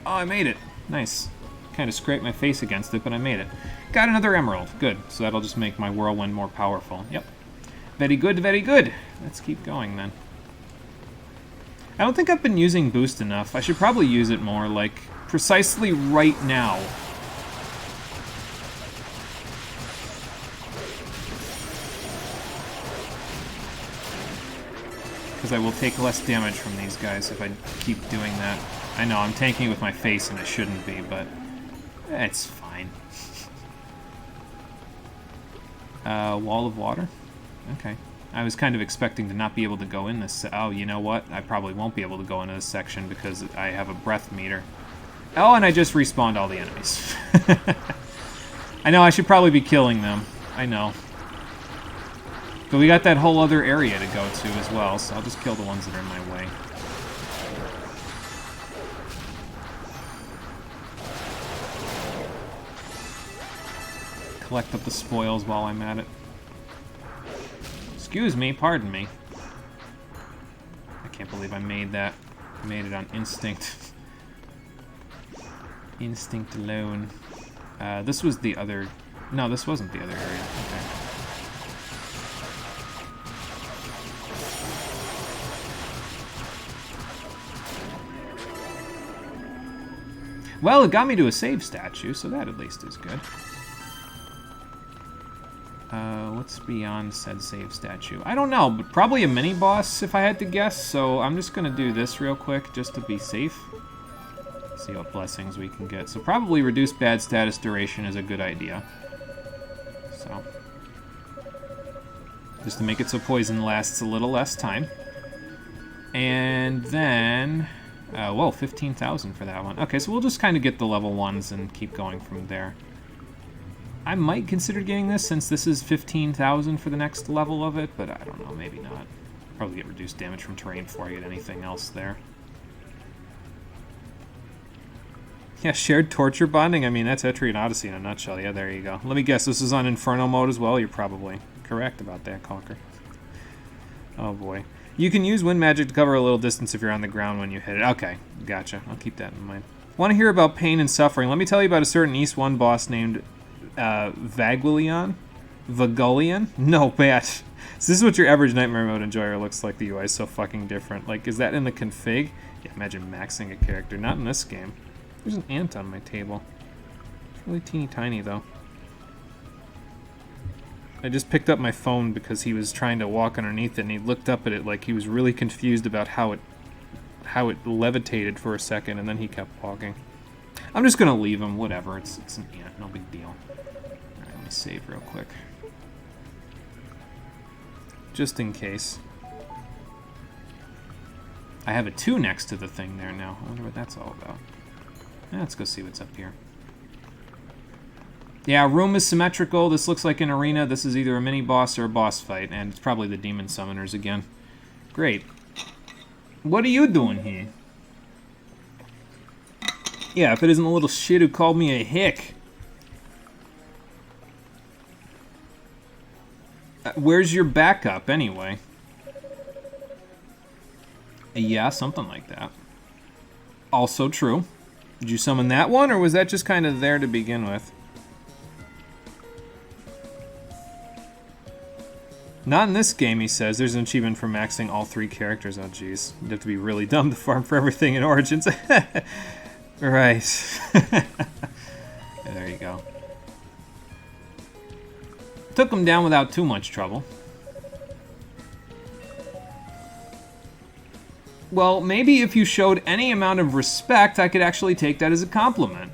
I made it. Nice. Kind of scraped my face against it, but I made it. Got another emerald. Good. So that'll just make my whirlwind more powerful. Yep. Very good, very good. Let's keep going then. I don't think I've been using boost enough. I should probably use it more, like, precisely right now. Because I will take less damage from these guys if I keep doing that. I know, I'm tanking with my face and I shouldn't be, but it's fine. Wall of water? Okay. I was kind of expecting to not be able to go in this. Oh, you know what? I probably won't be able to go into this section because I have a breath meter. Oh, and I just respawned all the enemies. I know, I should probably be killing them. I know. But we got that whole other area to go to as well, so I'll just kill the ones that are in my way. Collect up the spoils while I'm at it. Excuse me, pardon me. I can't believe I made that. I made it on instinct. Instinct alone. This was the other... No, this wasn't the other area. Okay. Well, it got me to a save statue, so that at least is good. What's beyond said save statue? I don't know, but probably a mini-boss if I had to guess, so I'm just gonna do this real quick just to be safe. See what blessings we can get. So probably reduced bad status duration is a good idea. So. Just to make it so poison lasts a little less time. And then... whoa, 15,000 for that one. Okay, so we'll just kind of get the level 1s and keep going from there. I might consider getting this since this is 15,000 for the next level of it, but I don't know, maybe not. Probably get reduced damage from terrain before I get anything else there. Yeah, shared torture bonding. I mean, that's Etrian Odyssey in a nutshell. Yeah, there you go. Let me guess, this is on Inferno mode as well? You're probably correct about that, Conker. Oh, boy. You can use wind magic to cover a little distance if you're on the ground when you hit it. Okay, gotcha. I'll keep that in mind. Want to hear about pain and suffering? Let me tell you about a certain East 1 boss named Vagulion? Vagulion? No, bad. So this is what your average Nightmare Mode enjoyer looks like. The UI is so fucking different. Like, is that in the config? Yeah, imagine maxing a character. Not in this game. There's an ant on my table. It's really teeny tiny, though. I just picked up my phone because he was trying to walk underneath it, and he looked up at it like he was really confused about how it levitated for a second, and then he kept walking. I'm just gonna leave him. Whatever. It's an ant. No big deal. Alright, let me save real quick. Just in case. I have a 2 next to the thing there now. I wonder what that's all about. Let's go see what's up here. Yeah, room is symmetrical. This looks like an arena. This is either a mini-boss or a boss fight, and it's probably the demon summoners again. Great. What are you doing here? Yeah, if it isn't a little shit who called me a hick. Where's your backup, anyway? Yeah, something like that. Also true. Did you summon that one, or was that just kind of there to begin with? Not in this game, he says. There's an achievement for maxing all 3 characters. Oh, jeez. You'd have to be really dumb to farm for everything in Origins. Right. Yeah, there you go. Took him down without too much trouble. Well, maybe if you showed any amount of respect, I could actually take that as a compliment.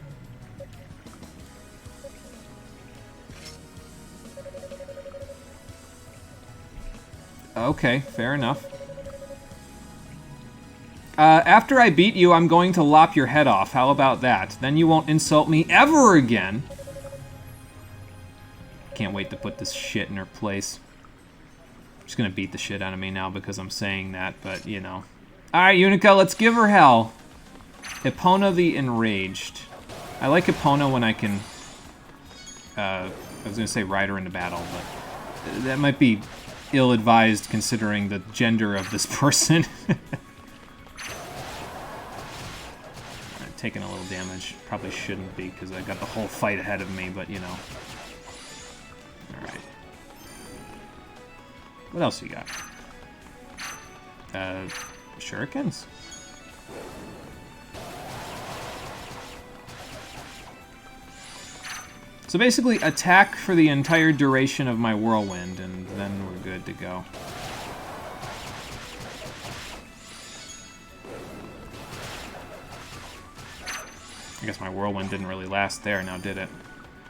Okay, fair enough. After I beat you, I'm going to lop your head off. How about that? Then you won't insult me ever again. Can't wait to put this shit in her place. She's gonna beat the shit out of me now because I'm saying that, but, you know. Alright, Yunica, let's give her hell. Epona the Enraged. I like Epona when I can... I was gonna say ride her into battle, but... that might be ill-advised considering the gender of this person. Taking a little damage. Probably shouldn't be because I got the whole fight ahead of me, but you know. Alright. What else you got? Shurikens? So basically, attack for the entire duration of my whirlwind, and then we're good to go. I guess my whirlwind didn't really last there, now did it?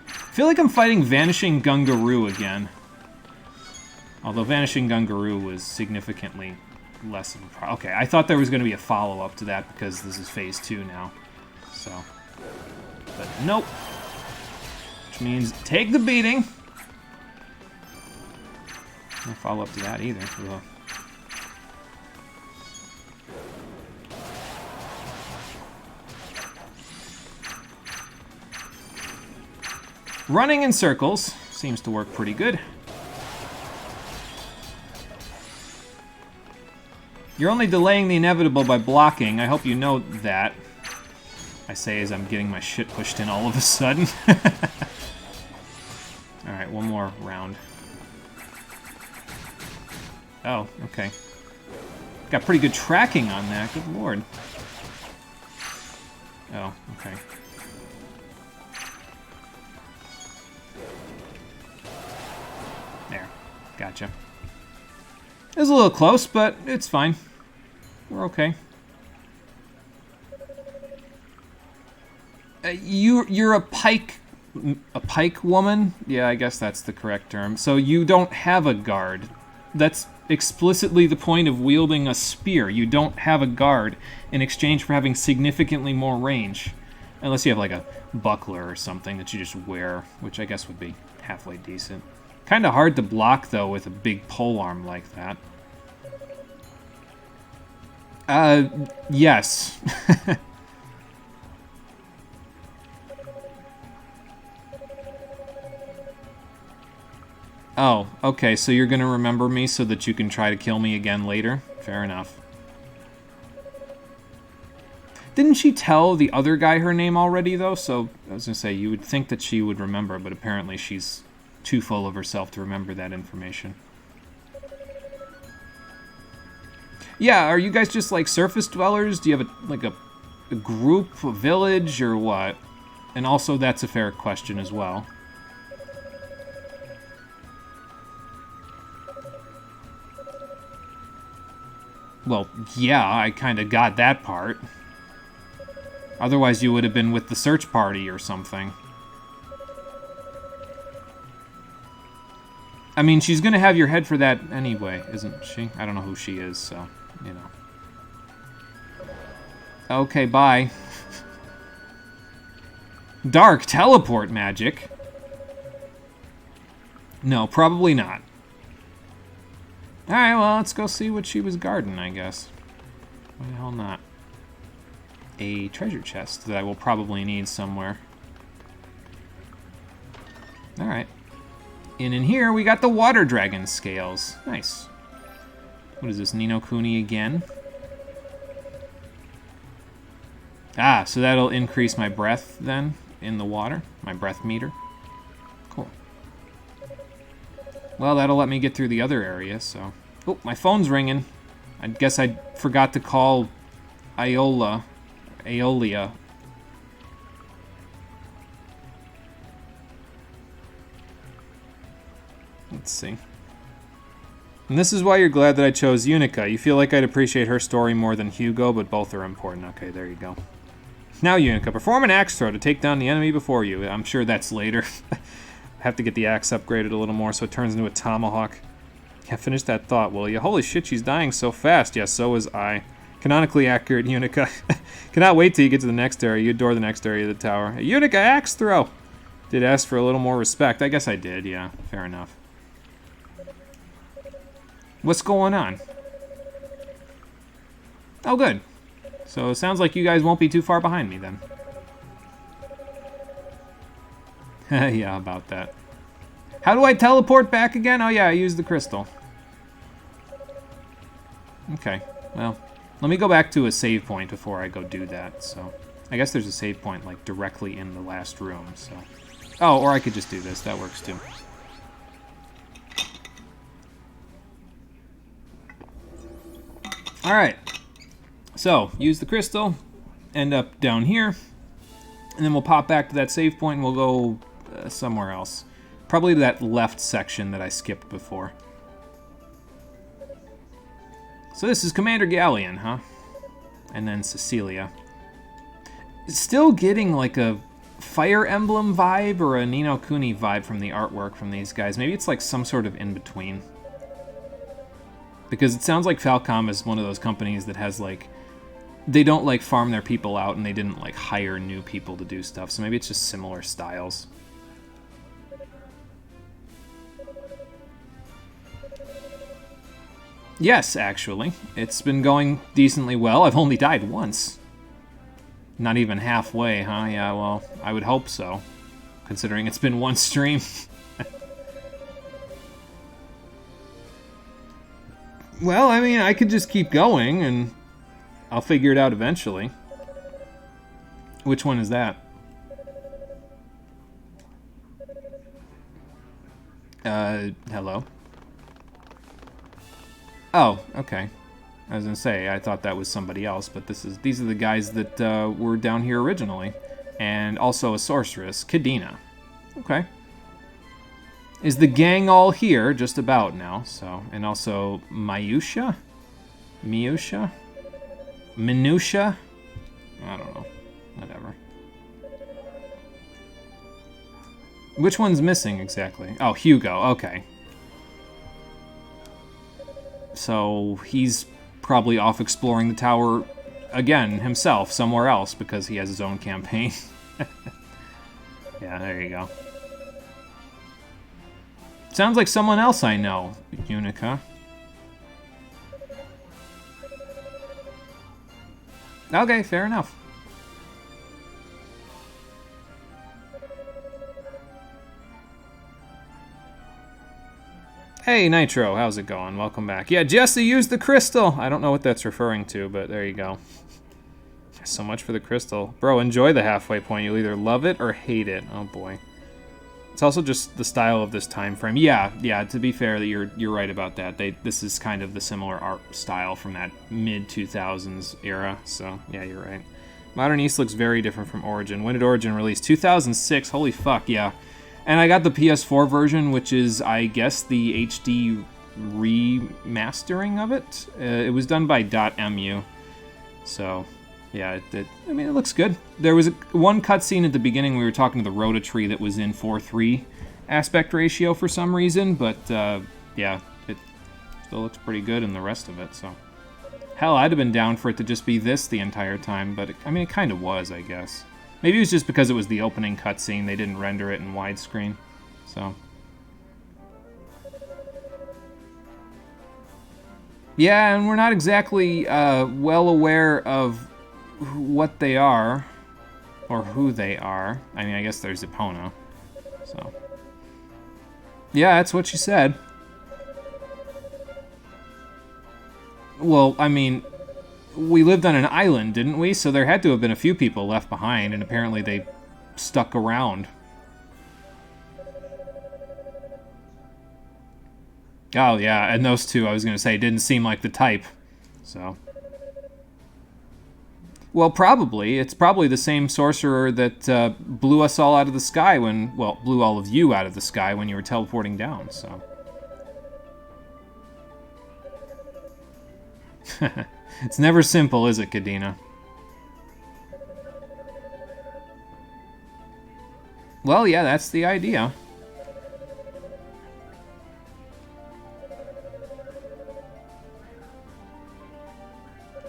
I feel like I'm fighting Vanishing Gungaroo again. Although Vanishing Gungaroo was significantly less of a problem. Okay, I thought there was going to be a follow-up to that because this is phase 2 now. So, but nope. Which means take the beating. No follow-up to that either. Ugh. Running in circles seems to work pretty good. You're only delaying the inevitable by blocking. I hope you know that. I say as I'm getting my shit pushed in all of a sudden. Alright, one more round. Oh, okay. Got pretty good tracking on that, good lord. Oh, okay. There, gotcha. It was a little close, but it's fine. We're okay. You're a pike woman? Yeah, I guess that's the correct term. So you don't have a guard. That's explicitly the point of wielding a spear. You don't have a guard in exchange for having significantly more range. Unless you have like a buckler or something that you just wear, which I guess would be halfway decent. Kind of hard to block, though, with a big polearm like that. Yes. Oh, okay, so you're gonna remember me so that you can try to kill me again later? Fair enough. Didn't she tell the other guy her name already, though? So, I was gonna say, you would think that she would remember, but apparently she's too full of herself to remember that information. Yeah, are you guys just, like, surface dwellers? Do you have, a group, a village, or what? And also, that's a fair question as well. Well, yeah, I kind of got that part. Otherwise, you would have been with the search party or something. I mean, she's going to have your head for that anyway, isn't she? I don't know who she is, so, you know. Okay, bye. Dark teleport magic? No, probably not. Alright, well, let's go see what she was guarding, I guess. Why the hell not? A treasure chest that I will probably need somewhere. Alright. And in here, we got the water dragon scales. Nice. What is this, Ni no Kuni again? Ah, so that'll increase my breath, then, in the water. My breath meter. Cool. Well, that'll let me get through the other area, so... Oh, my phone's ringing. I guess I forgot to call Aeolia. Let's see. And this is why you're glad that I chose Yunica. You feel like I'd appreciate her story more than Hugo, but both are important. Okay, there you go. Now, Yunica, perform an axe throw to take down the enemy before you. I'm sure that's later. Have to get the axe upgraded a little more so it turns into a tomahawk. Yeah, finish that thought, will you? Holy shit, she's dying so fast. Yes, so is I. Canonically accurate, Yunica. Cannot wait till you get to the next area. You adore the next area of the tower. Hey, Yunica, axe throw! Did ask for a little more respect. I guess I did, yeah. Fair enough. What's going on? Oh, good. So it sounds like you guys won't be too far behind me, then. Yeah, about that. How do I teleport back again? Oh, yeah, I used the crystal. Okay, well, let me go back to a save point before I go do that, so... I guess there's a save point, like, directly in the last room, so... Oh, or I could just do this. That works, too. Alright. So, use the crystal, end up down here, and then we'll pop back to that save point and we'll go somewhere else. Probably that left section that I skipped before. So this is Commander Galleon, huh? And then Cecilia. Still getting like a Fire Emblem vibe or a Ni no Kuni vibe from the artwork from these guys. Maybe it's like some sort of in-between. Because it sounds like Falcom is one of those companies that has like... They don't like farm their people out and they didn't like hire new people to do stuff. So maybe it's just similar styles. Yes, actually. It's been going decently well. I've only died once. Not even halfway, huh? Yeah, well, I would hope so. Considering it's been one stream. Well, I mean, I could just keep going and I'll figure it out eventually. Which one is that? Hello? Oh, okay. I was gonna say, I thought that was somebody else, but these are the guys that were down here originally. And also a sorceress, Kadena. Okay. Is the gang all here? Just about now, so. And also Mayusha? Miusha? Minutia? I don't know. Whatever. Which one's missing exactly? Oh, Hugo, okay. So he's probably off exploring the tower again himself somewhere else because he has his own campaign. Yeah, there you go. Sounds like someone else I know, Yunica. Okay, fair enough. Hey, Nitro, how's it going? Welcome back. Yeah, Jesse used the crystal. I don't know what that's referring to, but there you go. So much for the crystal. Bro, enjoy the halfway point. You'll either love it or hate it. Oh, boy. It's also just the style of this time frame. Yeah, to be fair, that you're right about that. This is kind of the similar art style from that mid-2000s era, so yeah, you're right. Modern East looks very different from Origin. When did Origin release? 2006, holy fuck, yeah. And I got the PS4 version, which is, I guess, the HD remastering of it. It was done by .mu, so yeah, I mean, it looks good. There was one cutscene at the beginning. We were talking to the Rototree that was in 4:3 aspect ratio for some reason, but yeah, it still looks pretty good in the rest of it. So, hell, I'd have been down for it to just be this the entire time, but I mean, it kind of was, I guess. Maybe it was just because it was the opening cutscene. They didn't render it in widescreen, so. Yeah, and we're not exactly well aware of what they are, or who they are. I mean, I guess there's Epona, so. Yeah, that's what she said. Well, I mean, we lived on an island, didn't we? So there had to have been a few people left behind, and apparently they stuck around. Oh, yeah, and those two, I was going to say, didn't seem like the type, so. Well, probably. It's probably the same sorcerer that blew us all out of the sky when, well, blew all of you out of the sky when you were teleporting down, so. It's never simple, is it, Kadena? Well, yeah, that's the idea.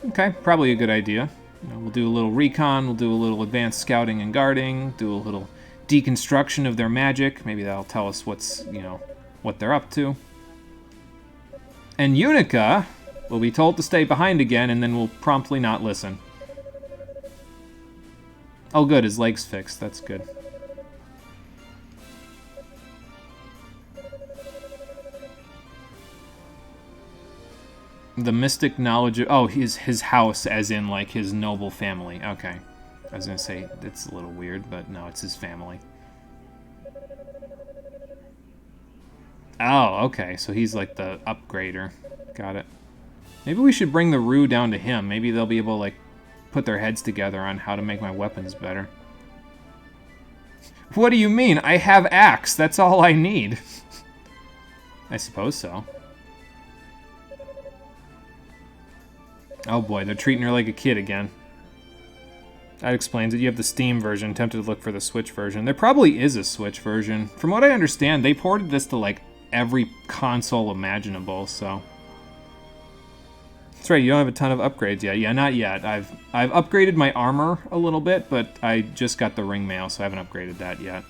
Okay, probably a good idea. You know, we'll do a little recon, we'll do a little advanced scouting and guarding, do a little deconstruction of their magic. Maybe that'll tell us what's, you know, what they're up to. And Yunica will be told to stay behind again, and then we'll promptly not listen. Oh, good, his leg's fixed. That's good. The mystic knowledge of... Oh, his house, as in, like, his noble family. Okay. I was gonna say, it's a little weird, but no, it's his family. Oh, okay, so he's, like, the upgrader. Got it. Maybe we should bring the Rue down to him. Maybe they'll be able to, like, put their heads together on how to make my weapons better. What do you mean? I have axe. That's all I need. I suppose so. Oh boy, they're treating her like a kid again. That explains it. You have the Steam version. Tempted to look for the Switch version. There probably is a Switch version. From what I understand, they ported this to, like, every console imaginable, so... That's right, you don't have a ton of upgrades yet. Yeah, not yet. I've upgraded my armor a little bit, but I just got the ring mail, so I haven't upgraded that yet.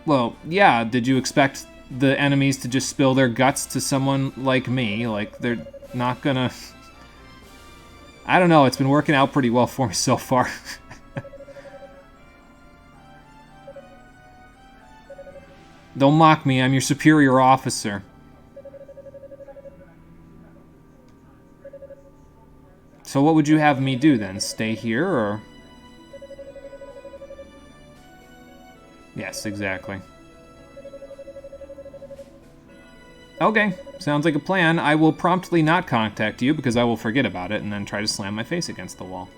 Well, yeah, did you expect the enemies to just spill their guts to someone like me? Like, they're not gonna... I don't know, it's been working out pretty well for me so far. Don't mock me, I'm your superior officer. So what would you have me do then? Stay here, or...? Yes, exactly. Okay, sounds like a plan. I will promptly not contact you because I will forget about it and then try to slam my face against the wall.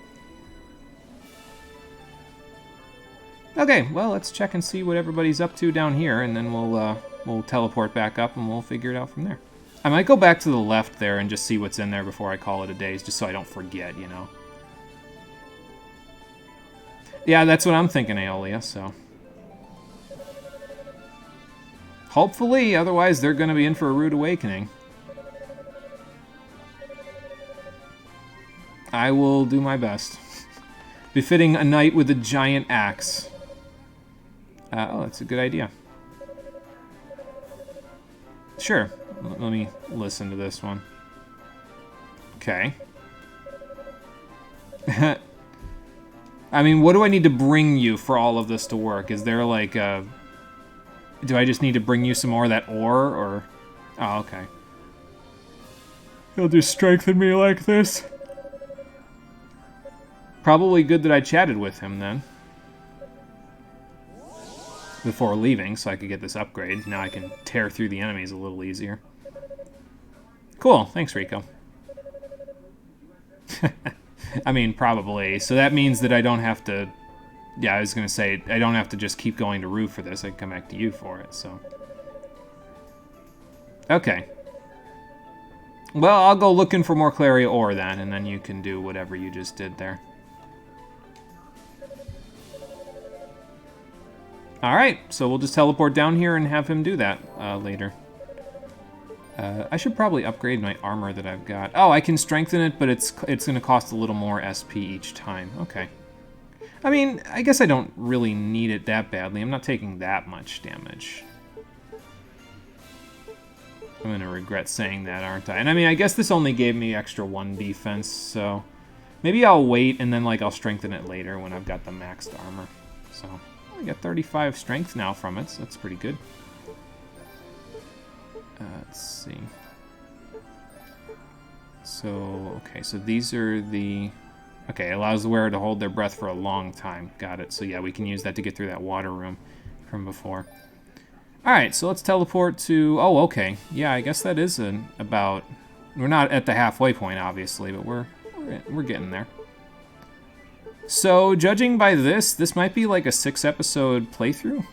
Okay, well, let's check and see what everybody's up to down here, and then we'll teleport back up and we'll figure it out from there. I might go back to the left there and just see what's in there before I call it a day, just so I don't forget, you know. Yeah, that's what I'm thinking, Aeolia, so... Hopefully, otherwise they're going to be in for a rude awakening. I will do my best. Befitting a knight with a giant axe. Oh, that's a good idea. Sure. Let me listen to this one. Okay. I mean, what do I need to bring you for all of this to work? Is there like a... Do I just need to bring you some more of that ore, or... Oh, okay. He'll just strengthen me like this. Probably good that I chatted with him, then. Before leaving, so I could get this upgrade. Now I can tear through the enemies a little easier. Cool, thanks, Rico. I mean, probably. So that means that I don't have to... Yeah, I was going to say, I don't have to just keep going to Rue for this. I can come back to you for it, so... Okay. Well, I'll go looking for more Claria ore then, and then you can do whatever you just did there. Alright, so we'll just teleport down here and have him do that later. I should probably upgrade my armor that I've got. Oh, I can strengthen it, but it's going to cost a little more SP each time. Okay. I mean, I guess I don't really need it that badly. I'm not taking that much damage. I'm going to regret saying that, aren't I? And I mean, I guess this only gave me extra 1 defense, so... Maybe I'll wait, and then like I'll strengthen it later when I've got the maxed armor. So, I got 35 strength now from it, so that's pretty good. Let's see. So, okay, so these are the... Okay, it allows the wearer to hold their breath for a long time. Got it. So yeah, we can use that to get through that water room from before. Alright, so let's teleport to... Oh, okay. Yeah, I guess that is about... We're not at the halfway point, obviously, but we're getting there. So, judging by this might be like a 6-episode playthrough.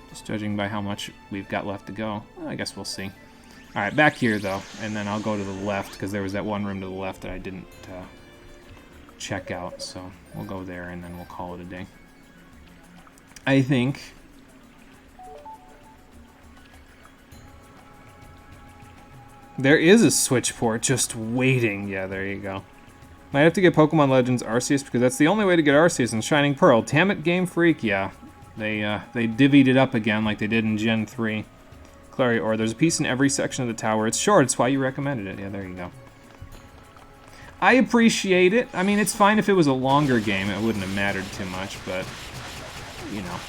Just judging by how much we've got left to go. Well, I guess we'll see. Alright, back here, though. And then I'll go to the left, because there was that one room to the left that I didn't check out. So, we'll go there, and then we'll call it a day. I think... There is a switch port just waiting. Yeah, there you go. Might have to get Pokemon Legends Arceus, because that's the only way to get Arceus and Shining Pearl. Damn it, Game Freak. Yeah, they divvied it up again like they did in Gen 3. Clary Ore. There's a piece in every section of the tower. It's short. It's why you recommended it. Yeah, there you go. I appreciate it. I mean, it's fine if it was a longer game. It wouldn't have mattered too much, but, you know.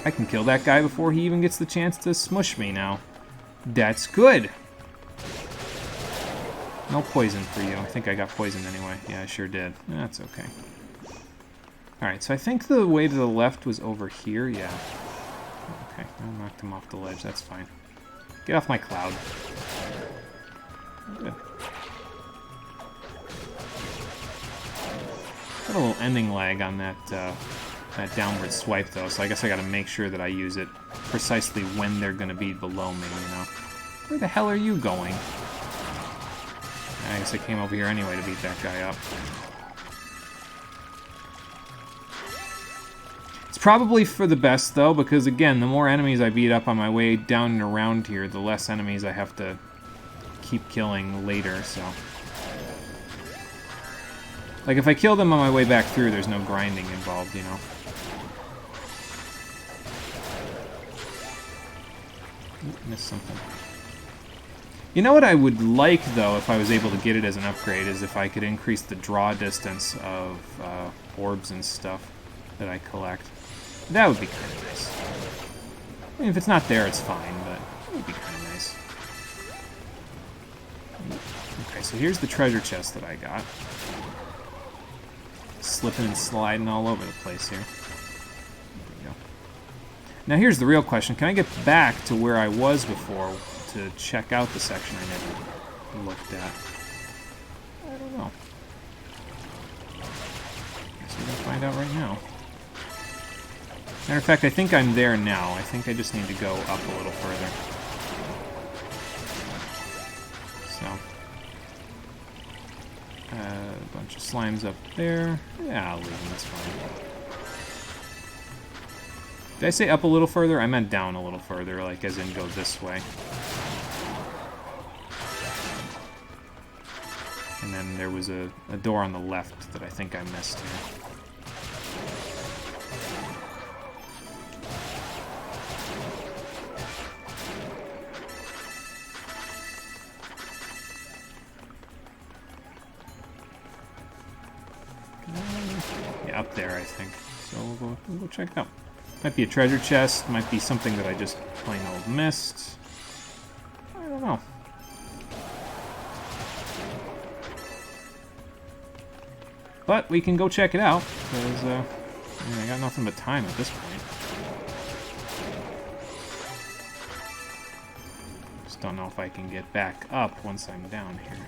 I can kill that guy before he even gets the chance to smush me now. That's good. No poison for you. I think I got poisoned anyway. Yeah, I sure did. That's okay. Alright, so I think the way to the left was over here. Yeah. Okay, I knocked him off the ledge. That's fine. Get off my cloud. Good. Got a little ending lag on that downward swipe, though, so I guess I gotta make sure that I use it precisely when they're gonna be below me, you know. Where the hell are you going? I guess I came over here anyway to beat that guy up. It's probably for the best, though, because, again, the more enemies I beat up on my way down and around here, the less enemies I have to keep killing later, so... Like, if I kill them on my way back through, there's no grinding involved, you know. Ooh, missed something. You know what I would like, though, if I was able to get it as an upgrade, is if I could increase the draw distance of orbs and stuff that I collect. That would be kind of nice. I mean, if it's not there, it's fine, but it would be kind of nice. Okay, so here's the treasure chest that I got. Slipping and sliding all over the place here. There we go. Now here's the real question. Can I get back to where I was before to check out the section I never looked at? I don't know. Guess we're gonna find out right now. Matter of fact, I think I'm there now. I think I just need to go up a little further. So. A bunch of slimes up there. Yeah, I'll leave them, that's fine. Did I say up a little further? I meant down a little further, like as in go this way. And then there was a door on the left that I think I missed here. up there, I think. So we'll go check it out. Might be a treasure chest, might be something that I just plain old missed. I don't know. But we can go check it out, because I got nothing but time at this point. Just don't know if I can get back up once I'm down here.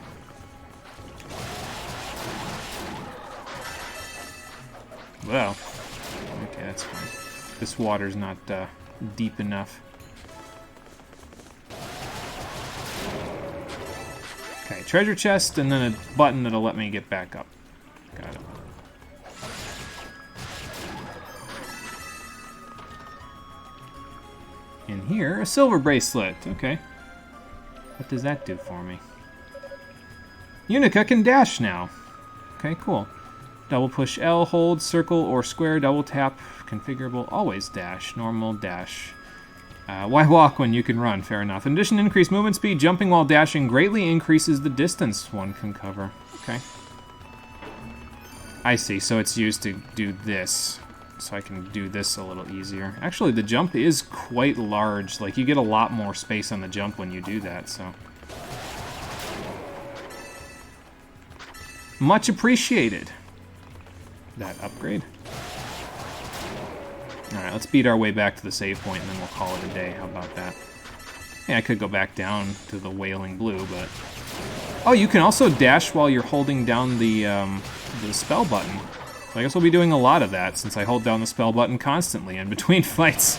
Well, okay, that's fine. This water's not deep enough. Okay, treasure chest, and then a button that'll let me get back up. Got it. In here, a silver bracelet. Okay. What does that do for me? Yunica can dash now. Okay, cool. Double push L, hold, circle, or square, double tap, configurable, always dash, normal, dash. Why walk when you can run? Fair enough. In addition to increased movement speed, jumping while dashing greatly increases the distance one can cover. Okay. I see, so it's used to do this. So I can do this a little easier. Actually, the jump is quite large. Like, you get a lot more space on the jump when you do that, so. Much appreciated. That upgrade. Alright, let's beat our way back to the save point and then we'll call it a day. How about that? Yeah, I could go back down to the Wailing Blue, but... Oh, you can also dash while you're holding down the spell button. So I guess we'll be doing a lot of that since I hold down the spell button constantly in between fights.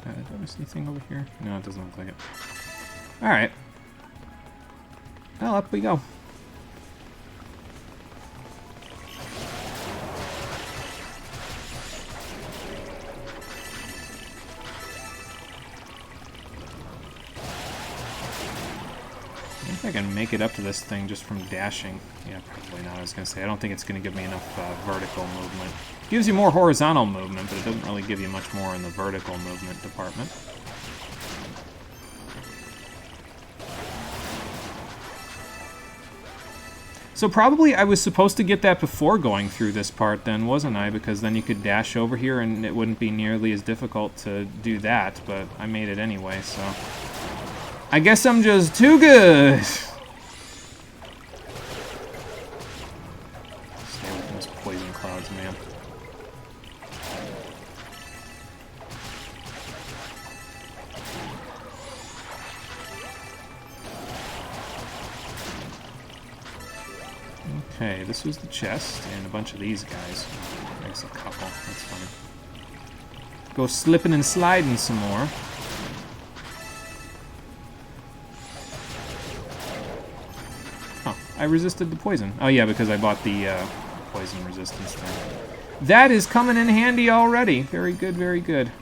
Do I miss anything over here? No, it doesn't look like it. Alright. Well, up we go. I think I can make it up to this thing just from dashing. Yeah, probably not. I was going to say, I don't think it's going to give me enough vertical movement. It gives you more horizontal movement, but it doesn't really give you much more in the vertical movement department. So probably I was supposed to get that before going through this part then, wasn't I? Because then you could dash over here and it wouldn't be nearly as difficult to do that, but I made it anyway, so... I guess I'm just too good! Stay away from those poison clouds, man. Okay, this was the chest, and a bunch of these guys. There's a couple, that's fine. Go slipping and sliding some more. Oh, I resisted the poison. Oh yeah, because I bought the poison resistance thing. That is coming in handy already. Very good, very good.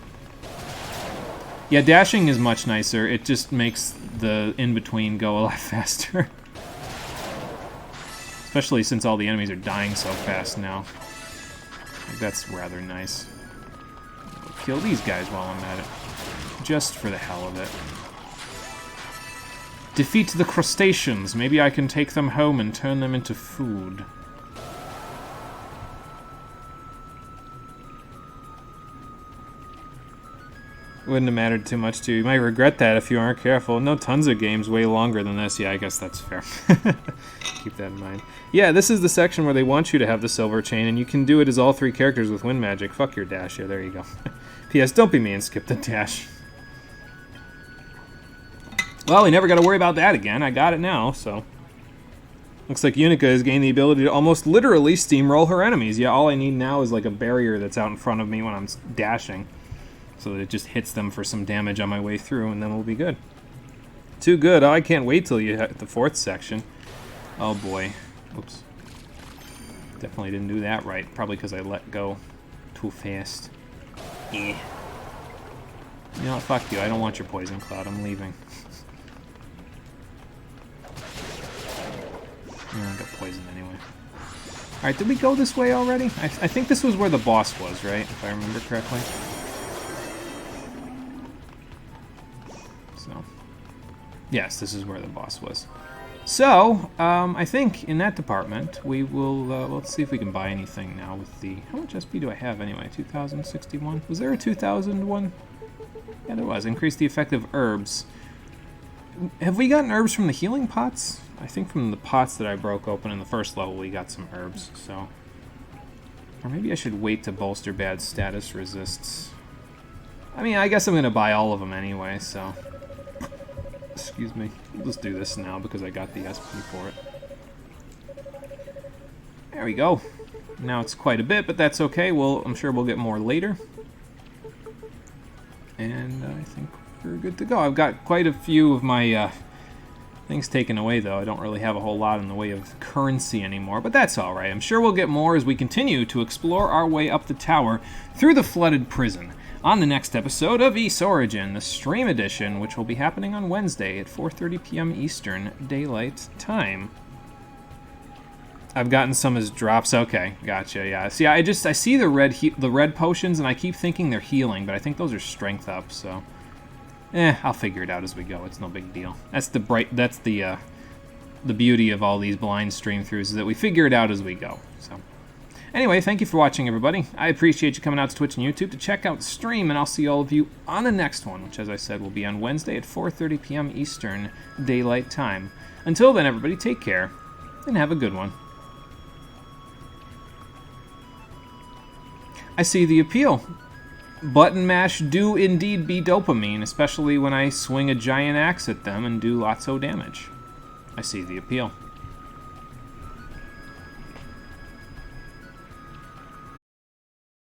Yeah, dashing is much nicer. It just makes the in-between go a lot faster. Especially since all the enemies are dying so fast now. Like, that's rather nice. I'll kill these guys while I'm at it. Just for the hell of it. Defeat the crustaceans. Maybe I can take them home and turn them into food. Wouldn't have mattered too much to you. You might regret that if you aren't careful. No, tons of games way longer than this. Yeah, I guess that's fair. Keep that in mind. Yeah, this is the section where they want you to have the silver chain, and you can do it as all three characters with wind magic. Fuck your dash. Yeah, there you go. P.S. Don't be me and skip the dash. Well, we never got to worry about that again. I got it now, so... Looks like Yunica has gained the ability to almost literally steamroll her enemies. Yeah, all I need now is like a barrier that's out in front of me when I'm dashing. So that it just hits them for some damage on my way through, and then we'll be good. Too good. Oh, I can't wait till you hit the fourth section. Oh boy. Oops. Definitely didn't do that right. Probably because I let go too fast. Eh. You know what? Fuck you. I don't want your poison cloud. I'm leaving. I got poisoned anyway. Alright, did we go this way already? I think this was where the boss was, right? If I remember correctly. So, Yes, this is where the boss was. So, I think in that department, we will, let's see if we can buy anything now with the, how much SP do I have anyway? 2,061? Was there a 2,000 one? Yeah, there was. Increase the effective herbs. Have we gotten herbs from the healing pots? I think from the pots that I broke open in the first level, we got some herbs, so. Or maybe I should wait to bolster bad status resists. I mean, I guess I'm going to buy all of them anyway, so. Excuse me. Let's do this now because I got the SP for it. There we go. Now it's quite a bit, but that's okay. I'm sure we'll get more later. And I think we're good to go. I've got quite a few of my things taken away, though. I don't really have a whole lot in the way of currency anymore, but that's all right. I'm sure we'll get more as we continue to explore our way up the tower through the flooded prison on the next episode of Ys Origin, the stream edition, which will be happening on Wednesday at 4:30 p.m. Eastern Daylight Time. I've gotten some as drops. Okay, gotcha. Yeah. See, I see the red potions, and I keep thinking they're healing, but I think those are strength up. So, I'll figure it out as we go. It's no big deal. That's the beauty of all these blind stream throughs is that we figure it out as we go. So. Anyway, thank you for watching, everybody. I appreciate you coming out to Twitch and YouTube to check out the stream, and I'll see all of you on the next one, which, as I said, will be on Wednesday at 4:30 p.m. Eastern Daylight Time. Until then, everybody, take care, and have a good one. I see the appeal. Button mash do indeed be dopamine, especially when I swing a giant axe at them and do lots of damage. I see the appeal.